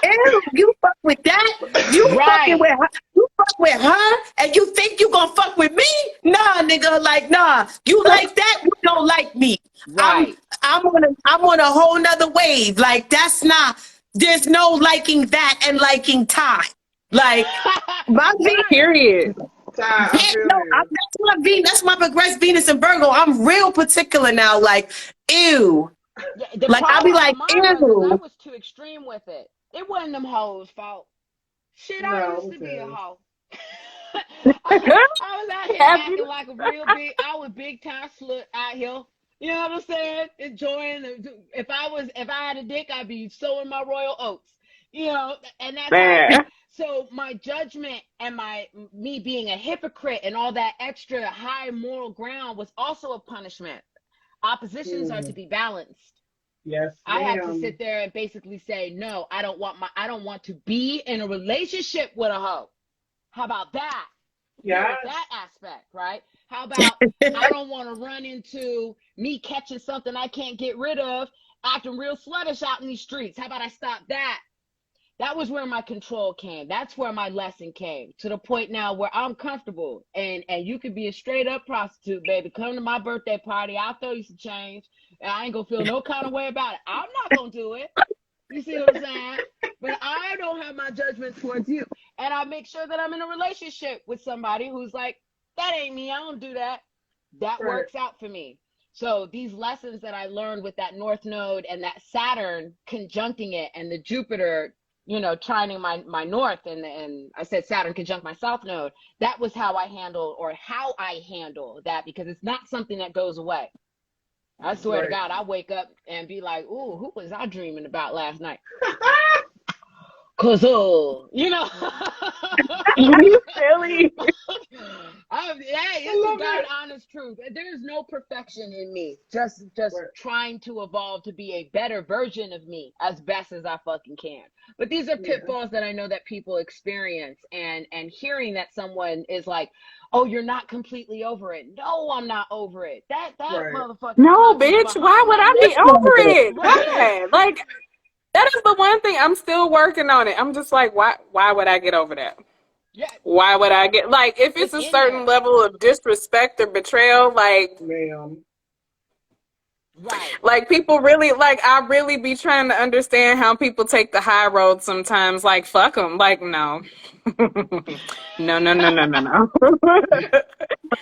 Ew, you fuck with that? You fucking with her? You fuck with her? And you think you gonna fuck with me? Nah, nigga, like nah. You like that? You don't like me. Right. I'm on a whole nother wave. Like that's not. There's no liking that and liking time. Like my Venus. Period. That's my progressed Venus in Virgo. I'm real particular now. Like ew. Yeah, like I'll be like, ew. I was too extreme with it. It wasn't them hoes' fault. Shit, I used to be a hoe. I was out here acting like a real big. I was big time slut out here. You know what I'm saying? Enjoying. If I had a dick, I'd be sowing my royal oats. You know, and that's so my judgment and me being a hypocrite and all that extra high moral ground was also a punishment. Oppositions are to be balanced. Yes. I had to sit there and basically say, no, I don't want to be in a relationship with a hoe. How about that? Yeah. That aspect, right? How about I don't want to run into me catching something I can't get rid of, acting real sluttish out in these streets. How about I stop that? That was where my control came. That's where my lesson came, to the point now where I'm comfortable. And you could be a straight up prostitute, baby. Come to my birthday party. I'll throw you some change. And I ain't going to feel no kind of way about it. I'm not going to do it. You see what I'm saying? But I don't have my judgment towards you. And I make sure that I'm in a relationship with somebody who's like, that ain't me. I don't do that. That works out for me. So these lessons that I learned with that North Node and that Saturn conjuncting it and the Jupiter, you know, trining my North and I said Saturn conjunct my South Node. That was how I handle that, because it's not something that goes away. I swear to God, I wake up and be like, ooh, who was I dreaming about last night? Cause you know, you silly. It's a God honest truth. There's no perfection in me. Just trying to evolve to be a better version of me as best as I fucking can. But these are pitfalls that I know that people experience, and hearing that someone is like, oh, you're not completely over it. No, I'm not over it. That motherfucker. No, bitch. Why would I be over it? Right. Like, that is the one thing I'm still working on it. I'm just like, why would I get over that? Yeah. Why would I get, like, if it's a certain level of disrespect or betrayal, like, like people really, like, I really be trying to understand how people take the high road sometimes. Like, fuck them. Like, no. No.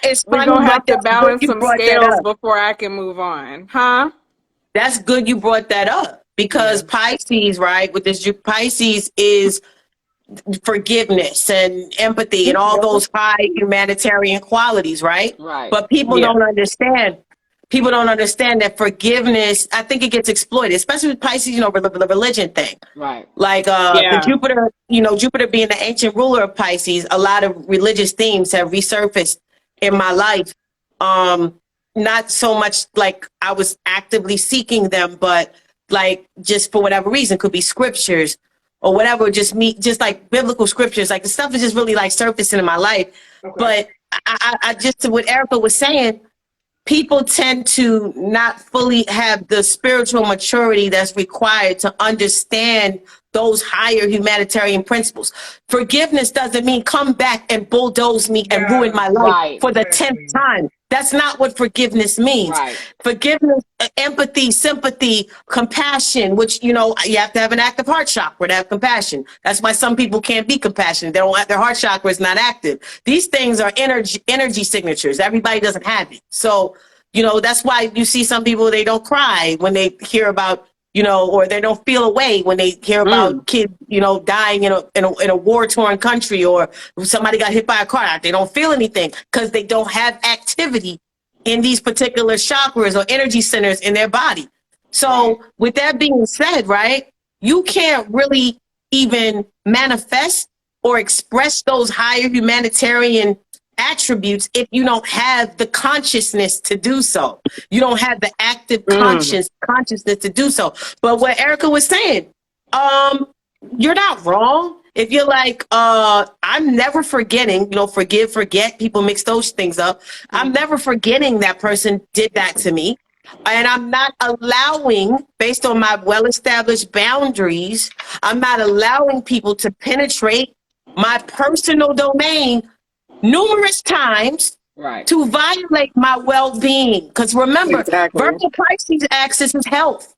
It's we're going to have to balance some scales before I can move on. Huh? that's good you brought that up, because Pisces, right, with this Pisces is forgiveness and empathy and all those high humanitarian qualities, right? Right. But people don't understand. People don't understand that forgiveness, I think it gets exploited, especially with Pisces, the religion thing. Right. Like the Jupiter, Jupiter being the ancient ruler of Pisces, a lot of religious themes have resurfaced in my life. Not so much like I was actively seeking them, but like just for whatever reason, could be scriptures or whatever, just like biblical scriptures. Like the stuff is just really like surfacing in my life. Okay. But I just, what Erica was saying, people tend to not fully have the spiritual maturity that's required to understand those higher humanitarian principles. Forgiveness doesn't mean come back and bulldoze me and ruin my life for the 10th time. That's not what forgiveness means. Right. Forgiveness, empathy, sympathy, compassion, which, you have to have an active heart chakra to have compassion. That's why some people can't be compassionate. They don't have, their heart chakra is not active. These things are energy signatures. Everybody doesn't have it. So, that's why you see some people, they don't cry when they hear about, or they don't feel away when they hear about kids, dying in a war-torn country, or somebody got hit by a car. They don't feel anything because they don't have activity in these particular chakras or energy centers in their body. So with that being said, right, you can't really even manifest or express those higher humanitarian attributes if you don't have the consciousness to do so. You don't have the active consciousness to do so. But what Erica was saying, you're not wrong. If you're like, I'm never forgetting, forgive, forget, people mix those things up. I'm never forgetting that person did that to me. And I'm not allowing, based on my well-established boundaries, I'm not allowing people to penetrate my personal domain numerous times to violate my well-being. Because remember, Virgo Pisces axis is health,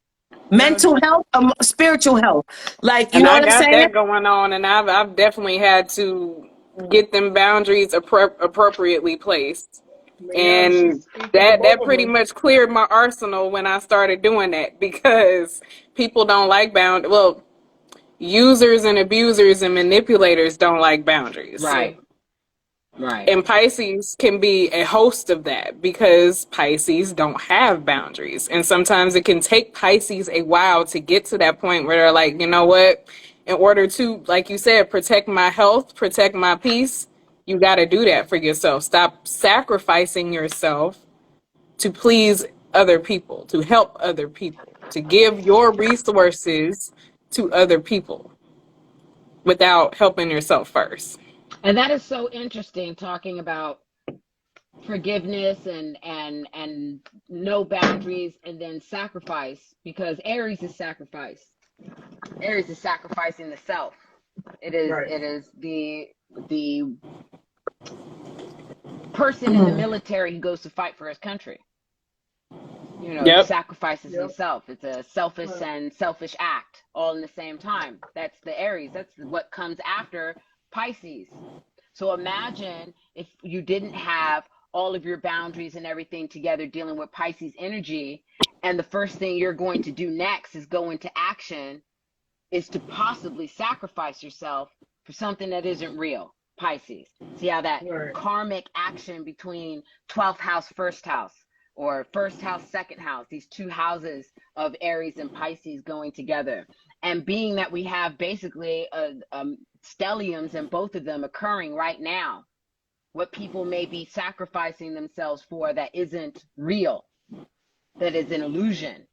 mental health, spiritual health. Like, you know what I'm saying? I got that going on, and I've definitely had to get them boundaries appropriately placed. And that pretty much cleared my arsenal when I started doing that, because people don't like users and abusers and manipulators don't like boundaries. Right. Right. And Pisces can be a host of that, because Pisces don't have boundaries. And sometimes it can take Pisces a while to get to that point where they're like, you know what, in order to, like you said, protect my health, protect my peace, you got to do that for yourself. Stop sacrificing yourself to please other people, to help other people, to give your resources to other people without helping yourself first. And that is so interesting, talking about forgiveness and no boundaries, and then sacrifice, because Aries is sacrifice. Aries is sacrificing the self. It is the person in the military who goes to fight for his country. Sacrifices himself. It's a selfish and selfish act all in the same time. That's the Aries. That's what comes after Pisces. So imagine if you didn't have all of your boundaries and everything together, dealing with Pisces energy, and the first thing you're going to do next is go into action, is to possibly sacrifice yourself for something that isn't real. Pisces. See how that karmic action between 12th house, first house, or first house, second house, these two houses of Aries and Pisces going together. And being that we have basically stelliums in both of them occurring right now, what people may be sacrificing themselves for that isn't real, that is an illusion,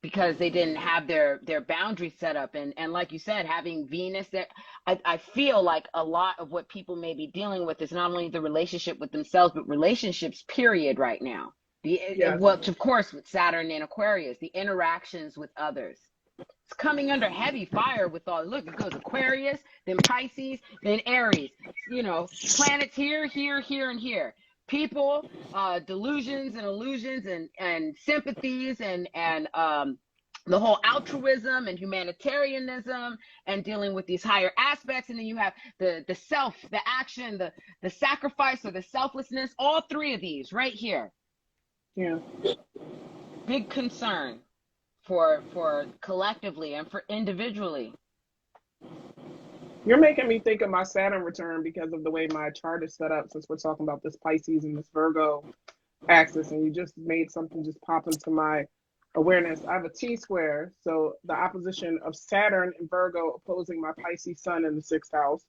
because they didn't have their boundaries set up. And like you said, having Venus there, I feel like a lot of what people may be dealing with is not only the relationship with themselves, but relationships period right now. Well, of course, with Saturn and Aquarius, the interactions with others. It's coming under heavy fire with all, look, it goes Aquarius, then Pisces, then Aries. Planets here, here, here, and here. People, delusions and illusions and sympathies and the whole altruism and humanitarianism and dealing with these higher aspects. And then you have the self, the action, the sacrifice or the selflessness, all three of these right here. Yeah. Big concern. for collectively and for individually. You're making me think of my Saturn return because of the way my chart is set up, since we're talking about this Pisces and this Virgo axis, and you just made something just pop into my awareness. I have a T-square, so the opposition of Saturn and Virgo opposing my Pisces sun in the 6th house.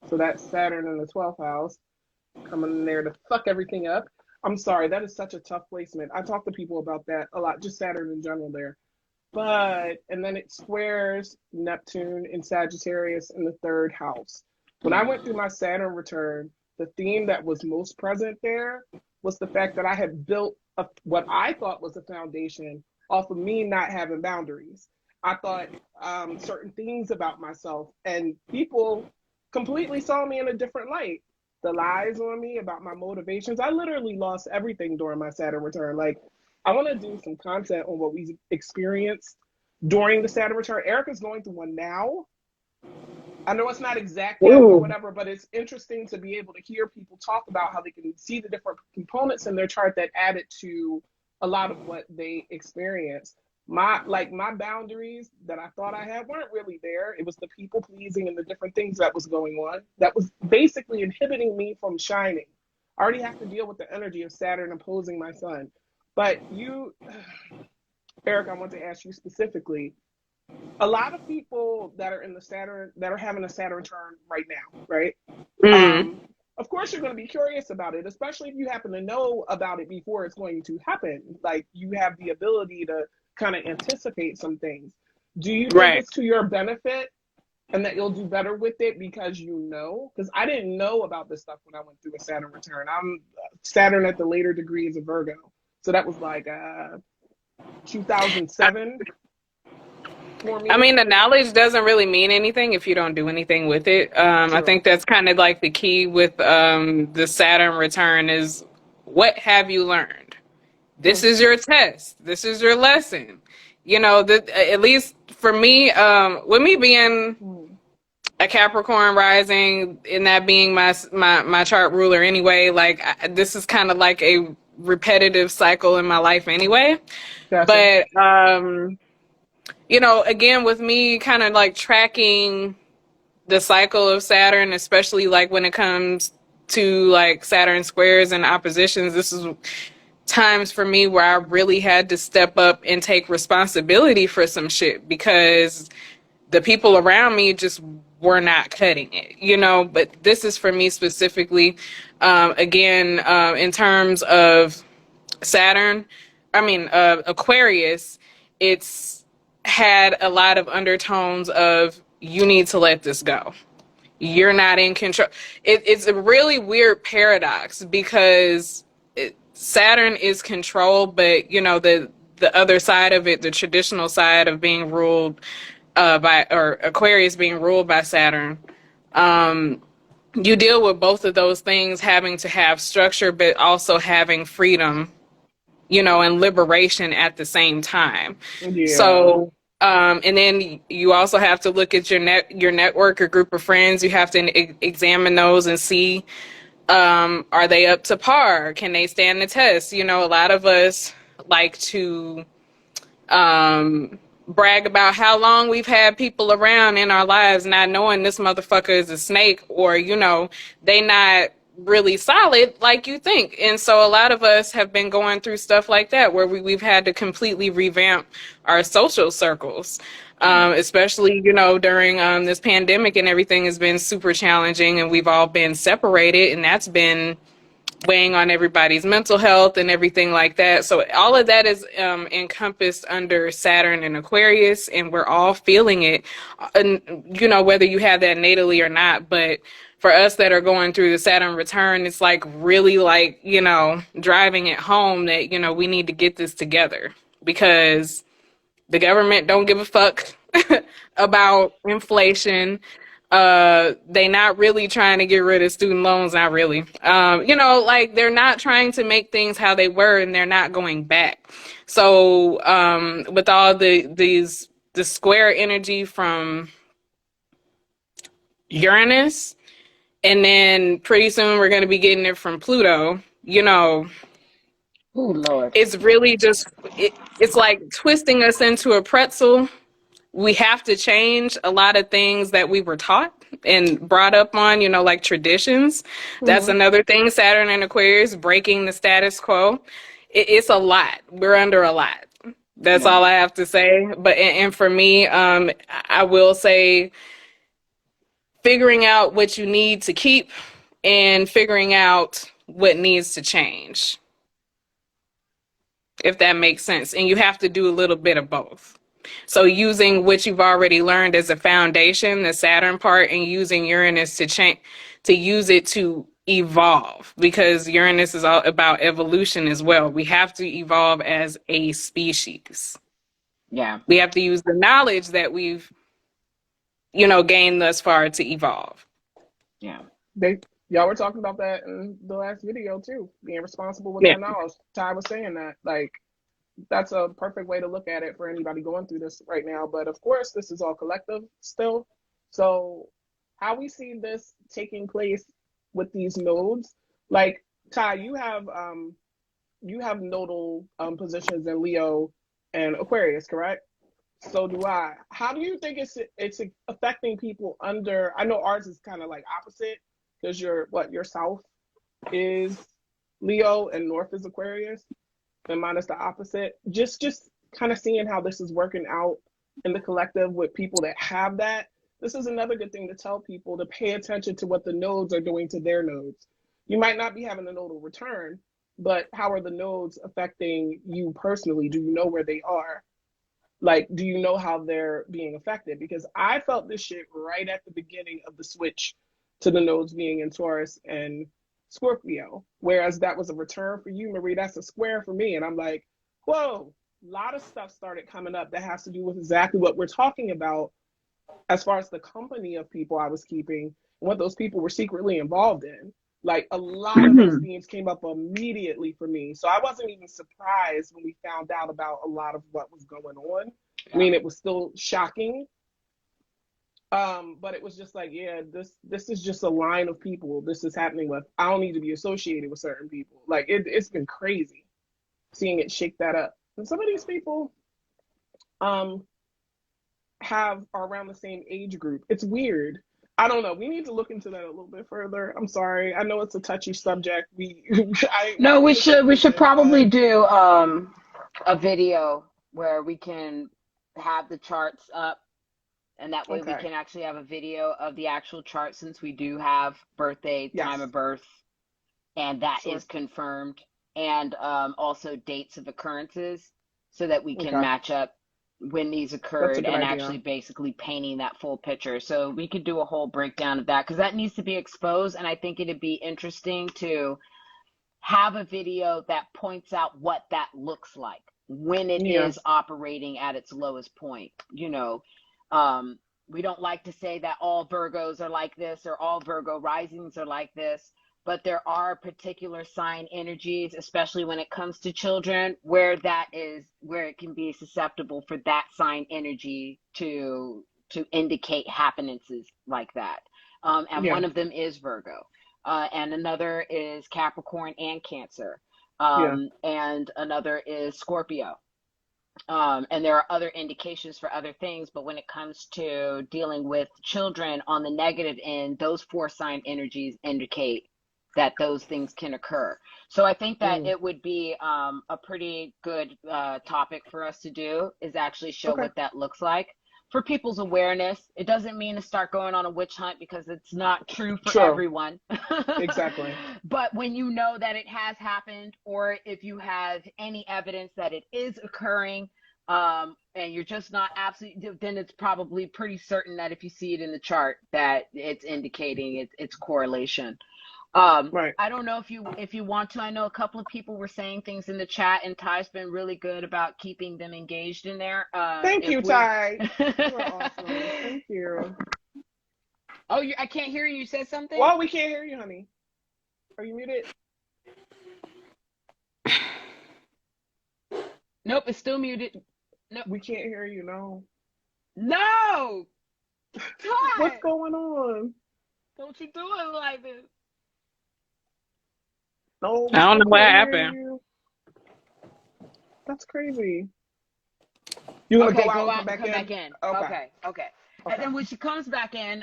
So that's Saturn in the 12th house coming in there to fuck everything up. I'm sorry, that is such a tough placement. I talk to people about that a lot, just Saturn in general there. But, and then it squares Neptune in Sagittarius in the 3rd house. When I went through my Saturn return, the theme that was most present there was the fact that I had built what I thought was a foundation off of me not having boundaries. I thought certain things about myself, and people completely saw me in a different light. The lies on me about my motivations. I literally lost everything during my Saturn return. Like, I want to do some content on what we experienced during the Saturn return. Erica's going through one now. I know it's not exact yet or whatever, but it's interesting to be able to hear people talk about how they can see the different components in their chart that added to a lot of what they experienced. My boundaries that I thought I had weren't really there. It was the people pleasing and the different things that was going on that was basically inhibiting me from shining. I already have to deal with the energy of Saturn opposing my sun. But you, Eric, I want to ask you specifically, a lot of people that are in the Saturn, that are having a Saturn return right now, right? Of course, you're going to be curious about it, especially if you happen to know about it before it's going to happen. Like, you have the ability to kind of anticipate some things. Do you think it's to your benefit and that you'll do better with it because you know? Because I didn't know about this stuff when I went through a Saturn return. I'm Saturn at the later degrees of Virgo. So that was like 2007 for me. I mean, the knowledge doesn't really mean anything if you don't do anything with it. I think that's kind of like the key with the Saturn return is, what have you learned? This is your test. This is your lesson. You know, at least for me, with me being a Capricorn rising and that being my chart ruler anyway, like this is kind of like a repetitive cycle in my life anyway. Gotcha. But you know, again, with me kind of like tracking the cycle of Saturn, especially like when it comes to like Saturn squares and oppositions, this is times for me where I really had to step up and take responsibility for some shit because the people around me just were not cutting it, you know. But this is for me specifically, again, in terms of Saturn, Aquarius, it's had a lot of undertones of, you need to let this go. You're not in control. It's a really weird paradox because Saturn is control, but you know, the other side of it, the traditional side of being ruled or Aquarius being ruled by Saturn, you deal with both of those things having to have structure, but also having freedom, you know, and liberation at the same time. Yeah. So, and then you also have to look at your network or group of friends. You have to examine those and see, are they up to par? Can they stand the test? You know, a lot of us like to brag about how long we've had people around in our lives, not knowing this motherfucker is a snake, or, you know, they not really solid like you think. And so a lot of us have been going through stuff like that where we've had to completely revamp our social circles, especially, you know, during this pandemic, and everything has been super challenging and we've all been separated, and that's been weighing on everybody's mental health and everything like that. So all of that is encompassed under Saturn and Aquarius, and we're all feeling it, and you know, whether you have that natally or not. But for us that are going through the Saturn return, it's like really like, you know, driving it home that, you know, we need to get this together because the government don't give a fuck about inflation. They not really trying to get rid of student loans, not really. You know, like they're not trying to make things how they were, and they're not going back. So with all the square energy from Uranus, and then pretty soon we're going to be getting it from Pluto, you know, Oh, Lord. It's really just, it's like twisting us into a pretzel. We have to change a lot of things that we were taught and brought up on, you know, like traditions. That's another thing. Saturn and Aquarius, breaking the status quo. It's a lot. We're under a lot. That's all I have to say. But, and for me, I will say figuring out what you need to keep and figuring out what needs to change, if that makes sense. And you have to do a little bit of both. So using what you've already learned as a foundation, the Saturn part, and using Uranus to change, to use it to evolve, because Uranus is all about evolution as well. We have to evolve as a species. Yeah. We have to use the knowledge that we've, you know, gained thus far to evolve. Yeah. Y'all were talking about that in the last video too, being responsible with that knowledge. Ty was saying that, like, that's a perfect way to look at it for anybody going through this right now. But of course, this is all collective still. So how we see this taking place with these nodes, like Ty, you have nodal positions in Leo and Aquarius, correct? So do I. How do you think it's affecting people under? I know ours is kind of like opposite, because your south is Leo and north is Aquarius, and mine is the opposite. Just kind of seeing how this is working out in the collective with people that have that. This is another good thing to tell people, to pay attention to what the nodes are doing to their nodes. You might not be having a nodal return, but how are the nodes affecting you personally? Do you know where they are? Like, do you know how they're being affected? Because I felt this shit right at the beginning of the switch to the nodes being in Taurus and Scorpio, whereas that was a return for you, Marie. That's a square for me. And I'm like, whoa, a lot of stuff started coming up that has to do with exactly what we're talking about as far as the company of people I was keeping and what those people were secretly involved in. Like, a lot of those themes came up immediately for me. So I wasn't even surprised when we found out about a lot of what was going on. I mean, it was still shocking. But it was just like, yeah, this is just a line of people this is happening with. I don't need to be associated with certain people. Like, it's been crazy seeing it shake that up. And some of these people are around the same age group. It's weird. I don't know. We need to look into that a little bit further. I'm sorry. I know it's a touchy subject. We should probably do a video where we can have the charts up, and that way we can actually have a video of the actual chart, since we do have birthday, time of birth, and that is confirmed, and also dates of occurrences, so that we can match up when these occurred and actually basically painting that full picture. So we could do a whole breakdown of that, because that needs to be exposed. And I think it'd be interesting to have a video that points out what that looks like when it is operating at its lowest point. You know, we don't like to say that all Virgos are like this or all Virgo risings are like this, but there are particular sign energies, especially when it comes to children, where it can be susceptible for that sign energy to indicate happenances like that. And one of them is Virgo, and another is Capricorn and Cancer, and another is Scorpio. And there are other indications for other things, but when it comes to dealing with children on the negative end, those 4 sign energies indicate that those things can occur. So I think that it would be a pretty good topic for us to do, is actually show what that looks like for people's awareness. It doesn't mean to start going on a witch hunt, because it's not true for everyone. Exactly. But when you know that it has happened, or if you have any evidence that it is occurring, and you're just not absolutely, then it's probably pretty certain that if you see it in the chart, that it's indicating its correlation. I don't know if you want to. I know a couple of people were saying things in the chat, and Ty's been really good about keeping them engaged in there. Thank you, Ty. You're awesome. Thank you. Oh, I can't hear you. You said something? Well, we can't hear you, honey. Are you muted? Nope, it's still muted. Nope. We can't hear you, no. No! Ty! What's going on? Don't you do it like this. No, I don't know what happened. That's crazy. You want to go out and come back in? Okay. And then when she comes back in,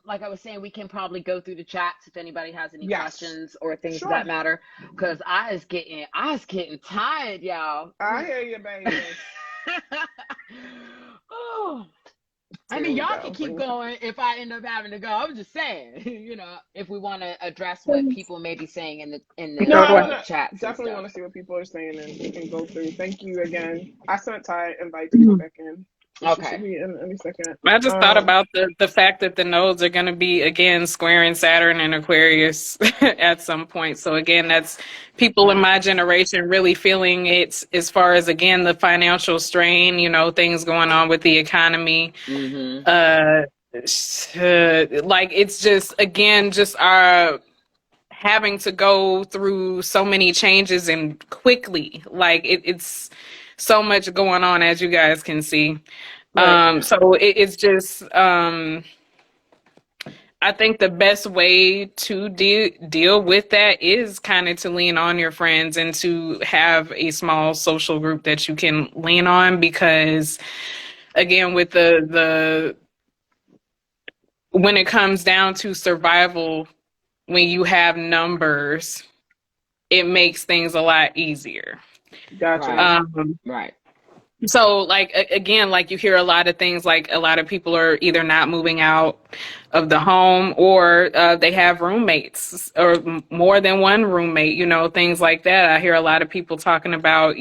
like I was saying, we can probably go through the chats if anybody has any questions or things of that matter. Because I was getting tired, y'all. I hear you, baby. Oh, I mean, y'all can keep going if I end up having to go. I'm just saying, if we want to address what people may be saying in the chat. Definitely want to see what people are saying, and we can go through. Thank you again. I sent Ty invite to come back in. Okay. In any second. I just thought about the fact that the nodes are going to be again squaring Saturn and Aquarius at some point. So again, that's people in my generation really feeling it as far as again the financial strain, things going on with the economy. Mm-hmm. Like it's just again just our having to go through so many changes and quickly. Like it's so much going on, as you guys can see. Right. So it's just, I think the best way to deal with that is kind of to lean on your friends and to have a small social group that you can lean on, because again, with the when it comes down to survival, when you have numbers, it makes things a lot easier. Gotcha. Right. So, like, again, like you hear a lot of things, like a lot of people are either not moving out of the home or they have roommates or more than one roommate, things like that. I hear a lot of people talking about,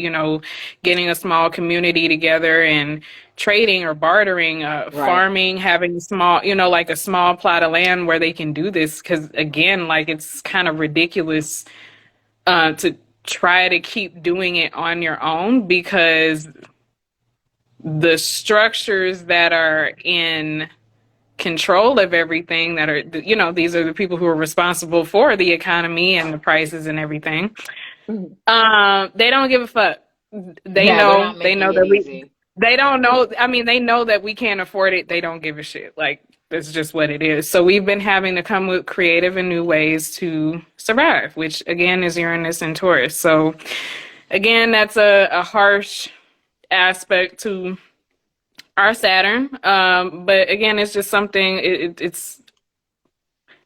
getting a small community together and trading or bartering, farming, having small, like a small plot of land where they can do this. Because, again, like it's kind of ridiculous to try to keep doing it on your own, because the structures that are in control of everything that are, these are the people who are responsible for the economy and the prices and everything. They don't give a fuck. They know that they don't know. I mean, they know that we can't afford it. They don't give a shit. Like, that's just what it is. So we've been having to come with creative and new ways to survive, which again is Uranus and Taurus. So again, that's a harsh aspect to our Saturn, but again, it's just something. It's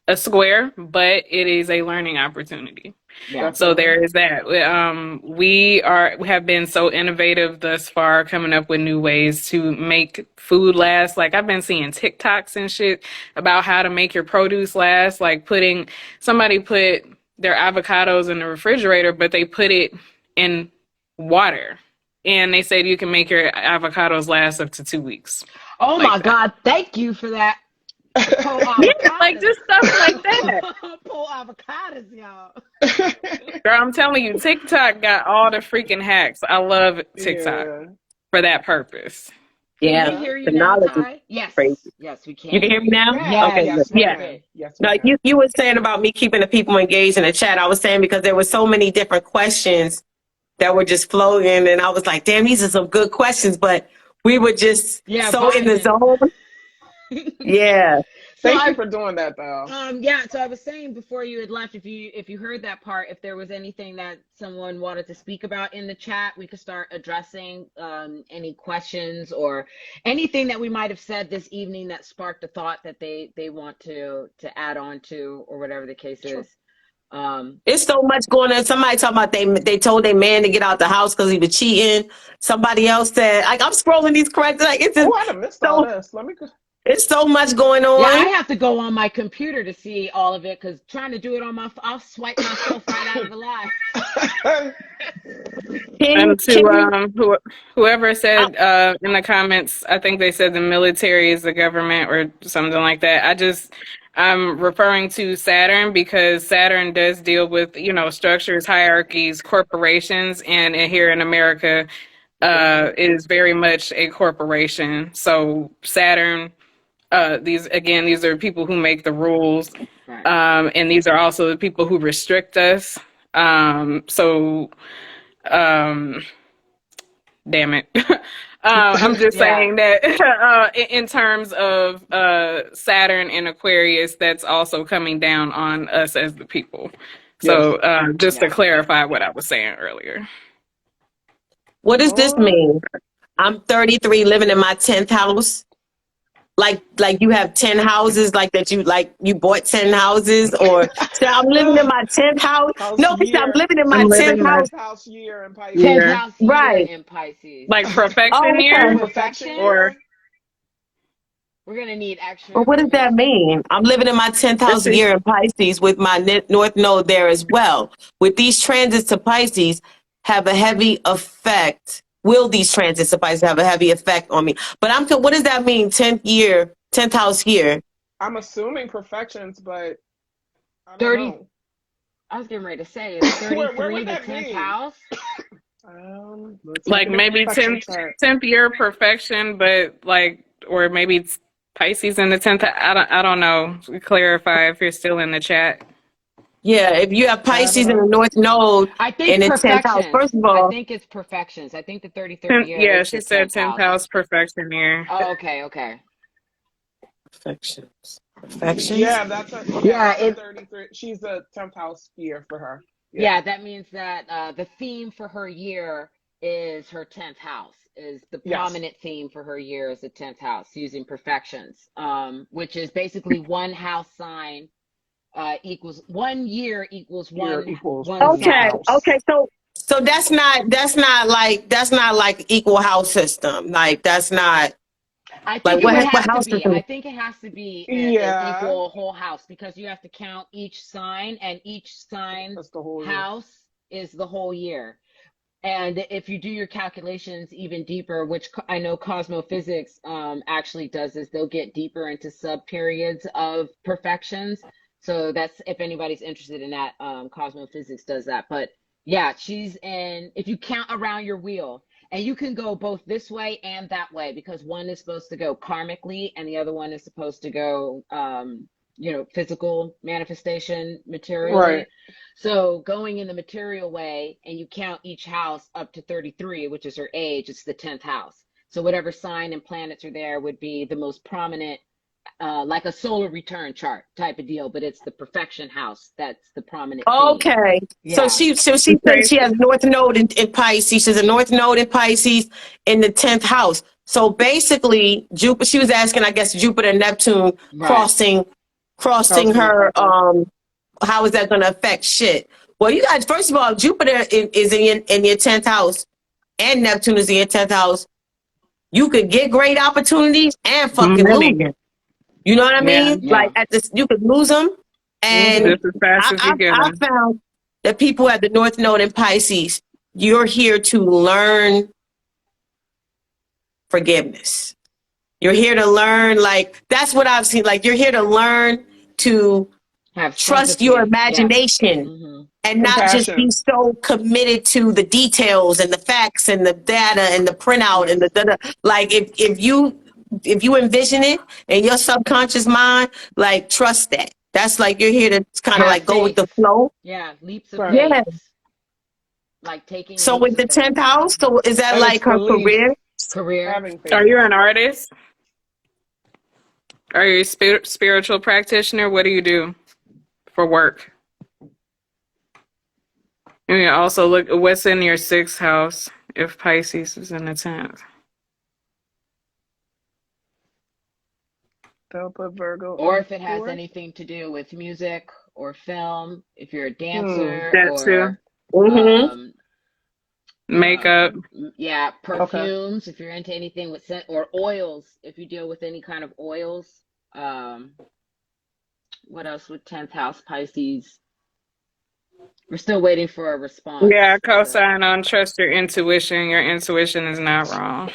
a square, but it is a learning opportunity. So there is that. We have been so innovative thus far, coming up with new ways to make food last. Like I've been seeing TikToks and shit about how to make your produce last. Like somebody put their avocados in the refrigerator, but they put it in water. And they said you can make your avocados last up to 2 weeks. Oh my God. Thank you for that. Like just stuff like that. Pull avocados, y'all. Girl, I'm telling you, TikTok got all the freaking hacks. I love TikTok for that purpose. Yeah. Can we hear you now, Ty? Yes. Yes, we can. You can hear me now? Yes. Okay. Yes. Now, you were saying about me keeping the people engaged in the chat. I was saying because there were so many different questions that were just floating, and I was like, damn, these are some good questions, but we were just so in the zone. Yeah. Thank you for doing that, though. So I was saying before you had left, if you heard that part, if there was anything that someone wanted to speak about in the chat, we could start addressing any questions or anything that we might have said this evening that sparked a thought that they want to add on to, or whatever the case is. It's so much going on. Somebody talking about they told their man to get out the house because he was cheating. Somebody else said, like, I'm scrolling these correctly. Like, it's just, I done missed all this. Let me. It's so much going on. Yeah, I have to go on my computer to see all of it, because trying to do it on I'll swipe myself right out of the live. And to whoever said in the comments, I think they said the military is the government or something like that. I'm referring to Saturn because Saturn does deal with, structures, hierarchies, corporations, and here in America is very much a corporation. So Saturn, these are people who make the rules, and these are also the people who restrict us. Damn it. I'm just saying that in terms of Saturn and Aquarius, that's also coming down on us as the people. So just to clarify what I was saying earlier. What does this mean? I'm 33, living in my 10th house. Like you have 10 houses, like that you bought 10 houses, or so I'm living in my 10th house. No, because I'm living in my 10th house. 10th house year in Pisces. 10th house year right. in Pisces. Like perfection year? Perfection? Or we're going to need extra. Well, what does that mean? I'm living in my 10th house year in Pisces with my North Node there as well. With these transits to Pisces have a heavy effect. Will these transits to Pisces have a heavy effect on me? But what does that mean? 10th house year. I'm assuming perfections, but I don't 30. know. I was getting ready to say, is 33 the 10th house? Like maybe 10th year perfection, but like, or maybe it's Pisces in the 10th. I don't know. Clarify if you're still in the chat. Yeah, if you have Pisces in the North Node in the 10th house, first of all. I think it's perfections. I think the 33rd year. Yeah, she said 10th house perfection year. Oh, okay. Perfections. Yeah, that's 33. She's the 10th house year for her. Yeah, that means that the theme for her year is her 10th house. Is the prominent theme for her year is the 10th house, using perfections, which is basically one house sign equals 1 year equals one. Okay. So that's not like equal house system. Like that's not. I think it has to be. I think it has to be an equal whole house, because you have to count each sign, and each sign house is the whole year. And if you do your calculations even deeper, which I know cosmophysics actually does, is they'll get deeper into sub periods of perfections. So that's, if anybody's interested in that, cosmophysics does that. But yeah, she's in, if you count around your wheel, and you can go both this way and that way, because one is supposed to go karmically and the other one is supposed to go, physical manifestation materially. Right. So going in the material way, and you count each house up to 33, which is her age, it's the 10th house. So whatever sign and planets are there would be the most prominent, like a solar return chart type of deal, but it's the perfection house that's the prominent theme. Okay. Yeah. So she said she has North Node in Pisces. She has a North Node in Pisces in the 10th house. So basically, Jupiter. She was asking, I guess, Jupiter and Neptune crossing her. How is that going to affect shit? Well, you guys. First of all, Jupiter is in your 10th house, and Neptune is in your 10th house. You could get great opportunities and fucking lose them. You know what I mean? Yeah. Like you could lose them. And just as fast as you get them. I found that people at the North Node in Pisces, you're here to learn forgiveness. You're here to learn, like, that's what I've seen. Like, you're here to learn to trust your imagination and not just be so committed to the details and the facts and the data and the printout and the like. If you envision it in your subconscious mind, like, trust that. That's like, you're here to kind of like go with the flow. Yeah, leaps of faith. Yeah. Like taking. So with the 10th house, so is that like her career? Are you an artist? Are you a spiritual practitioner? What do you do for work? And you also look what's in your 6th house if Pisces is in the 10th. They'll put Virgo. Or if it has anything to do with music or film, if you're a dancer makeup. Perfumes, if you're into anything with scent, or oils, if you deal with any kind of oils. What else with 10th house Pisces? We're still waiting for a response. Yeah, co-sign on trust your intuition. Your intuition is not wrong.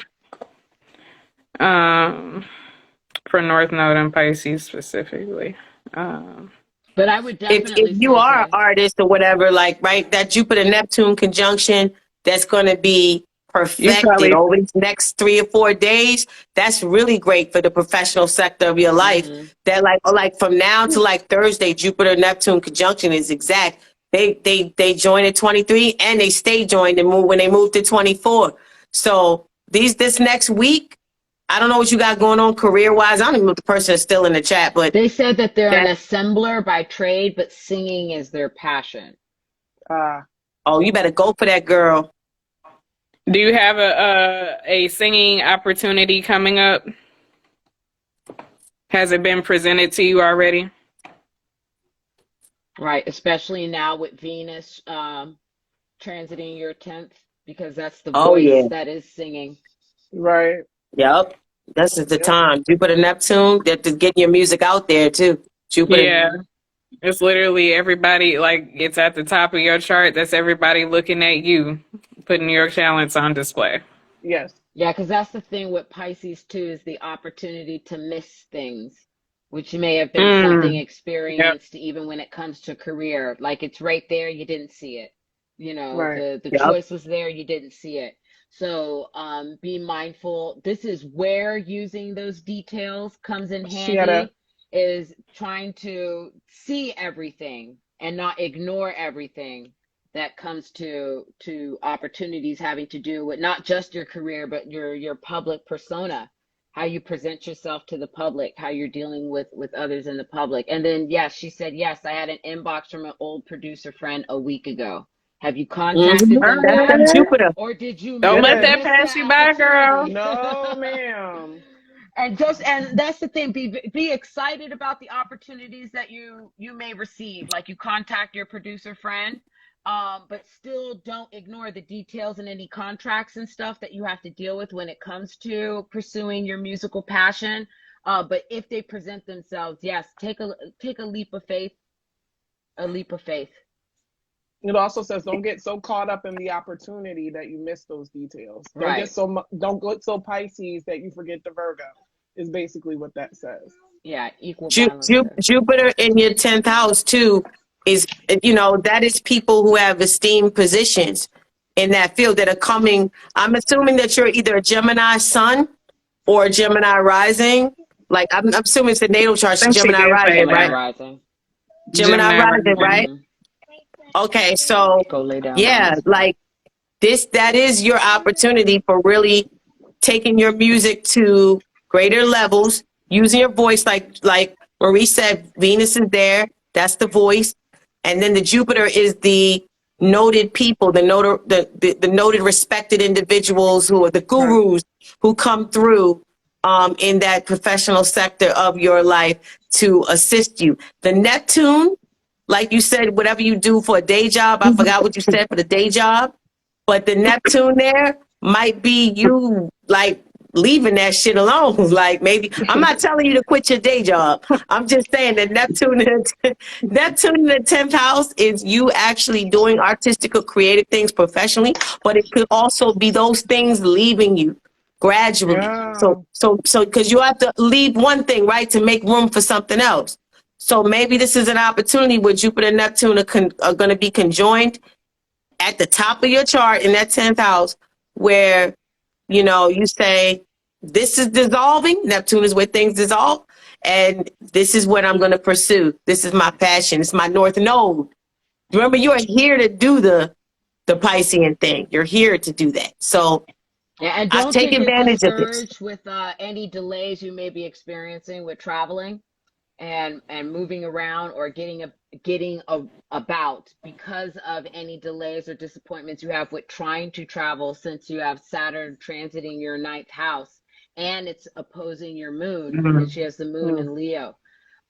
For North Node and Pisces specifically. But I would definitely if you are an artist or whatever, like, right, that Jupiter-Neptune conjunction that's going to be perfected over these next 3 or 4 days, that's really great for the professional sector of your life. That like from now to like Thursday, Jupiter-Neptune conjunction is exact. They join at 23 and they stay joined and move when they move to 24. So this next week, I don't know what you got going on career-wise. I don't even know if the person is still in the chat, but they said that they're an assembler by trade, but singing is their passion. Oh, you better go for that, girl. Do you have a singing opportunity coming up? Has it been presented to you already? Right, especially now with Venus transiting your 10th, because that's the voice that is singing. Right. Yep. This is the time. Jupiter, Neptune, that to get your music out there too. Jupiter. Yeah. It's literally everybody, like, it's at the top of your chart. That's everybody looking at you, putting your talents on display. Yes. Yeah, because that's the thing with Pisces too, is the opportunity to miss things, which may have been something experienced even when it comes to career. Like, it's right there, you didn't see it. You know, Right. the choice was there, you didn't see it. So be mindful. This is where using those details comes in handy, is trying to see everything and not ignore everything that comes to opportunities having to do with not just your career, but your public persona, how you present yourself to the public, how you're dealing with others in the public. And then, yes, she said, yes, I had an inbox from an old producer friend a week ago. Have you contacted them back? Jupiter. Or did you don't let that miss pass you by, girl? No, ma'am. And that's the thing, be excited about the opportunities that you may receive. Like, you contact your producer friend, but still don't ignore the details and any contracts and stuff that you have to deal with when it comes to pursuing your musical passion. But if they present themselves, yes, take a leap of faith. A leap of faith. It also says, don't get so caught up in the opportunity that you miss those details. Right. Don't get so Pisces that you forget the Virgo, is basically what that says. Yeah, equal balance. Jupiter in your 10th house too is, that is people who have esteemed positions in that field that are coming. I'm assuming that you're either a Gemini sun or a Gemini rising. Like, I'm assuming it's the natal chart, Gemini rising, right? Gemini rising, right? Okay, so go lay down. Yeah, like that is your opportunity for really taking your music to greater levels, using your voice, like Marie said, Venus is there, that's the voice. And then the Jupiter is the noted people, the noted respected individuals who are the gurus who come through in that professional sector of your life to assist you. The Neptune, like you said, whatever you do for a day job, I forgot what you said for the day job, but the Neptune there might be you like leaving that shit alone. Like, maybe, I'm not telling you to quit your day job. I'm just saying that Neptune in the 10th house is you actually doing artistic or creative things professionally, but it could also be those things leaving you gradually. Yeah. So because you have to leave one thing, right, to make room for something else. So maybe this is an opportunity where Jupiter and Neptune are going to be conjoined at the top of your chart in that 10th house, where, you say, this is dissolving. Neptune is where things dissolve. And this is what I'm going to pursue. This is my passion. It's my North Node. Remember, you are here to do the Piscean thing. You're here to do that. So and don't take advantage of this. With any delays you may be experiencing with traveling and moving around or getting about because of any delays or disappointments you have with trying to travel, since you have Saturn transiting your 9th house and it's opposing your moon, because she has the moon in Leo.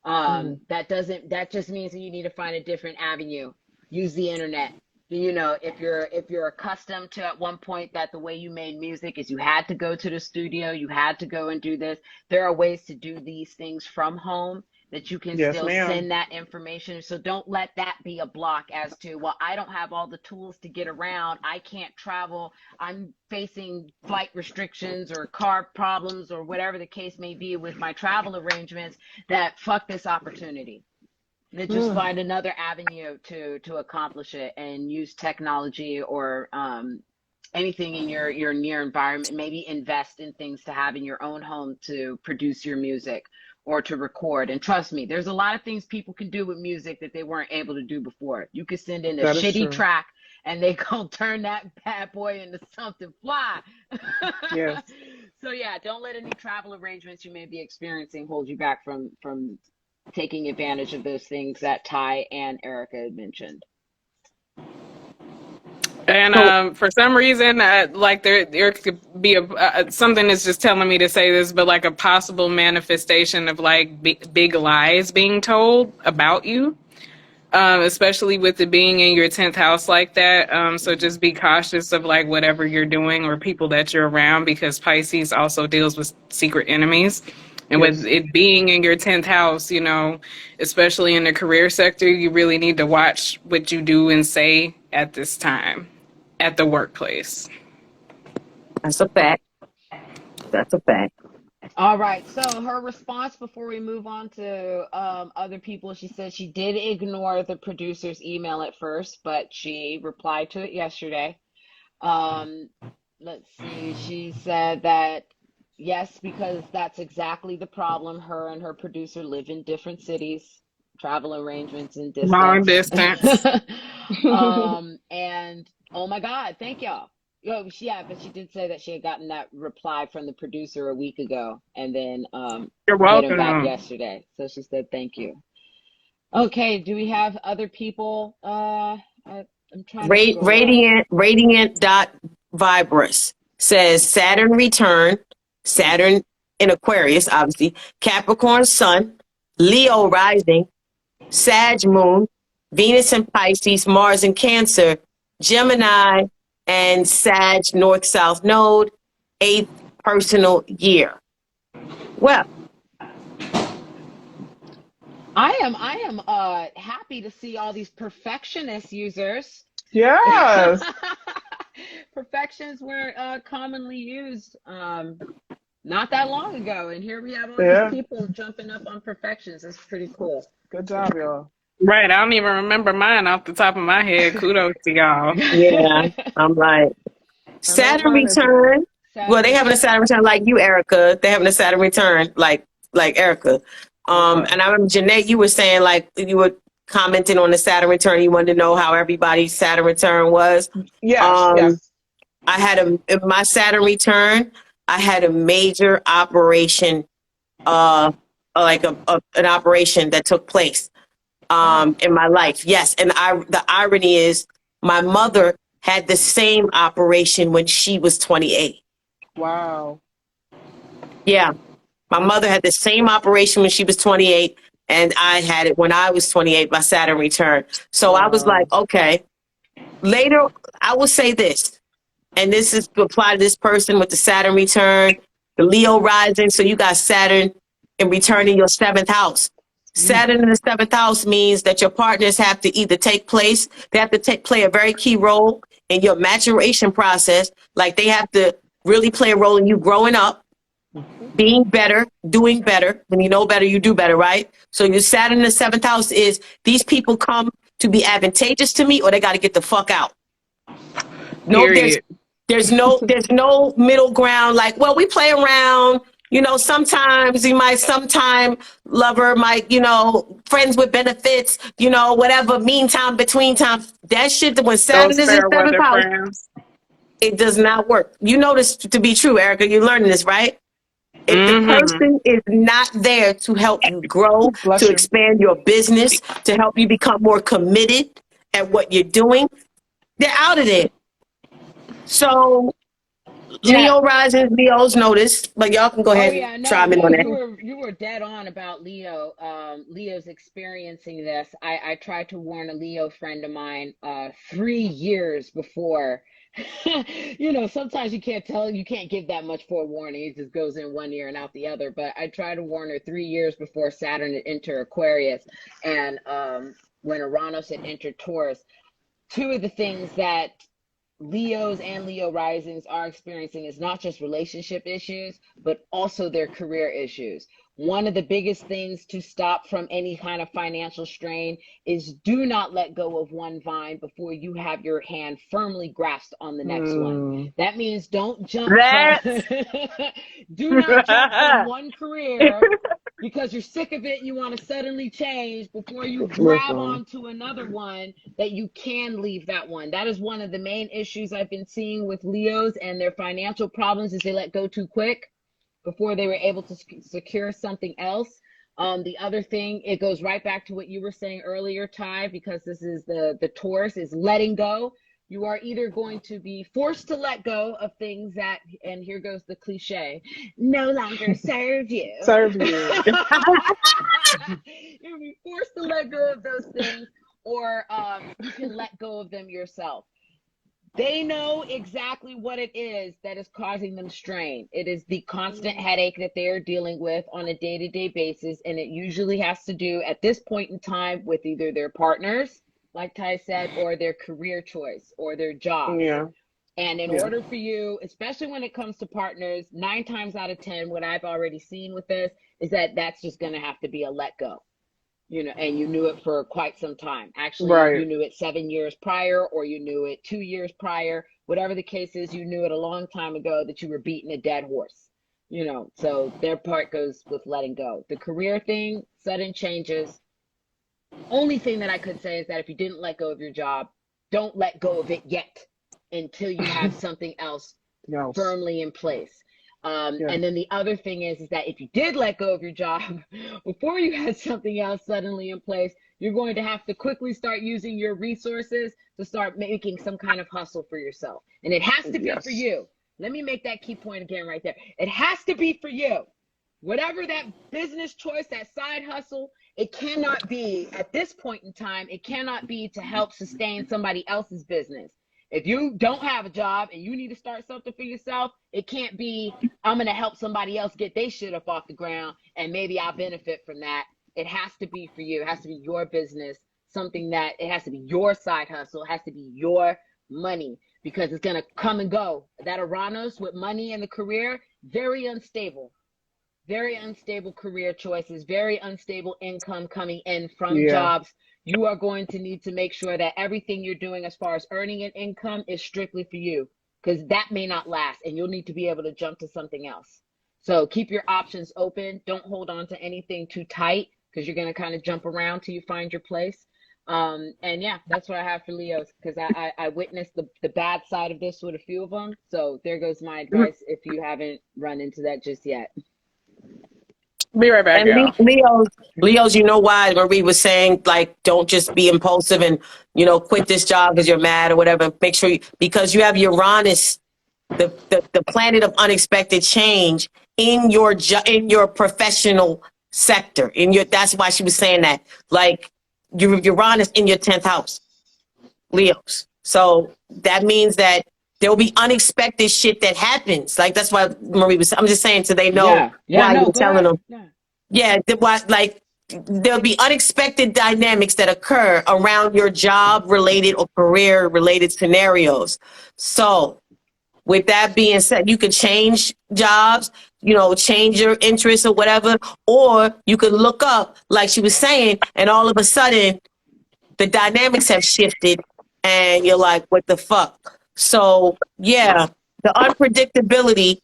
That just means that you need to find a different avenue. Use the internet. If you're accustomed to, at one point, that the way you made music is you had to go to the studio, you had to go and do this, there are ways to do these things from home that you can still send that information. So don't let that be a block as to, well, I don't have all the tools to get around, I can't travel, I'm facing flight restrictions or car problems or whatever the case may be with my travel arrangements, that fuck this opportunity. Then just find another avenue to accomplish it, and use technology or anything in your near environment. Maybe invest in things to have in your own home to produce your music or to record. And trust me, there's a lot of things people can do with music that they weren't able to do before. You could send in a shitty track and they gonna turn that bad boy into something fly. Yes. So yeah, don't let any travel arrangements you may be experiencing hold you back from taking advantage of those things that Ty and Urka had mentioned. And for some reason, like there could be something that's just telling me to say this, but like a possible manifestation of like big lies being told about you, especially with it being in your 10th house like that. So just be cautious of like whatever you're doing or people that you're around, because Pisces also deals with secret enemies. And with it being in your 10th house, you know, especially in the career sector, you really need to watch what you do and say at this time at the workplace. That's a fact. That's a fact. All right. So her response before we move on to other people, she said she did ignore the producer's email at first, but she replied to it yesterday. Let's see. She said that yes, because that's exactly the problem. Her and her producer live in different cities, travel arrangements and Long distance. distance. And oh my God, thank y'all. Oh, yeah, but she did say that she had gotten that reply from the producer a week ago and then You're hit him back welcome. yesterday. So she said thank you. Okay, do we have other people? I'm trying to scroll up. Radiant dot Vibrus says Saturn return, Saturn in Aquarius, obviously, Capricorn Sun, Leo rising, Sag moon, Venus in Pisces, Mars in Cancer, Gemini, and Sag North South Node, 8th personal year. Well, I am happy to see all these perfectionist users. Yes. Perfections were commonly used not that long ago, and here we have all these people jumping up on perfections. It's pretty cool. Good job, y'all. Right. I don't even remember mine off the top of my head. Kudos to y'all. yeah, I'm like, Saturn return. Well, they having a Saturn return like you, Erica. They having a Saturn return like Erica. And I remember, Janét, you were saying like you were commenting on the Saturn return. You wanted to know how everybody's Saturn return was. Yes. I had my Saturn return. I had a major operation, like an operation that took place in my life. Yes, and the irony is, my mother had the same operation when she was 28. Wow. Yeah. My mother had the same operation when she was 28, and I had it when I was 28, my Saturn return. So I was like, okay. Later, I will say this, and this is to apply to this person with the Saturn return, the Leo rising. So you got Saturn in return in your 7th house. Saturn in the 7th house means that your partners have to either they have to play a very key role in your maturation process. Like they have to really play a role in you growing up, being better, doing better. When you know better, you do better, right? So your Saturn in the 7th house is these people come to be advantageous to me, or they got to get the fuck out. No, there's no middle ground. Like, well, we play around. You know, sometimes sometime lover might, you know, friends with benefits, you know, whatever, meantime, between time. That shit, when Saturn is in 7th house, it does not work. You know this to be true, Erica. You're learning this, right? If the person is not there to help you grow, to expand your business, to help you become more committed at what you're doing, they're out of there. So Leo rising, Leo's notice, but y'all can go ahead and chime in on that. You were dead on about Leo. Leo's experiencing this. I tried to warn a Leo friend of mine 3 years before. You know, sometimes you can't give that much forewarning. It just goes in one ear and out the other. But I tried to warn her 3 years before Saturn had entered Aquarius, and when Uranus had entered Taurus. Two of the things that Leos and Leo risings are experiencing is not just relationship issues, but also their career issues. One of the biggest things to stop from any kind of financial strain is do not let go of one vine before you have your hand firmly grasped on the next one. That means don't jump do not jump from one career because you're sick of it and you want to suddenly change before you grab onto another one that you can leave that one. That is one of the main issues I've been seeing with Leos and their financial problems is they let go too quick before they were able to secure something else. The other thing, it goes right back to what you were saying earlier, Ty, because this is the Taurus is letting go. You are either going to be forced to let go of things that, and here goes the cliche, no longer serve you. Serve you. You'll be forced to let go of those things, or you can let go of them yourself. They know exactly what it is that is causing them strain. It is the constant headache that they are dealing with on a day-to-day basis, and it usually has to do at this point in time with either their partners, like Ty said, or their career choice or their job. Yeah. And in order for you, especially when it comes to partners, 9 times out of 10, what I've already seen with this is that that's just going to have to be a let go. You know, and you knew it for quite some time. Actually, you knew it 7 years prior, or you knew it 2 years prior. Whatever the case is, you knew it a long time ago that you were beating a dead horse. You know, so their part goes with letting go. The career thing, sudden changes. Only thing that I could say is that if you didn't let go of your job, don't let go of it yet until you have something else firmly in place. And then the other thing is that if you did let go of your job before you had something else suddenly in place, you're going to have to quickly start using your resources to start making some kind of hustle for yourself. And it has to be for you. Let me make that key point again right there. It has to be for you. Whatever that business choice, that side hustle, it cannot be, at this point in time, it cannot be to help sustain somebody else's business. If you don't have a job and you need to start something for yourself, it can't be, I'm going to help somebody else get their shit up off the ground and maybe I'll benefit from that. It has to be for you. It has to be your business, something that it has to be your side hustle. It has to be your money, because it's going to come and go. That Uranus with money and the career, very unstable career choices, very unstable income coming in from jobs. You are going to need to make sure that everything you're doing as far as earning an income is strictly for you, because that may not last and you'll need to be able to jump to something else. So keep your options open. Don't hold on to anything too tight, because you're going to kind of jump around till you find your place. And yeah, that's what I have for Leos, because I witnessed the bad side of this with a few of them. So there goes my advice if you haven't run into that just yet. Be right back, and y'all. Leos, you know why Marie was saying, like, don't just be impulsive and, you know, quit this job because you're mad or whatever. Make sure because you have Uranus, the planet of unexpected change in your professional sector. That's why she was saying that. Like, Uranus in your 10th house, Leos. So that means that there will be unexpected shit that happens. Like, that's why Marie was, I'm just saying, so they know why you're telling them. Like, there'll be unexpected dynamics that occur around your job related or career related scenarios. So with that being said, you could change jobs, you know, change your interests or whatever, or you could look up, like she was saying, and all of a sudden the dynamics have shifted and you're like, what the fuck? So yeah, the unpredictability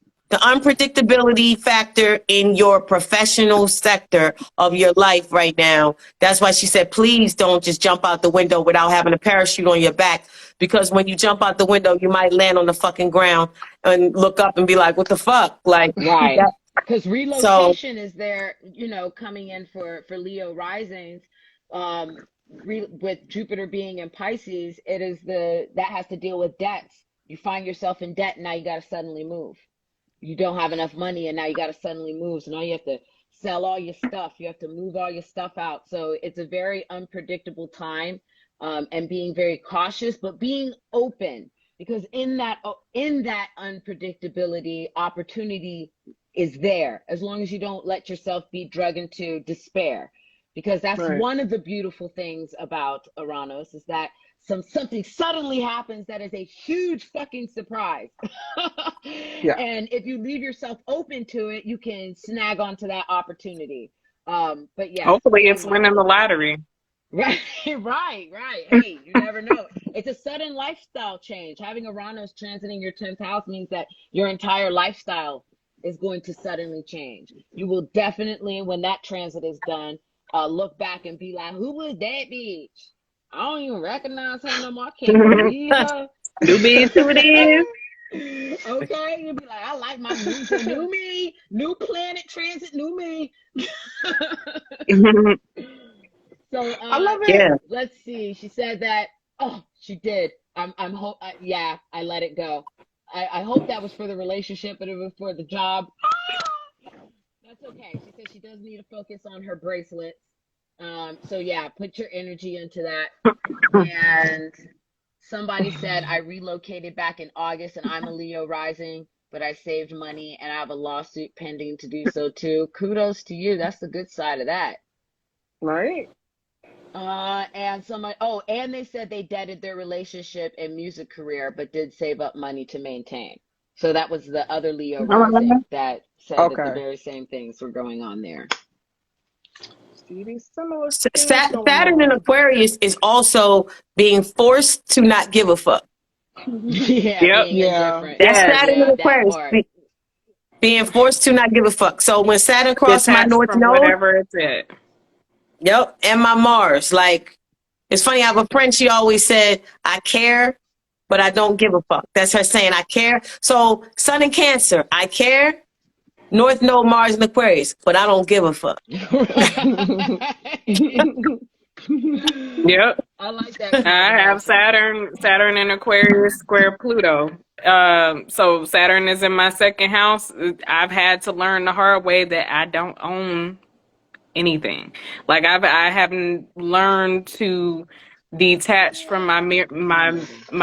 factor in your professional sector of your life right now. That's why she said, please don't just jump out the window without having a parachute on your back. Because when you jump out the window, you might land on the fucking ground and look up and be like, what the fuck? Like, right. Because relocation is there, you know, coming in for Leo risings. With Jupiter being in Pisces, that has to deal with debts. You find yourself in debt and now you got to suddenly move. You don't have enough money and now you got to suddenly move. So now you have to sell all your stuff. You have to move all your stuff out. So it's a very unpredictable time, and being very cautious, but being open, because in that unpredictability, opportunity is there, as long as you don't let yourself be dragged into despair. Because that's one of the beautiful things about Uranus, is that something suddenly happens that is a huge fucking surprise. And if you leave yourself open to it, you can snag onto that opportunity. But yeah. Hopefully it's winning the lottery. Right. Hey, you never know. It's a sudden lifestyle change. Having Uranus transiting your 10th house means that your entire lifestyle is going to suddenly change. You will definitely, when that transit is done, look back and be like, who was that bitch? I don't even recognize her no more. I can't believe her. Okay, you'll be like, I like my new me, new planet transit, new me. So I love it. Let's see. She said that Oh, she did. Yeah, I let it go. I hope that was for the relationship, but it was for the job. That's okay. She said she does need to focus on her bracelets. So yeah, put your energy into that. And somebody said I relocated back in August and I'm a Leo rising, but I saved money and I have a lawsuit pending to do so too. Kudos to you. That's the good side of that. Right. And they said they deaded their relationship and music career, but did save up money to maintain. So that was the other Leo rising that said that the very same things were going on there. Similar Saturn in Aquarius is also being forced to not give a fuck. Yeah, being indifferent. That's Saturn in Aquarius. Being forced to not give a fuck. So when Saturn crossed my North Node, whatever it's at. Yep, and my Mars. Like, it's funny, I have a friend, she always said, I care, but I don't give a fuck. That's her saying, I care. So Sun in Cancer, I care. North Node, Mars, and Aquarius, but I don't give a fuck. Yep. I like that. I have Saturn in Aquarius square Pluto. So Saturn is in my second house. I've had to learn the hard way that I don't own anything. Like I haven't learned to detach from my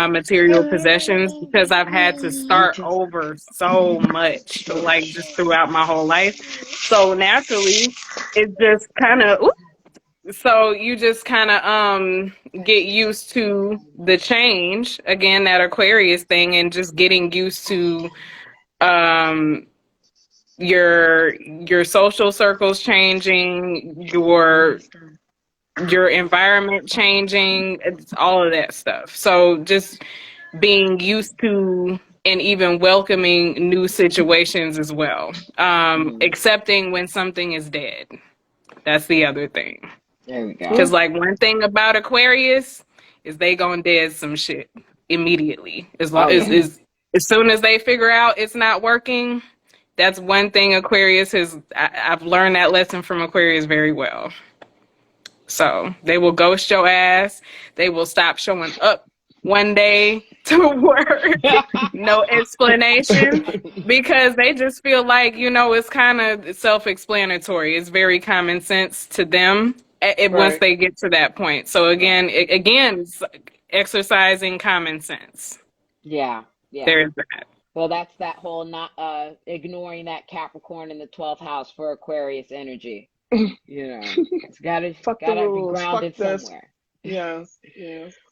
material possessions because I've had to start over so much, like just throughout my whole life. So naturally, it just kind of. So you just kind of get used to the change again, that Aquarius thing, and just getting used to your social circles changing, your environment changing, it's all of that stuff. So just being used to and even welcoming new situations as well. Accepting when something is dead. That's the other thing. There we go. Because like one thing about Aquarius is they gonna dead some shit immediately. As soon as they figure out it's not working, that's one thing Aquarius has. I've learned that lesson from Aquarius very well. So they will ghost your ass. They will stop showing up one day to work. No explanation. Because they just feel like, it's kind of self-explanatory. It's very common sense to them once they get to that point. So again, it's exercising common sense. Yeah. There is that. Well, that's that whole not ignoring that Capricorn in the 12th house for Aquarius energy. It's gotta be grounded somewhere. Yes.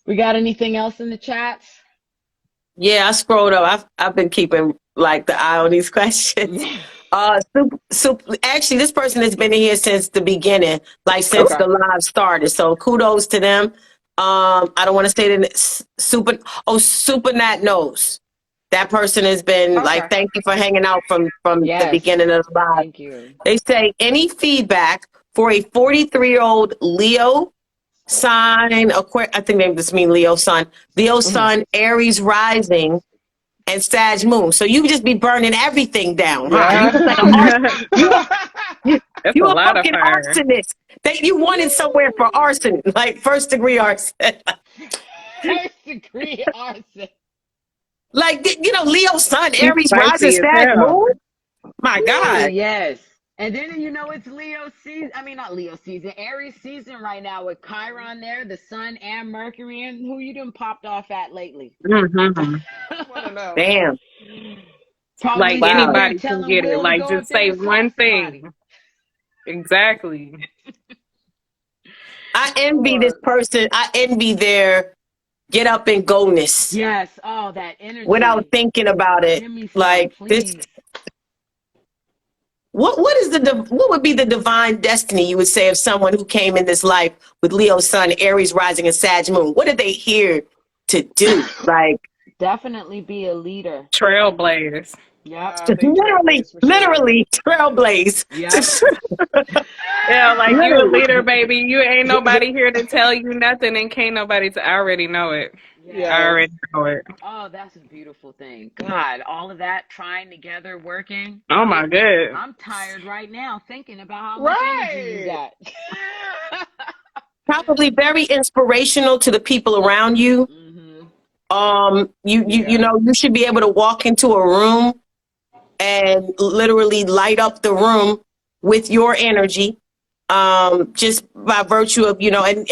We got anything else in the chats? Yeah, I scrolled up. I've been keeping like the eye on these questions. Actually, this person has been here since the beginning, like since the live started. So kudos to them. I don't want to say that Super Nat knows. That person has been like, thank you for hanging out from the beginning of the live. Thank you. They say, any feedback for a 43-year-old Leo sign, I think they just mean Leo sun, Aries rising, and Sag moon. So you just be burning everything down, huh? You a fucking arsonist. You wanted somewhere for arson, like first degree arson. First degree arson. Like, Leo sun, Aries rising, Sag moon. My God. Yes. And then, it's Leo season. I mean, not Leo season, Aries season right now with Chiron there, the sun and Mercury. And who you done popped off at lately? Damn. Probably like anybody can get it. Like, just say one thing. Exactly. I envy this person. I envy their get up and go-ness. Yes. Oh, that energy. Without thinking about it. Like, please. this. What would be the divine destiny, you would say, of someone who came in this life with Leo sun, Aries rising, and Sag moon? What are they here to do? Like, definitely be a leader. Trailblaze. Yep. Literally trailblaze. Yep. Yeah, like you a leader, baby. You ain't nobody here to tell you nothing, and can't nobody I already know it. Yeah. I already know it. Oh, that's a beautiful thing. God, all of that trying together, working. Oh my God. I'm tired right now thinking about how much energy you got. probably very inspirational to the people around you. You know, you should be able to walk into a room and literally light up the room with your energy. Just by virtue of, you know, and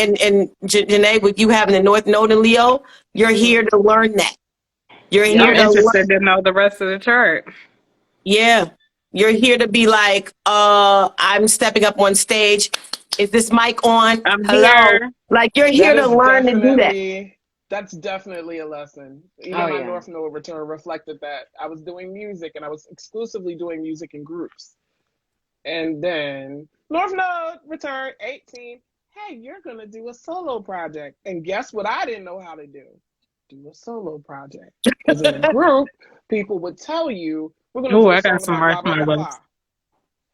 Janét, with you having the North Node in Leo, you're here to learn that. You're here I'm to interested to know the rest of the chart. Yeah. You're here to be like, I'm stepping up on stage. Is this mic on? I'm Hello. here. Like, you're here to learn to do that. That's definitely a lesson. Even my North Node return reflected that. I was doing music, and I was exclusively doing music in groups. And then North Node return 18. Hey, you're going to do a solo project. And guess what I didn't know how to do? Do a solo project. Because in a group, people would tell you, we're going to do a song about blah, blah, blah, blah.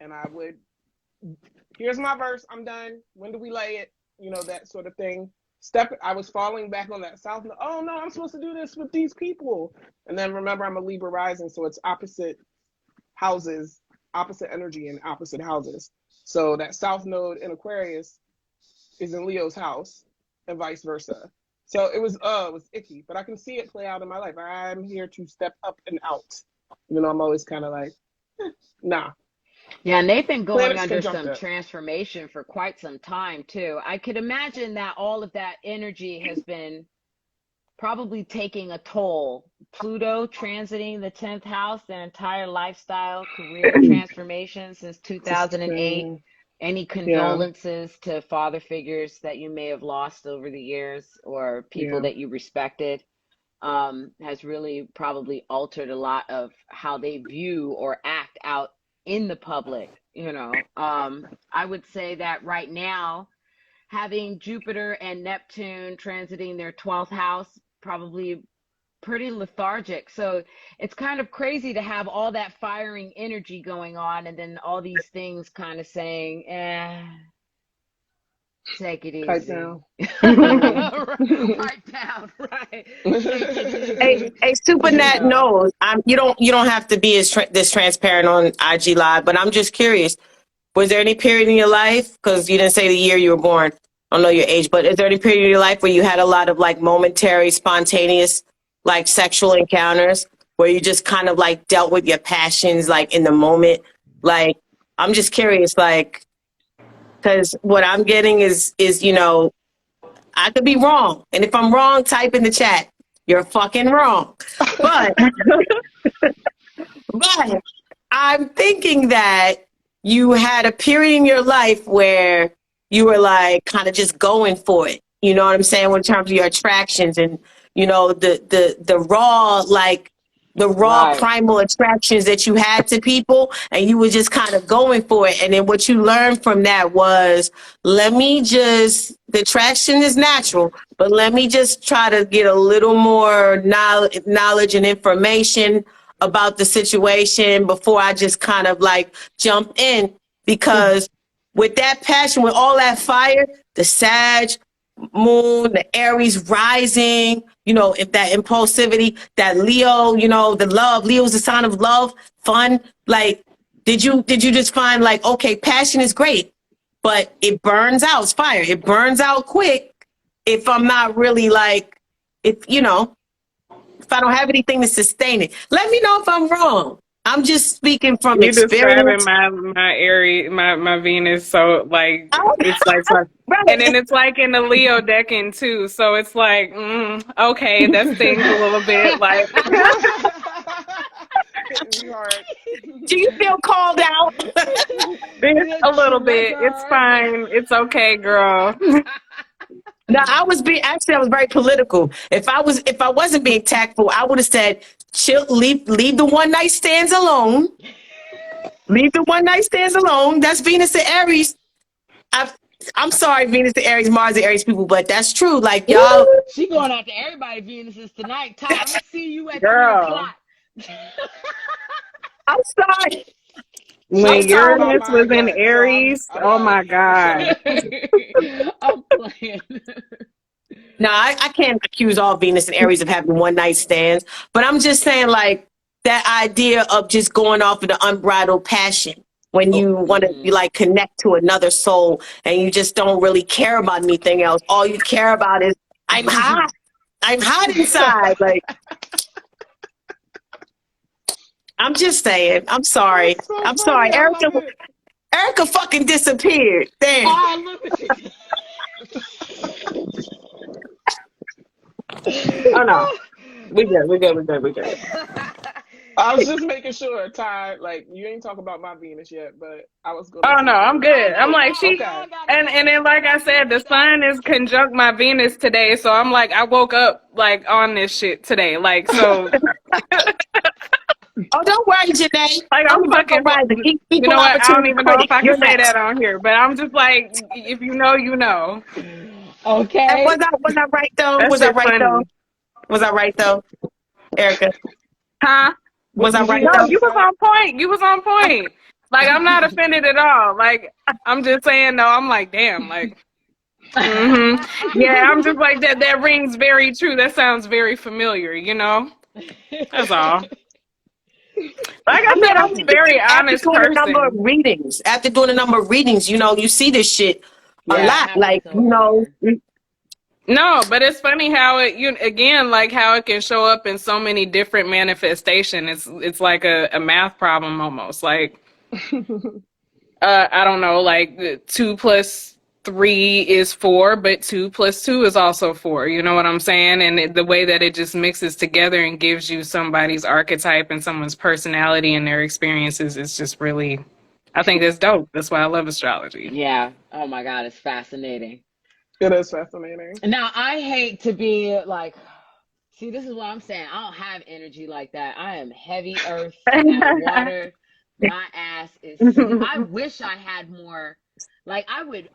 And I would, here's my verse, I'm done. When do we lay it? You know, that sort of thing. I was falling back on that South Node. Oh, no, I'm supposed to do this with these people. And then remember, I'm a Libra rising, so it's opposite houses, opposite energy in opposite houses. So that South Node in Aquarius is in Leo's house and vice versa. So it was icky, but I can see it play out in my life. I'm here to step up and out. You know, I'm always kind of like, nah. Yeah, and they've been going under some transformation for quite some time too. I could imagine that all of that energy has been probably taking a toll. Pluto transiting the 10th house, their entire lifestyle, career transformation since 2008. Any condolences to father figures that you may have lost over the years or people that you respected? Has really probably altered a lot of how they view or act out in the public. You know, I would say that right now, having Jupiter and Neptune transiting their 12th house, probably pretty lethargic. So it's kind of crazy to have all that firing energy going on and then all these things kind of saying, take it easy. Pipe down. Pipe down, right. Hey, Super Nat knows. You don't have to be this transparent on IG Live, but I'm just curious. Was there any period in your life, because you didn't say the year you were born, I don't know your age, but is there any period in your life where you had a lot of like momentary, spontaneous, like sexual encounters where you just kind of like dealt with your passions like in the moment? Like, I'm just curious, like, because what I'm getting is, you know, I could be wrong. And if I'm wrong, type in the chat. You're fucking wrong. But, but I'm thinking that you had a period in your life where you were like kind of just going for it. You know what I'm saying? In terms of your attractions and, you know, the raw, like the raw primal attractions that you had to people, and you were just kind of going for it. And then what you learned from that was, the attraction is natural, but let me just try to get a little more knowledge and information about the situation before I just kind of like jump in. Because with that passion, with all that fire, the Sag moon, the Aries rising, you know, if that impulsivity, that Leo, you know, the love, Leo's the sign of love, fun. Like, did you just find like, okay, passion is great, but it burns out. It's fire. It burns out quick if I'm not really like, if I don't have anything to sustain it. Let me know if I'm wrong. I'm just speaking from experience. Describing my Aries, my Venus, so like it's like right. And then it's like in the Leo decan too, so it's like okay, that stings a little bit. Like, do you feel called out? A little bit. It's fine. It's okay, girl. No, I was very political. If I wasn't being tactful, I would have said, chill, leave the one night stands alone. Leave the one night stands alone. That's Venus and Aries. I'm sorry, Venus and Aries, Mars and Aries people, but that's true. Like, y'all. She going out to everybody Venuses tonight. Ty, I'm gonna see you at 3 o'clock. I'm sorry. When Uranus was in Aries, oh my God. I'm playing. No, I can't accuse all Venus and Aries of having one night stands, but I'm just saying, like, that idea of just going off of the unbridled passion. when you want to like connect to another soul and you just don't really care about anything else. All you care about is I'm hot. I'm hot inside. Like, I'm just saying. I'm sorry. So I'm funny. sorry. Erica fucking disappeared. Damn. Oh, look at you. Oh no. We good. I was just making sure, Ty, like, you ain't talking about my Venus yet, but I was going to. Oh no, I'm good. I'm like, Okay. and then like I said, the sun is conjunct my Venus today, so I'm like, I woke up like on this shit today, like so. Oh, don't worry, Janae. Like I'm fucking. You know what? I don't even know if I can say that on here, but I'm just like, if you know, you know. Okay. And was I right though? Was I right though, Erica? Huh? Was I right No, though? you was on point. You was on point. Like I'm not offended at all. Like I'm just saying, no. I'm like, damn. Like, yeah. I'm just like that. That rings very true. That sounds very familiar. You know. That's all. Like I said, I'm a very honest person. After doing a number of readings, you know, you see this shit a lot. Like, you know. No, but it's funny how like how it can show up in so many different manifestations. It's like a math problem almost. Like, I don't know, like 2 + 3 is 4, but 2 + 2 is also 4. You know what I'm saying? And the way that it just mixes together and gives you somebody's archetype and someone's personality and their experiences is just really, I think that's dope. That's why I love astrology. Yeah. Oh my God, it's fascinating. It is fascinating. Now, I hate to be like, see, this is what I'm saying. I don't have energy like that. I am heavy earth and water. My ass is I wish I had more. Like I would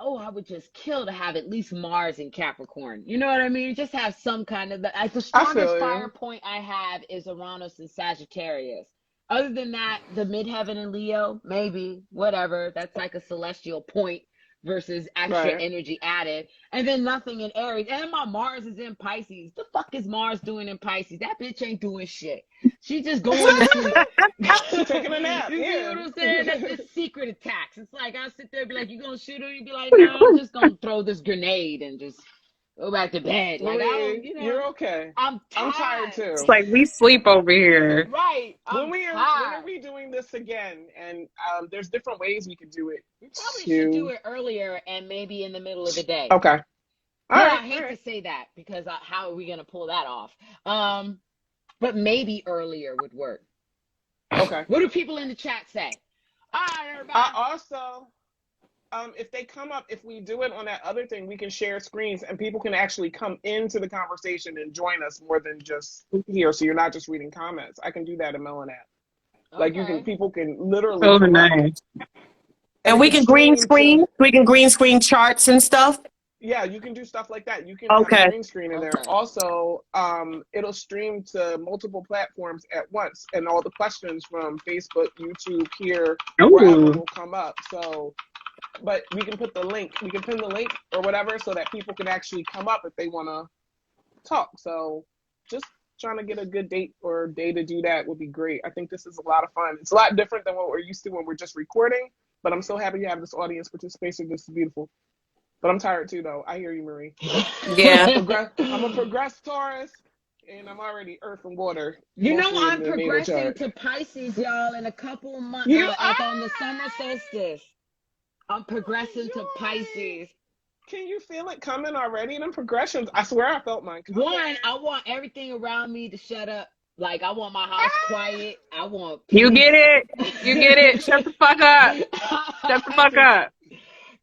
just kill to have at least Mars in Capricorn. You know what I mean? Just have some kind of the strongest fire point I have is Uranus and Sagittarius. Other than that, the midheaven in Leo, maybe, whatever. That's like a celestial point versus extra energy added. And then nothing in Aries. And my Mars is in Pisces. The fuck is Mars doing in Pisces? That bitch ain't doing shit. She just going to sleep. She's taking a nap. You know what I'm saying? That's this secret attacks. It's like I'll sit there and be like, you gonna shoot her? You'd be like, no, I'm just gonna throw this grenade and just go back to bed. Like, you're okay. I'm tired too. It's like we sleep over here. Right. When are we doing this again? And there's different ways we could do it. We probably should do it earlier and maybe in the middle of the day. Okay. I hate to say that because how are we gonna pull that off? But maybe earlier would work. Okay. What do people in the chat say? All right, everybody. Also, if they come up, if we do it on that other thing, we can share screens and people can actually come into the conversation and join us more than just here. So you're not just reading comments. I can do that in Melon app. Okay. Like people can literally. Oh, nice. And we can green screen. We can green screen charts and stuff. Yeah, you can do stuff like that. You can have a green screen in there. Also, it'll stream to multiple platforms at once, and all the questions from Facebook, YouTube, here, wherever will come up. So, but we can put the link, we can pin the link or whatever, so that people can actually come up if they want to talk. So, just trying to get a good date or day to do that would be great. I think this is a lot of fun. It's a lot different than what we're used to when we're just recording, but I'm so happy to have this audience participation. This is beautiful. But I'm tired too, though. I hear you, Marie. Yeah. I'm a progressed Taurus, and I'm already Earth and Water. You know, I'm progressing to Pisces, y'all, in a couple of months. Like on the summer solstice. I'm progressing to Pisces. Can you feel it coming already in them progressions? I swear I felt mine coming. One, I want everything around me to shut up. Like, I want my house quiet. I want peace. You get it. You get it. Shut the fuck up. Shut the fuck up.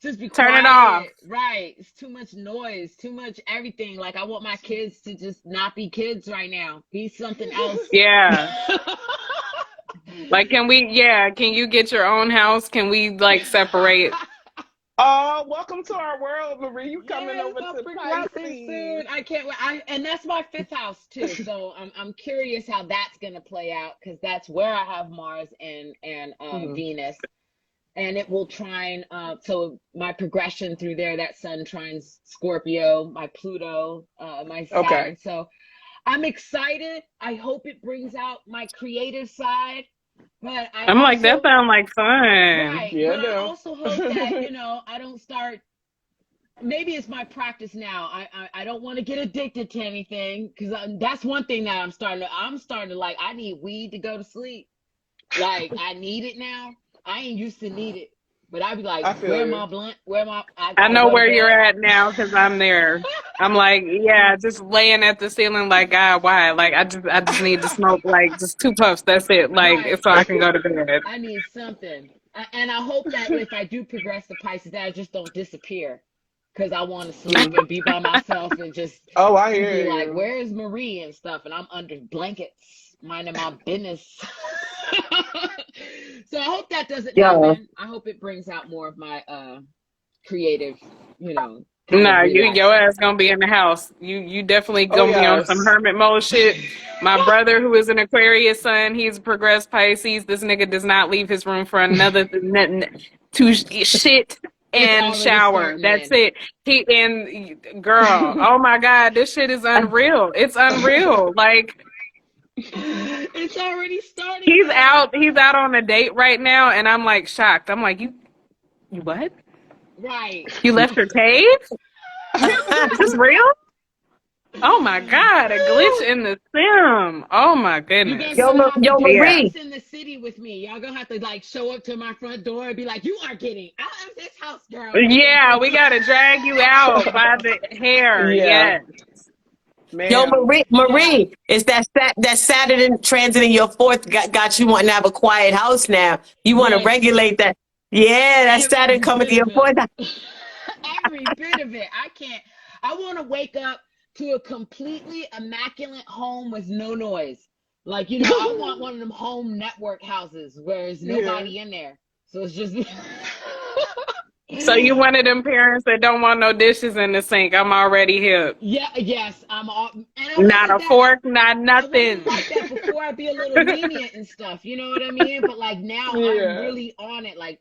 Just be Turn quiet. it off. Right. It's too much noise, too much everything. Like, I want my kids to just not be kids right now. Be something else. Yeah. Like, can you get your own house? Can we, like, separate? Welcome to our world, Marie. You coming over to Pisces soon. I can't wait. And that's my 5th house too. So I'm curious how that's gonna play out, because that's where I have Mars and Venus. And it will trine, so my progression through there, that Sun trines Scorpio, my Pluto, my Saturn. Okay. So I'm excited. I hope it brings out my creative side. But I'm like, that sounds like fun. Right. Yeah, but I also hope that, I don't start. Maybe it's my practice now. I don't want to get addicted to anything because that's one thing that I'm starting to like. I need weed to go to sleep. Like I need it now. I ain't used to need it, but I'd be like, where my blunt? Where my? I know where you're at now because I'm there. I'm like, yeah, just laying at the ceiling, like, God, why? Like, I just need to smoke like just 2 puffs. That's it. Like, so I can go to bed. I need something, and I hope that if I do progress to Pisces, that I just don't disappear. Because I want to sleep and be by myself and just I hear be you. like, where's Marie and stuff? And I'm under blankets, minding my business. So I hope that doesn't happen. I hope it brings out more of my creative, Nah, your ass gonna be in the house. You definitely gonna be on some hermit mode shit. My brother, who is an Aquarius sun, he's progressed Pisces. This nigga does not leave his room for another to shit and shower. That's it. Girl, oh my God, this shit is unreal. It's unreal. Like, it's already started. He's out on a date right now, and I'm like shocked. I'm like, you what? Right. You left your cave? Is this real? Oh my God, a glitch in the sim. Oh my goodness. Yo, Marie. In the city with me. Y'all gonna have to like show up to my front door and be like, you are getting out of this house, girl. Yeah, we gotta drag you out by the hair. Yes. Man. Yo, Marie, it's that Saturn transit in your 4th got you wanting to have a quiet house now. You want to regulate that. Yeah, that Saturn coming to your 4th. Every bit of it. I want to wake up to a completely immaculate home with no noise. Like, I want one of them home network houses where there's nobody in there. So it's just... So you one of them parents that don't want no dishes in the sink. I'm already hip. Yeah, yes. I'm all... Not a fork, not nothing. I like that before. I'd be a little lenient and stuff. You know what I mean? But like now I'm really on it. Like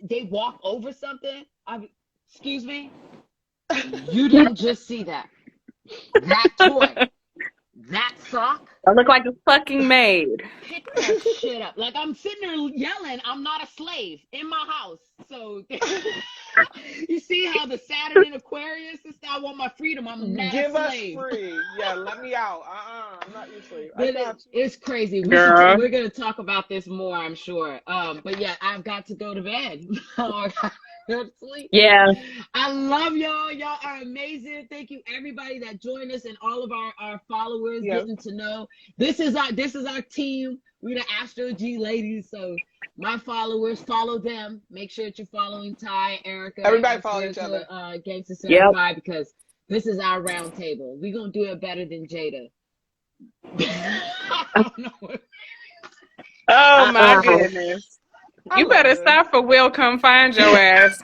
they walk over something. Excuse me? You didn't just see that. That toy. That sock. I look like a fucking maid. Pick that shit up. Like I'm sitting there yelling, I'm not a slave in my house. So you see how the Saturn in Aquarius is, I want my freedom. I'm not a slave. Give us free. Yeah, let me out. I'm not your slave. It's crazy. We're gonna talk about this more, I'm sure. But yeah, I've got to go to bed. Yeah. I love y'all. Y'all are amazing. Thank you everybody that joined us and all of our followers getting to know. This is our team. We're the Astro G ladies. So my followers, follow them. Make sure that you're following Ty, Urka. Everybody follow each other. Gangsta Certified because this is our round table. We're gonna do it better than Jada. Oh my goodness. You better stop for Will come find your ass.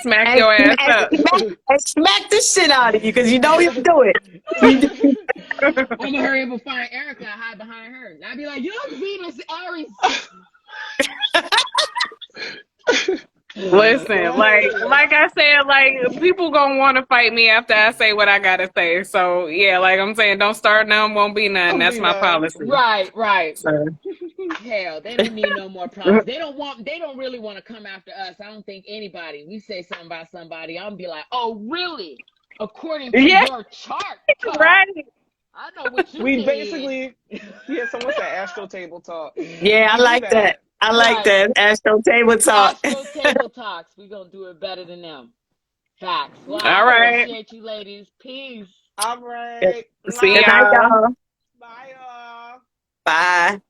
Smack your ass up. Smack the shit out of you because you know he'll do it. I'm gonna hurry up and find Urka and hide behind her. I'd be like, you're Venus Aries. Listen, like I said, like people gonna want to fight me after I say what I gotta say. So yeah, like I'm saying, don't start none, won't be none. That's my policy. Right. So. Hell, they don't need no more problems. They don't really want to come after us. I don't think anybody. We say something about somebody, I'm be like, oh really? According to your chart, right? I know what you We did. Basically, someone said Astro Table Talk. Yeah, I like that. I like that. Astro Table Talk. Astro Table Talks. We're going to do it better than them. Facts. Well, all right. I appreciate you ladies. Peace. All right. See y'all. Bye, y'all. Bye.